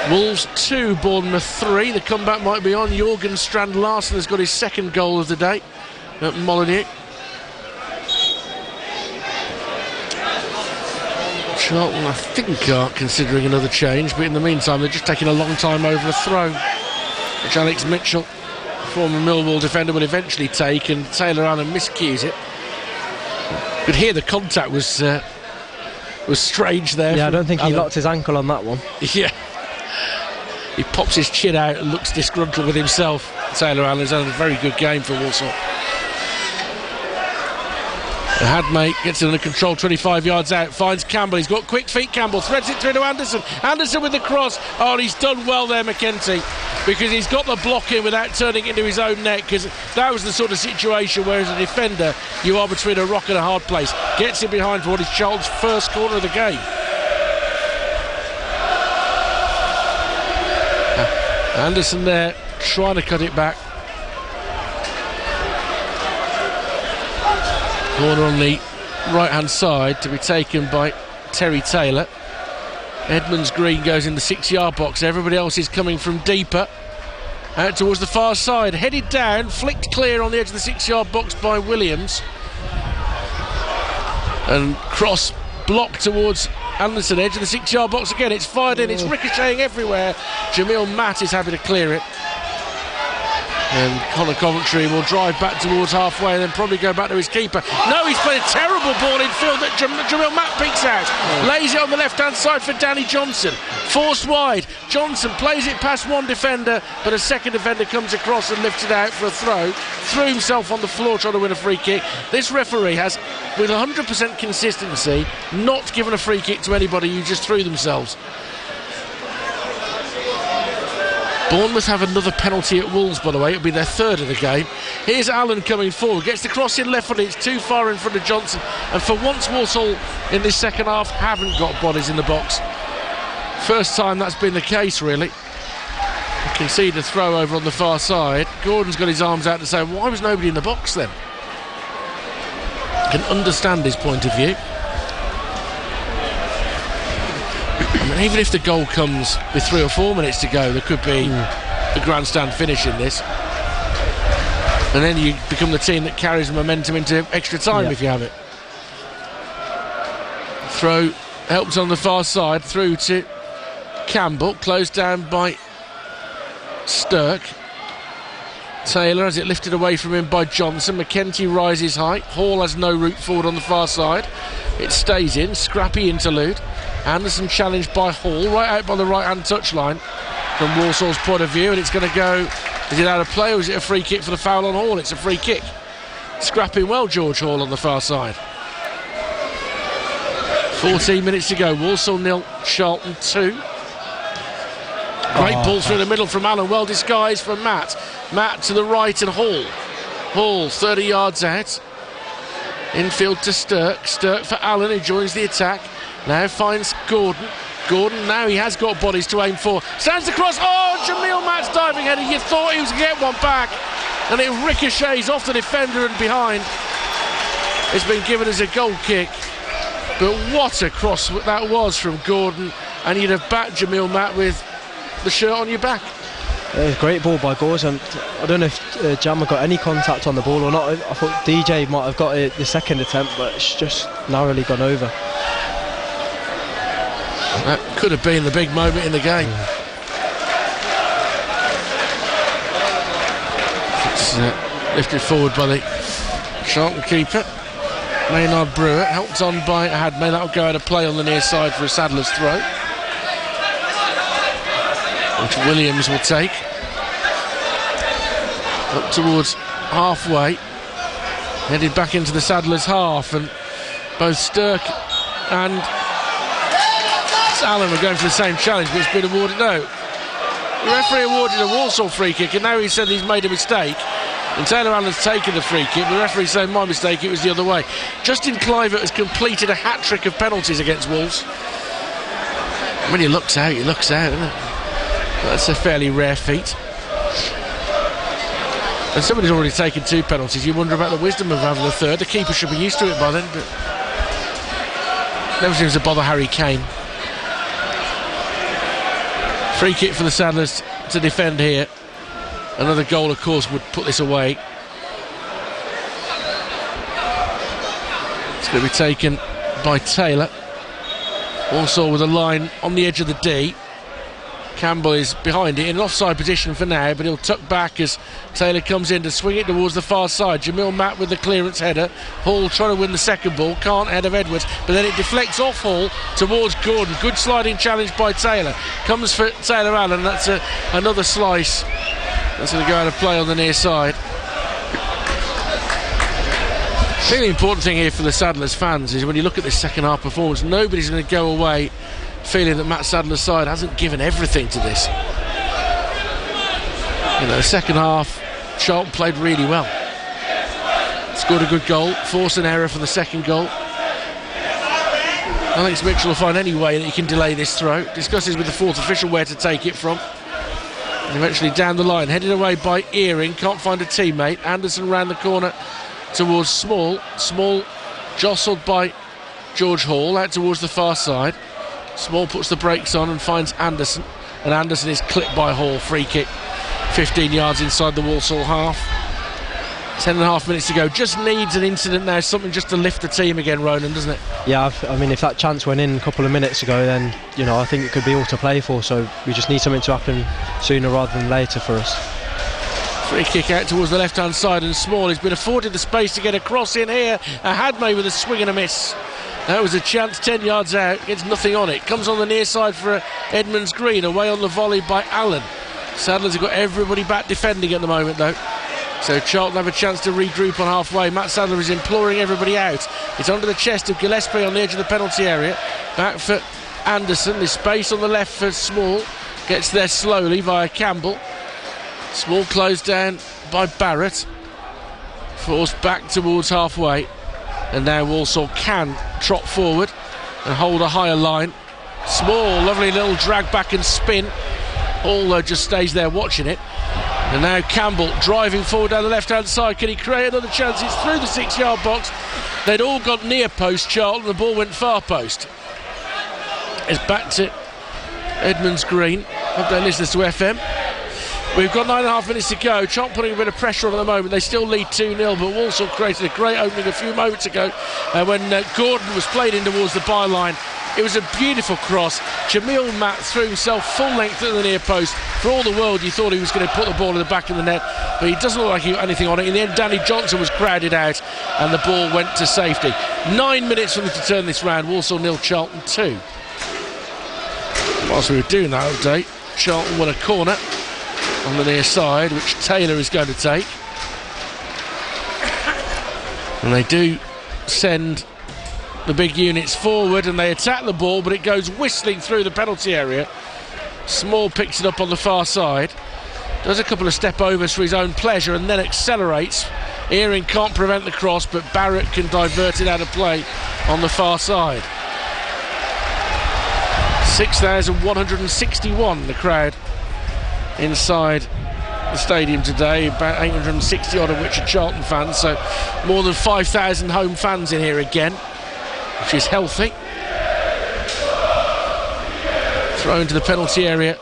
Wolves 2, Bournemouth 3. The comeback might be on. Jorgen Strand Larsen has got his second goal of the day at Molineux. Charlton, I think, are considering another change, but in the meantime they're just taking a long time over a throw, which Alex Mitchell, former Millwall defender, will eventually take, and Taylor Allen miscues it. But here the contact was strange there. Yeah, I don't think he locked his ankle on that one. Yeah. He pops his chin out and looks disgruntled with himself. Taylor Allen's had a very good game for Walsall. The Hadmate gets it under control, 25 yards out, finds Campbell. He's got quick feet, Campbell threads it through to Anderson. Anderson with the cross. Oh, and he's done well there, McKenty, because he's got the block in without turning into his own net, because that was the sort of situation where as a defender you are between a rock and a hard place. Gets it behind for what is Charlton's first corner of the game. Anderson there trying to cut it back. Corner on the right hand side to be taken by Terry Taylor. Edmonds Green goes in the 6-yard box. Everybody else is coming from deeper out towards the far side. Headed down, flicked clear on the edge of the 6-yard box by Williams, and cross blocked towards Anderson, edge of the 6-yard box again. It's fired in, it's ricocheting everywhere. Jamil Matt is happy to clear it, and Conor Coventry will drive back towards halfway and then probably go back to his keeper. No, he's played a terrible ball in field that Jamil Matt picks out. Lays it on the left hand side for Danny Johnson. Forced wide. Johnson plays it past one defender, but a second defender comes across and lifts it out for a throw. Threw himself on the floor trying to win a free kick. This referee has, with 100% consistency, not given a free kick to anybody who just threw themselves. Bournemouth have another penalty at Wolves, by the way. It'll be their third of the game. Here's Allen coming forward. Gets the cross in left foot. It's too far in front of Johnson. And for once, Walsall in this second half haven't got bodies in the box. First time that's been the case, really. You can see the throw over on the far side. Gordon's got his arms out to say, why was nobody in the box then? I can understand his point of view. I mean, even if the goal comes with 3 or 4 minutes to go, there could be a grandstand finish in this, and then you become the team that carries the momentum into extra time if you have it. Throw helps on the far side through to Campbell, closed down by Stirk. Taylor has it lifted away from him by Johnson. McKenty rises high. Hall has no route forward on the far side. It stays in. Scrappy interlude. Anderson challenged by Hall, right out by the right-hand touchline from Walsall's point of view, and it's going to go. Is it out of play or is it a free kick for the foul on Hall? It's a free kick. Scrapping well, George Hall on the far side. 14 minutes to go. Walsall 0, Charlton 2. Great ball through the middle from Allen, well disguised from Matt. Matt to the right and Hall. Hall 30 yards out. Infield to Stirk. Stirk for Allen, who joins the attack. Now finds Gordon. Gordon, now he has got bodies to aim for. Stands across. Oh, Jamil Matt's diving header. You thought he was going to get one back, and it ricochets off the defender and behind. It's been given as a goal kick. But what a cross that was from Gordon, and you'd have backed Jamil Matt with the shirt on your back. Great ball by Gordon. I don't know if Jammer got any contact on the ball or not. I thought DJ might have got it the second attempt, but it's just narrowly gone over. That could have been the big moment in the game. It's lifted forward by the Charlton keeper, Maynard Brewer, helped on by Hadmay. That'll go out of play on the near side for a Sadler's throw, which Williams will take up towards halfway, headed back into the Sadler's half, and both Stirk and Allen are going for the same challenge, but it's been awarded. No, the referee awarded a Walsall free kick, and now he said he's made a mistake, and Taylor Allen's taken the free kick. The referee saying, my mistake, it was the other way. Justin Clivert has completed a hat-trick of penalties against Wolves. When he looks out, isn't it? That's a fairly rare feat. And somebody's already taken 2 penalties. You wonder about the wisdom of having a third. The keeper should be used to it by then, but never seems to bother Harry Kane. Free kick for the Saddlers to defend here. Another goal, of course, would put this away. It's going to be taken by Taylor. Also with a line on the edge of the D. Campbell is behind it in an offside position for now, but he'll tuck back as Taylor comes in to swing it towards the far side. Jamil Matt with the clearance header. Hall trying to win the second ball, can't head of Edwards, but then it deflects off Hall towards Gordon. Good sliding challenge by Taylor. Comes for Taylor Allen. That's another slice. That's going to go out of play on the near side. I think the important thing here for the Saddlers fans is when you look at this second half performance, nobody's going to go away feeling that Matt Sadler's side hasn't given everything to this. You know, the second half, Charlton played really well. Scored a good goal, forced an error for the second goal. Alex Mitchell will find any way that he can delay this throw. Discusses with the fourth official where to take it from. And eventually down the line, headed away by Earing, can't find a teammate. Anderson round the corner towards Small. Small jostled by George Hall out towards the far side. Small puts the brakes on and finds Anderson, and Anderson is clipped by Hall. Free kick 15 yards inside the Walsall half. 10.5 minutes to go. Just needs an incident now, something just to lift the team again, Ronan, doesn't it? Yeah, I mean, if that chance went in a couple of minutes ago, then, you know, I think it could be all to play for, so we just need something to happen sooner rather than later for us. Free kick out towards the left hand side, and Small has been afforded the space to get a cross in here. Hadmay with a swing and a miss. That was a chance 10 yards out, gets nothing on it. Comes on the near side for Edmonds Green, away on the volley by Allen. Saddlers have got everybody back defending at the moment though, so Charlton have a chance to regroup on halfway. Matt Sadler is imploring everybody out. It's under the chest of Gillespie on the edge of the penalty area. Back for Anderson, there's space on the left for Small. Gets there slowly via Campbell. Small closed down by Barrett. Forced back towards halfway. And now Walsall can trot forward and hold a higher line. Small, lovely little drag back and spin. Hall just stays there watching it. And now Campbell driving forward down the left-hand side. Can he create another chance? It's through the 6-yard box. They'd all got near post, Charlton. The ball went far post. It's back to Edmonds Green. Hope they listen to FM. We've got 9.5 minutes to go. Charlton putting a bit of pressure on at the moment. They still lead 2-0, but Walsall created a great opening a few moments ago when Gordon was played in towards the byline. It was a beautiful cross. Jamil Matt threw himself full length at the near post. For all the world, you thought he was going to put the ball in the back of the net, but he doesn't look like he got anything on it. In the end, Danny Johnson was crowded out, and the ball went to safety. 9 minutes for them to turn this round. Walsall 0, Charlton 2. Whilst we were doing that update, Charlton won a corner on the near side, which Taylor is going to take. And they do send the big units forward and they attack the ball, but it goes whistling through the penalty area. Small picks it up on the far side, does a couple of step overs for his own pleasure and then accelerates. Earing can't prevent the cross, but Barrett can divert it out of play on the far side. 6,161 the crowd inside the stadium today, about 860 odd of which are Charlton fans, so more than 5,000 home fans in here again, which is healthy. Thrown to the penalty area,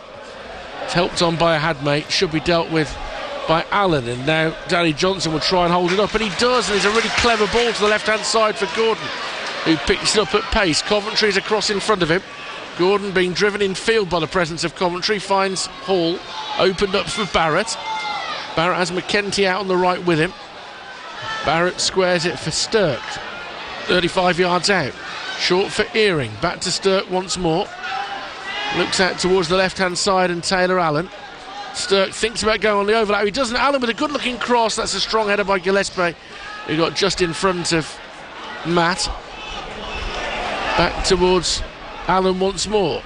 it's helped on by a Hadmay, should be dealt with by Allen, and now Danny Johnson will try and hold it up, and he does, and it's a really clever ball to the left hand side for Gordon, who picks it up at pace. Coventry is across in front of him. Gordon being driven in field by the presence of Coventry, finds Hall, opened up for Barrett. Barrett has McKenty out on the right with him. Barrett squares it for Stirk, 35 yards out. Short for Earing, back to Stirk once more. Looks out towards the left hand side and Taylor Allen. Stirk thinks about going on the overlap, he doesn't. Allen with a good looking cross, that's a strong header by Gillespie, who got just in front of Matt. Back towards Allen once more,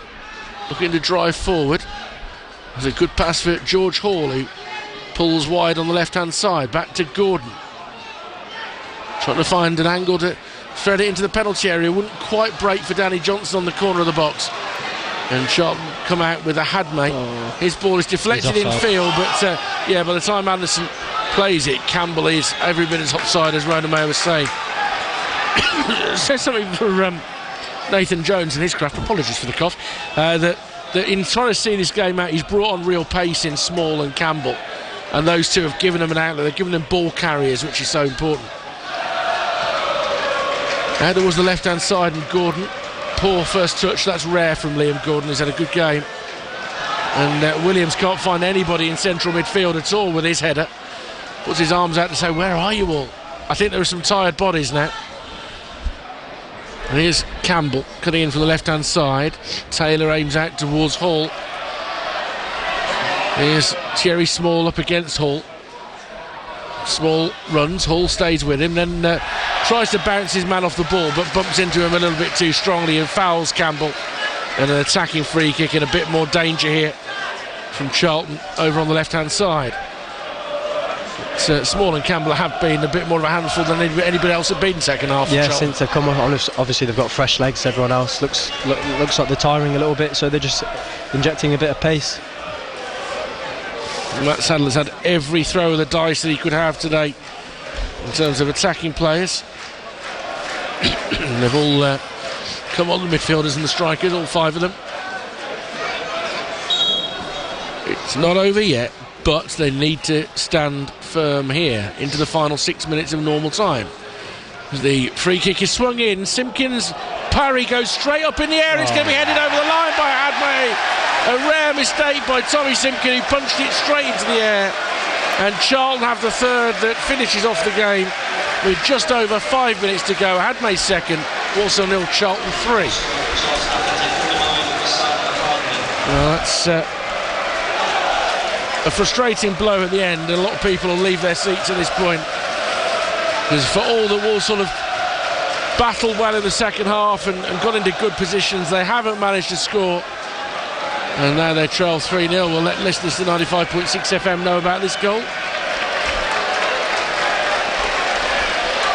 looking to drive forward. There's a good pass for George Hall, who pulls wide on the left hand side. Back to Gordon, trying to find an angle to thread it into the penalty area. Wouldn't quite break for Danny Johnson on the corner of the box, and Charlton come out with a Hadmay. His ball is deflected in field, but by the time Anderson plays it. Campbell is every bit as offside as Ronan Mayer was saying. Says something for Nathan Jones and his craft. Apologies for the cough. That in trying to see this game out, he's brought on real pace in Small and Campbell, and those two have given him an outlet. They've given him ball carriers, which is so important. There was the left-hand side, and Gordon, poor first touch. That's rare from Liam Gordon. He's had a good game, and Williams can't find anybody in central midfield at all with his header. Puts his arms out to say, where are you all? I think there are some tired bodies now. And here's Campbell cutting in from the left-hand side. Taylor aims out towards Hall. Here's Thierry Small up against Hall. Small runs, Hall stays with him, then tries to bounce his man off the ball, but bumps into him a little bit too strongly and fouls Campbell. And an attacking free kick, and a bit more danger here from Charlton over on the left-hand side. Small and Campbell have been a bit more of a handful than anybody else have been second half. Yeah, since they've come on, obviously they've got fresh legs. Everyone else looks like they're tiring a little bit, so they're just injecting a bit of pace. Matt Sadler's had every throw of the dice that he could have today in terms of attacking players. They've all come on, the midfielders and the strikers, all five of them. It's not over yet, but they need to stand firm here into the final 6 minutes of normal time. The free kick is swung in. Simpkins' parry goes straight up in the air. It's going to be headed over the line by Hadmay. A rare mistake by Tommy Simpkin, who punched it straight into the air. And Charlton have the third that finishes off the game with just over 5 minutes to go. Hadmay second, Walsall 0, Charlton 3. Well, that's a frustrating blow at the end, and a lot of people will leave their seats at this point, because for all that Walsall have battled well in the second half and got into good positions, they haven't managed to score, and now they trail 3-0. We'll let listeners to 95.6 FM know about this goal.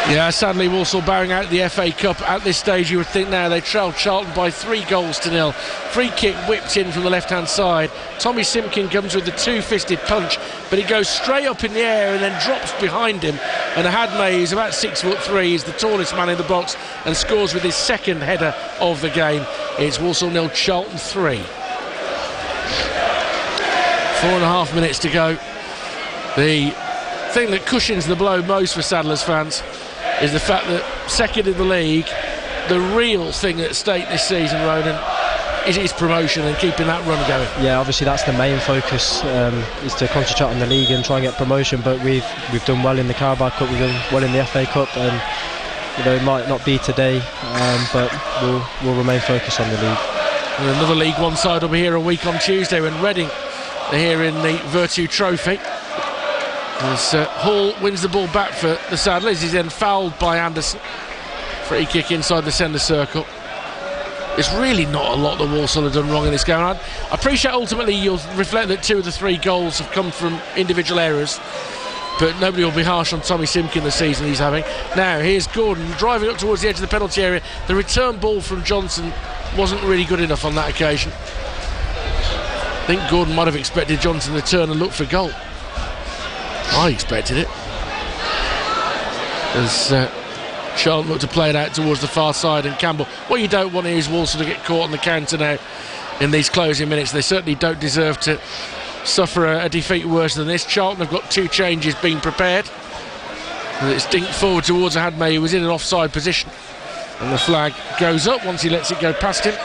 Yeah, sadly Walsall bowing out the FA Cup at this stage. You would think now they trail Charlton by 3-0. Free kick whipped in from the left-hand side. Tommy Simpkin comes with the two-fisted punch, but it goes straight up in the air and then drops behind him. And Hadmay, who's about 6'3", is the tallest man in the box and scores with his second header of the game. It's Walsall 0, Charlton 3. 4.5 minutes to go. The thing that cushions the blow most for Sadler's fans is the fact that second in the league, the real thing at stake this season, Ronan, is his promotion and keeping that run going. Yeah, obviously that's the main focus, is to concentrate on the league and try and get promotion, but we've done well in the Carabao Cup, we've done well in the FA Cup, and it might not be today, but we'll remain focused on the league. And another League One side will be here a week on Tuesday when Reading are here in the Virtue Trophy. As Hall wins the ball back for the Saddlers, he's then fouled by Anderson. Free kick inside the centre circle. There's really not a lot that Walsall have done wrong in this game. I appreciate ultimately you'll reflect that 2 of the 3 goals have come from individual errors, but nobody will be harsh on Tommy Simpkin the season he's having. Now here's Gordon driving up towards the edge of the penalty area. The return ball from Johnson wasn't really good enough on that occasion. I think Gordon might have expected Johnson to turn and look for goal. I expected it. As Charlton look to play it out towards the far side, and Campbell. What you don't want is Walsall to get caught on the counter now in these closing minutes. They certainly don't deserve to suffer a defeat worse than this. Charlton have got 2 changes being prepared. And it's dinked forward towards Hadmay, who was in an offside position. And the flag goes up once he lets it go past him.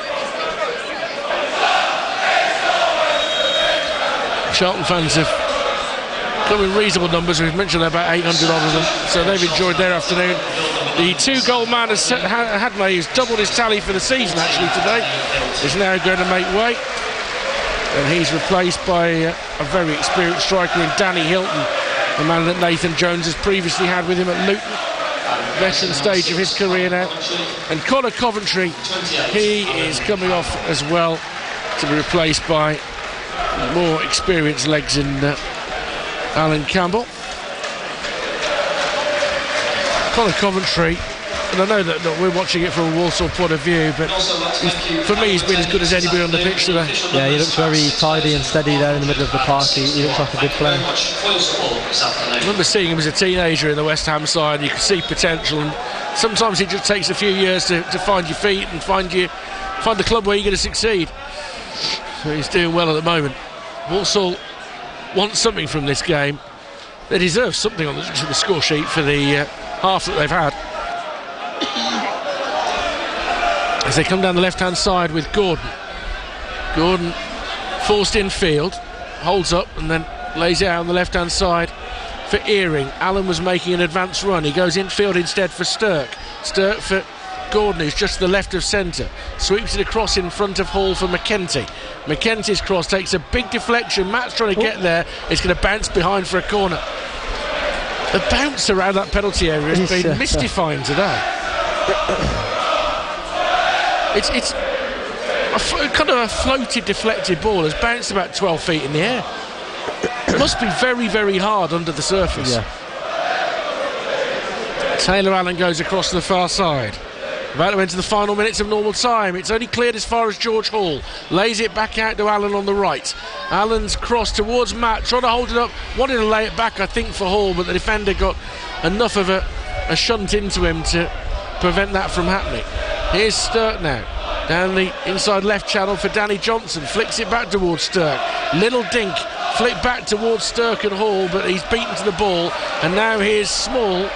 Charlton fans have come in reasonable numbers. We've mentioned about 800 odd of them, so they've enjoyed their afternoon. The 2-goal man, Hadmay, who's doubled his tally for the season actually today, is now going to make way, and he's replaced by a very experienced striker in Danny Hilton, the man that Nathan Jones has previously had with him at Luton, veteran stage of his career now. And Connor Coventry, he is coming off as well to be replaced by more experienced legs in Alan Campbell. Connor Coventry And I know that we're watching it from a Walsall point of view, but for me he's been as good as anybody on the pitch today. Yeah, he looks very tidy and steady there in the middle of the park. He looks like a good player. I remember seeing him as a teenager in the West Ham side. You can see potential, and sometimes it just takes a few years to find your feet and find the club where you're going to succeed. So he's doing well at the moment. Walsall want something from this game. They deserve something on the score sheet for the half that they've had. As they come down the left-hand side with Gordon. Gordon forced infield, holds up and then lays it out on the left-hand side for Earing. Allen was making an advance run. He goes infield instead for Stirk. Stirk for Gordon, who's just to the left of centre. Sweeps it across in front of Hall for McKenty. McKenty's cross takes a big deflection. Matt's trying to get there. It's going to bounce behind for a corner. The bounce around that penalty area has been mystifying today. It's kind of a floated, deflected ball. Has bounced about 12 feet in the air. It must be very, very hard under the surface. Yeah. Taylor Allen goes across to the far side. About to enter the final minutes of normal time. It's only cleared as far as George Hall. Lays it back out to Allen on the right. Allen's cross towards Matt, trying to hold it up. Wanted to lay it back, I think, for Hall, but the defender got enough of a shunt into him to prevent that from happening. Here's Stirk now. Down the inside left channel for Danny Johnson. Flicks it back towards Stirk. Little dink. Flick back towards Stirk and Hall, but he's beaten to the ball. And now here's Small.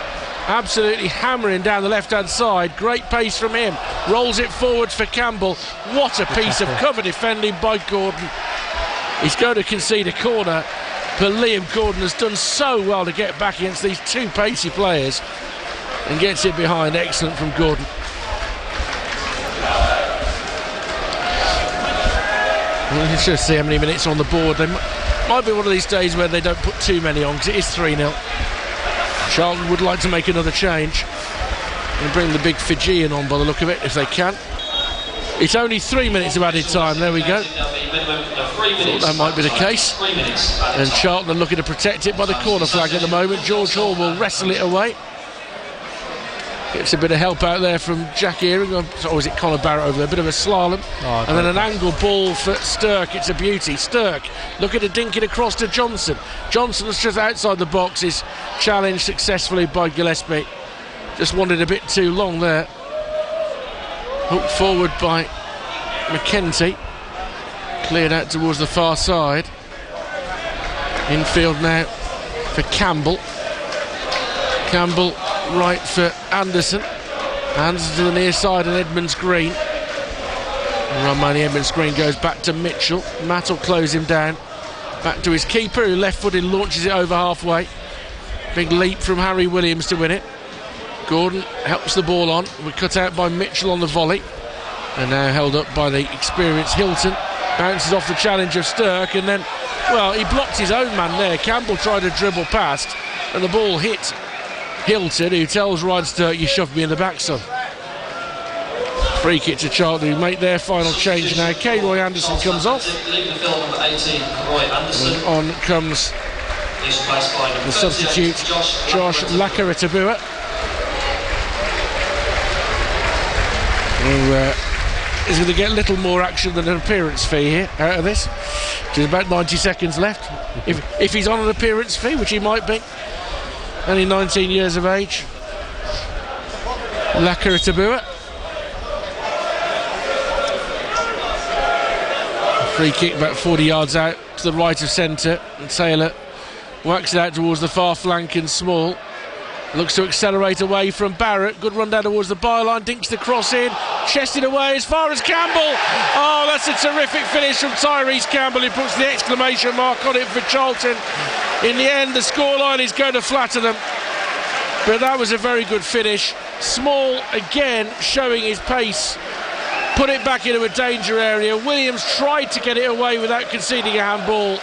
Absolutely hammering down the left-hand side. Great pace from him. Rolls it forwards for Campbell. What a piece of cover defending by Gordon. He's going to concede a corner, but Liam Gordon has done so well to get back against these two pacey players and gets it behind. Excellent from Gordon. Let's just see how many minutes on the board. They might be one of these days where they don't put too many on, because it is 3-0. Charlton would like to make another change and bring the big Fijian on by the look of it, if they can. It's only 3 minutes of added time. There we go. Thought that might be the case. And Charlton are looking to protect it by the corner flag at the moment. George Hall will wrestle it away. Gets a bit of help out there from Jack Earing. Or is it Conor Barrett over there? A bit of a slalom. And then an angle ball for Stirk. It's a beauty. Stirk looking to dink it across to Johnson. Johnson's just outside the box. Is challenged successfully by Gillespie. Just wanted a bit too long there. Hooked forward by McKenty. Cleared out towards the far side. Infield now for Campbell. Campbell right for Anderson. Anderson to the near side and Edmonds Green. Run money, Edmonds Green goes back to Mitchell. Matt will close him down. Back to his keeper, who left-footed launches it over halfway. Big leap from Harry Williams to win it. Gordon helps the ball on. We're cut out by Mitchell on the volley. And now held up by the experienced Hilton. Bounces off the challenge of Stirk, and then, well, he blocked his own man there. Campbell tried to dribble past, and the ball hit Hilton, who tells Ryan Stirk, "You shoved me in the back, son." Free kick to Charlton, who make their final change now. K. Roy Anderson comes off. And on comes the substitute, Josh Lakaritabua, who is going to get little more action than an appearance fee here out of this. There's about 90 seconds left. If he's on an appearance fee, which he might be. Only 19 years of age. Lakaritabua. Free kick about 40 yards out to the right of centre, and Taylor whacks it out towards the far flank and Small. Looks to accelerate away from Barrett. Good run down towards the byline. Dinks the cross in. Chested away as far as Campbell. Oh, that's a terrific finish from Tyrese Campbell, who puts the exclamation mark on it for Charlton. In the end, the scoreline is going to flatter them. But that was a very good finish. Small, again, showing his pace. Put it back into a danger area. Williams tried to get it away without conceding a handball.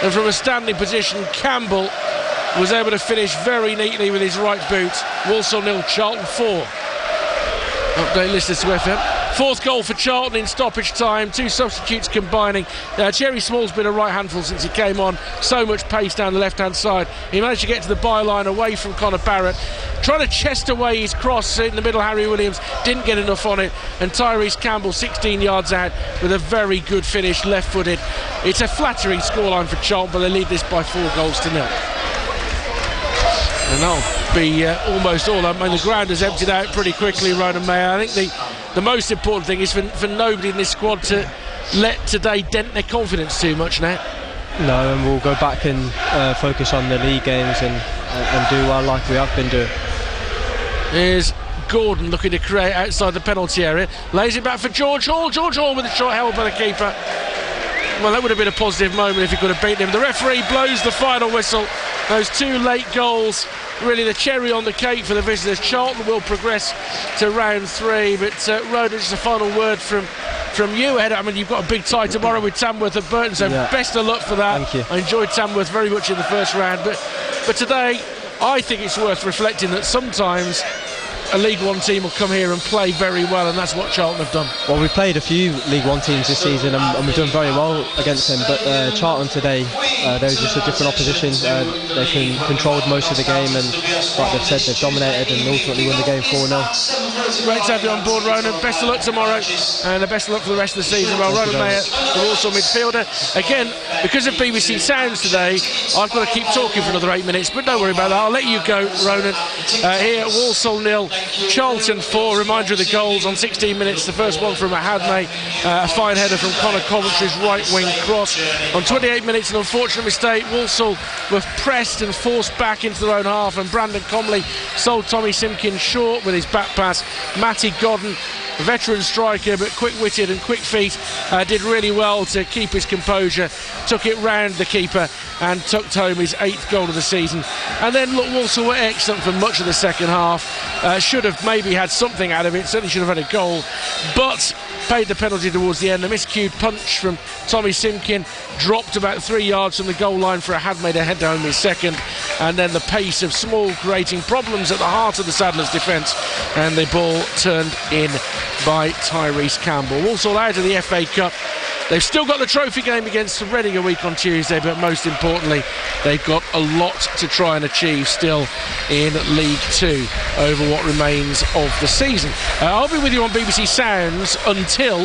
And from a standing position, Campbell was able to finish very neatly with his right boot. Walsall 0, Charlton 4. Update listeners to FM. Fourth goal for Charlton in stoppage time. Two substitutes combining. Jerry Small's been a right handful since he came on. So much pace down the left-hand side. He managed to get to the byline away from Conor Barrett. trying to chest away his cross in the middle. Harry Williams didn't get enough on it, and Tyrese Campbell 16 yards out with a very good finish, left-footed. It's a flattering scoreline for Charlton, but they lead this by 4 goals to 0. And that'll be almost all. I mean, the ground has emptied out pretty quickly, Ronan Mayer. I think the most important thing is for nobody in this squad to let today dent their confidence too much now. No, and we'll go back and focus on the league games and do well like we have been doing. Here's Gordon looking to create outside the penalty area. Lays it back for George Hall. George Hall with a shot held by the keeper. Well, that would have been a positive moment if he could have beaten him. The referee blows the final whistle. Those 2 late goals, really the cherry on the cake for the visitors. Charlton will progress to round 3, but Ronan, just a final word from you ahead. I mean, you've got a big tie tomorrow with Tamworth at Burton, so best of luck for that. Thank you. I enjoyed Tamworth very much in the first round, but today I think it's worth reflecting that sometimes a League One team will come here and play very well, and that's what Charlton have done. Well, we've played a few League One teams this season, and we've done very well against them, but Charlton today, they're just a different opposition. They controlled most of the game, and like they've said, they've dominated and ultimately won the game 4-0. Great to have you on board, Ronan. Best of luck tomorrow, and best of luck for the rest of the season. Well, Ronan Mayer, the Walsall midfielder. Again, because of BBC Sounds today, I've got to keep talking for another 8 minutes, but don't worry about that. I'll let you go, Ronan. Here, Walsall 0, Charlton 4. Reminder of the goals on 16 minutes. The first one from Ahadme, a fine header from Connor Coventry's right wing cross. On 28 minutes, an unfortunate mistake. Walsall were pressed and forced back into their own half, and Brandon Comley sold Tommy Simpkins short with his back pass. Matty Godden, a veteran striker but quick-witted and quick feet, did really well to keep his composure, took it round the keeper and tucked home his 8th goal of the season. And then look, Walsall were excellent for much of the second half. Should have maybe had something out of it, certainly should have had a goal, but paid the penalty towards the end. A miscued punch from Tommy Simpkin dropped about 3 yards from the goal line for Ahadme to head home his 2nd, and then the pace of Small creating problems at the heart of the Saddlers' defence, and the ball turned in by Tyrese Campbell. Walsall out of the FA Cup. They've still got the trophy game against Reading a week on Tuesday, but most importantly, they've got a lot to try and achieve still in League 2 over what remains of the season. I'll be with you on BBC Sounds until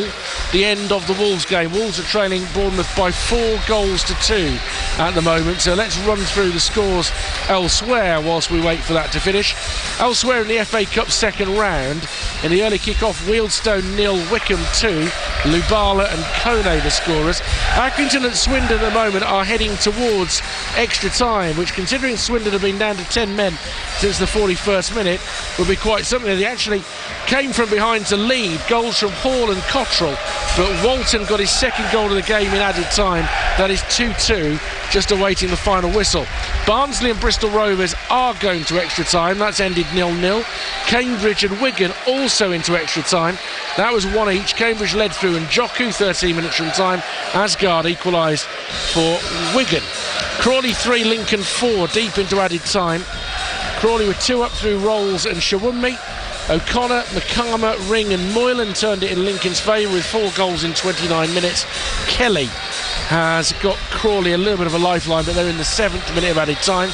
the end of the Wolves game. Wolves are trailing Bournemouth by 4 goals to 2 at the moment, so let's run through the scores elsewhere whilst we wait for that to finish. Elsewhere in the FA Cup second round, in the early kick-off, Wealdstone 0, Wickham 2, Lubala and Kone the scorers. Accrington and Swindon at the moment are heading towards extra time, which, considering Swindon have been down to 10 men since the 41st minute, will be quite something. They actually came from behind to lead, goals from Hall and Cottrell, but Walton got his 2nd goal of the game in added time. That is 2-2, just awaiting the final whistle. Barnsley and Bristol Rovers are going to extra time. That's ended 0-0. Cambridge and Wigan also into extra time. That was 1 each. Cambridge led through Njoku 13 minutes from time. Asgard equalised for Wigan. Crawley 3, Lincoln 4, deep into added time. Crawley were 2 up through Rolls and Shawunmi. O'Connor, McCarmer, Ring and Moylan turned it in Lincoln's favour with 4 goals in 29 minutes. Kelly has got Crawley a little bit of a lifeline, but they're in the 7th minute of added time.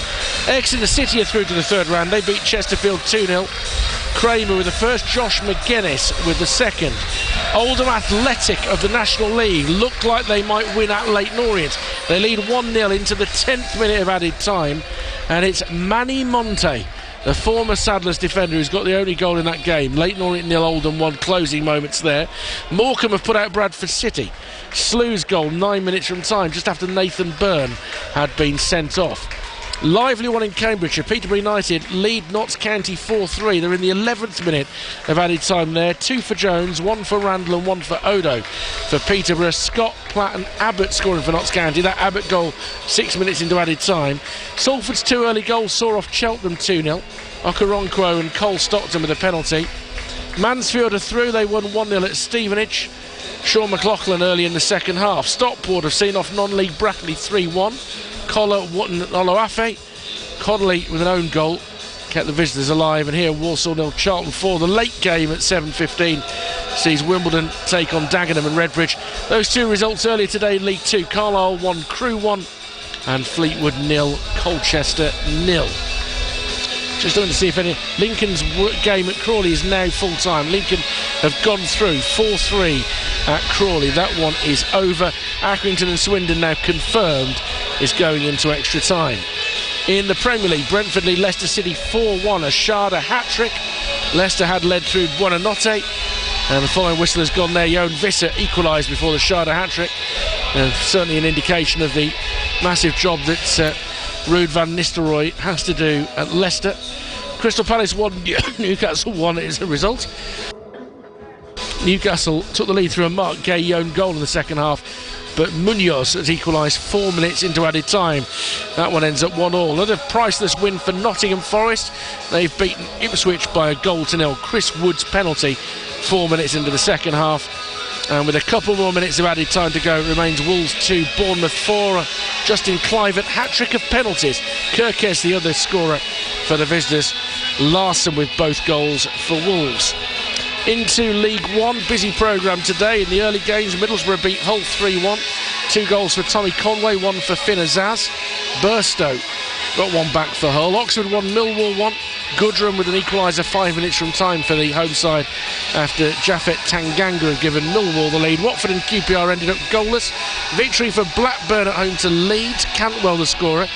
Exeter City are through to the 3rd round. They beat Chesterfield 2-0. Kramer with the first, Josh McGuinness with the 2nd. Oldham Athletic of the National League look like they might win at Leyton Orient. They lead 1-0 into the 10th minute of added time, and it's Manny Monte, the former Saddlers defender, who's got the only goal in that game. Leyton Orient 0, Oldham 1, closing moments there. Morecambe have put out Bradford City. Slew's goal 9 minutes from time, just after Nathan Byrne had been sent off. Lively one in Cambridgeshire. Peterborough United lead Notts County 4-3. They're in the 11th minute of added time there. 2 for Jones, 1 for Randall and 1 for Odo. For Peterborough, Scott, Platt and Abbott scoring for Notts County. That Abbott goal 6 minutes into added time. Salford's 2 early goals saw off Cheltenham 2-0. Okoronkwo and Cole Stockton with a penalty. Mansfield are through. They won 1-0 at Stevenage. Sean McLaughlin early in the second half. Stockport have seen off non-league Brackley 3-1. Collar, Wotton, Oloafe. Connolly with an own goal kept the visitors alive, and here Walsall 0, Charlton 4. The late game at 7:15 sees Wimbledon take on Dagenham and Redbridge. Those 2 results earlier today in League 2. Carlisle 1, Crewe 1, and Fleetwood 0, Colchester 0. Just looking to see if any. Lincoln's game at Crawley is now full time. Lincoln have gone through 4-3 at Crawley. That one is over. Accrington and Swindon now confirmed is going into extra time. In the Premier League, Brentford lead Leicester City 4-1. A Sharda hat-trick. Leicester had led through Buonanotte, and the following whistle has gone there. Johan Visser equalised before the Sharda hat-trick. Certainly an indication of the massive job that Ruud van Nistelrooy has to do at Leicester. Crystal Palace 1, Newcastle 1 as a result. Newcastle took the lead through a Mark Gay own goal in the second half, but Munoz has equalised 4 minutes into added time. That one ends up 1-1. Another priceless win for Nottingham Forest. They've beaten Ipswich by 1-0. Chris Wood's penalty 4 minutes into the second half. And with a couple more minutes of added time to go, it remains Wolves 2, Bournemouth 4. Justin Clivert, hat-trick of penalties. Kirkes, the other scorer for the visitors. Larson with both goals for Wolves. Into League One, busy programme today. In the early games, Middlesbrough beat Hull 3-1. 2 goals for Tommy Conway, 1 for Finn Azaz. Burstow got 1 back for Hull. Oxford 1, Millwall 1. Goodrum with an equaliser 5 minutes from time for the home side after Japhet Tanganga had given Millwall the lead. Watford and QPR ended up goalless. Victory for Blackburn at home to Leeds. Cantwell the scorer.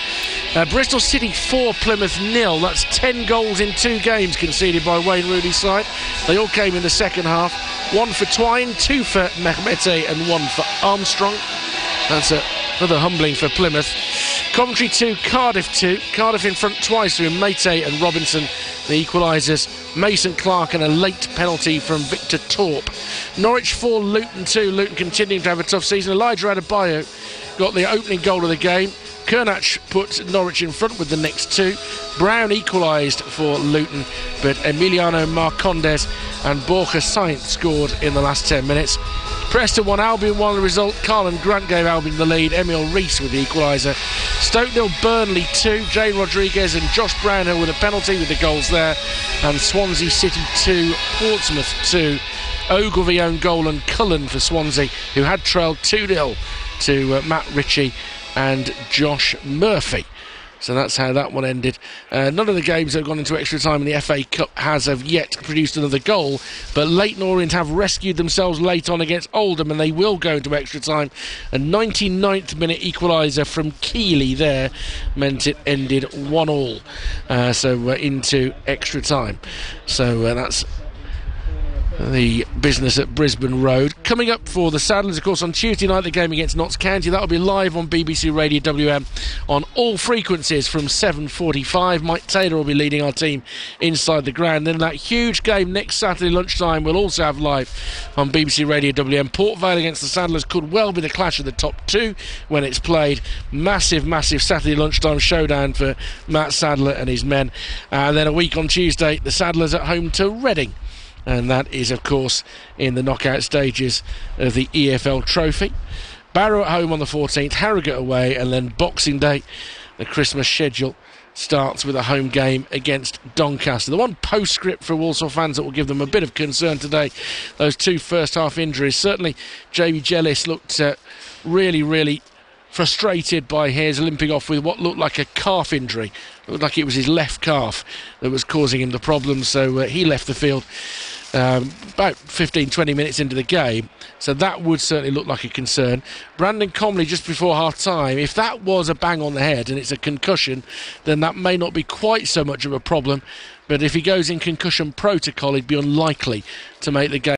Bristol City 4, Plymouth 0. That's 10 goals in 2 games conceded by Wayne Rooney's side. They all came in the second half. 1 for Twine, 2 for Mehmete and 1 for Armstrong. That's another humbling for Plymouth. Coventry 2, Cardiff 2. Cardiff in front twice through Mate and Robinson, the equalisers. Mason Clark and a late penalty from Victor Torp. Norwich 4, Luton 2. Luton continuing to have a tough season. Elijah Adebayo got the opening goal of the game. Kernach put Norwich in front with the next 2. Brown equalised for Luton, but Emiliano Marcondes and Borja Sainz scored in the last 10 minutes. Preston 1, Albion 1 the result. Carlin Grant gave Albion the lead. Emil Rees with the equaliser. Stoke 0, Burnley 2. Jane Rodriguez and Josh Brownhill with a penalty with the goals there. And Swansea City 2, Portsmouth 2. Ogilvie own goal and Cullen for Swansea, who had trailed 2-0 to Matt Ritchie and Josh Murphy. So that's how that one ended. None of the games that have gone into extra time in the FA Cup has of yet produced another goal, but Leyton Orient have rescued themselves late on against Oldham, and they will go into extra time. A 99th minute equaliser from Keeley there meant it ended 1-1. So into extra time. So that's the business at Brisbane Road. Coming up for the Saddlers, of course, on Tuesday night, the game against Notts County. That'll be live on BBC Radio WM on all frequencies from 7:45. Mike Taylor will be leading our team inside the ground. Then that huge game next Saturday lunchtime we'll also have live on BBC Radio WM. Port Vale against the Saddlers could well be the clash of the top 2 when it's played. Massive Saturday lunchtime showdown for Matt Sadler and his men. And then a week on Tuesday, the Saddlers at home to Reading. And that is, of course, in the knockout stages of the EFL Trophy. Barrow at home on the 14th, Harrogate away, and then Boxing Day, the Christmas schedule, starts with a home game against Doncaster. The one postscript for Walsall fans that will give them a bit of concern today, those 2 first-half injuries. Certainly, Jamie Jellis looked really frustrated by his limping off with what looked like a calf injury. It looked like it was his left calf that was causing him the problems, so he left the field about 15-20 minutes into the game, so that would certainly look like a concern. Brandon Comley just before half-time, if that was a bang on the head and it's a concussion, then that may not be quite so much of a problem, but if he goes in concussion protocol, he'd be unlikely to make the game.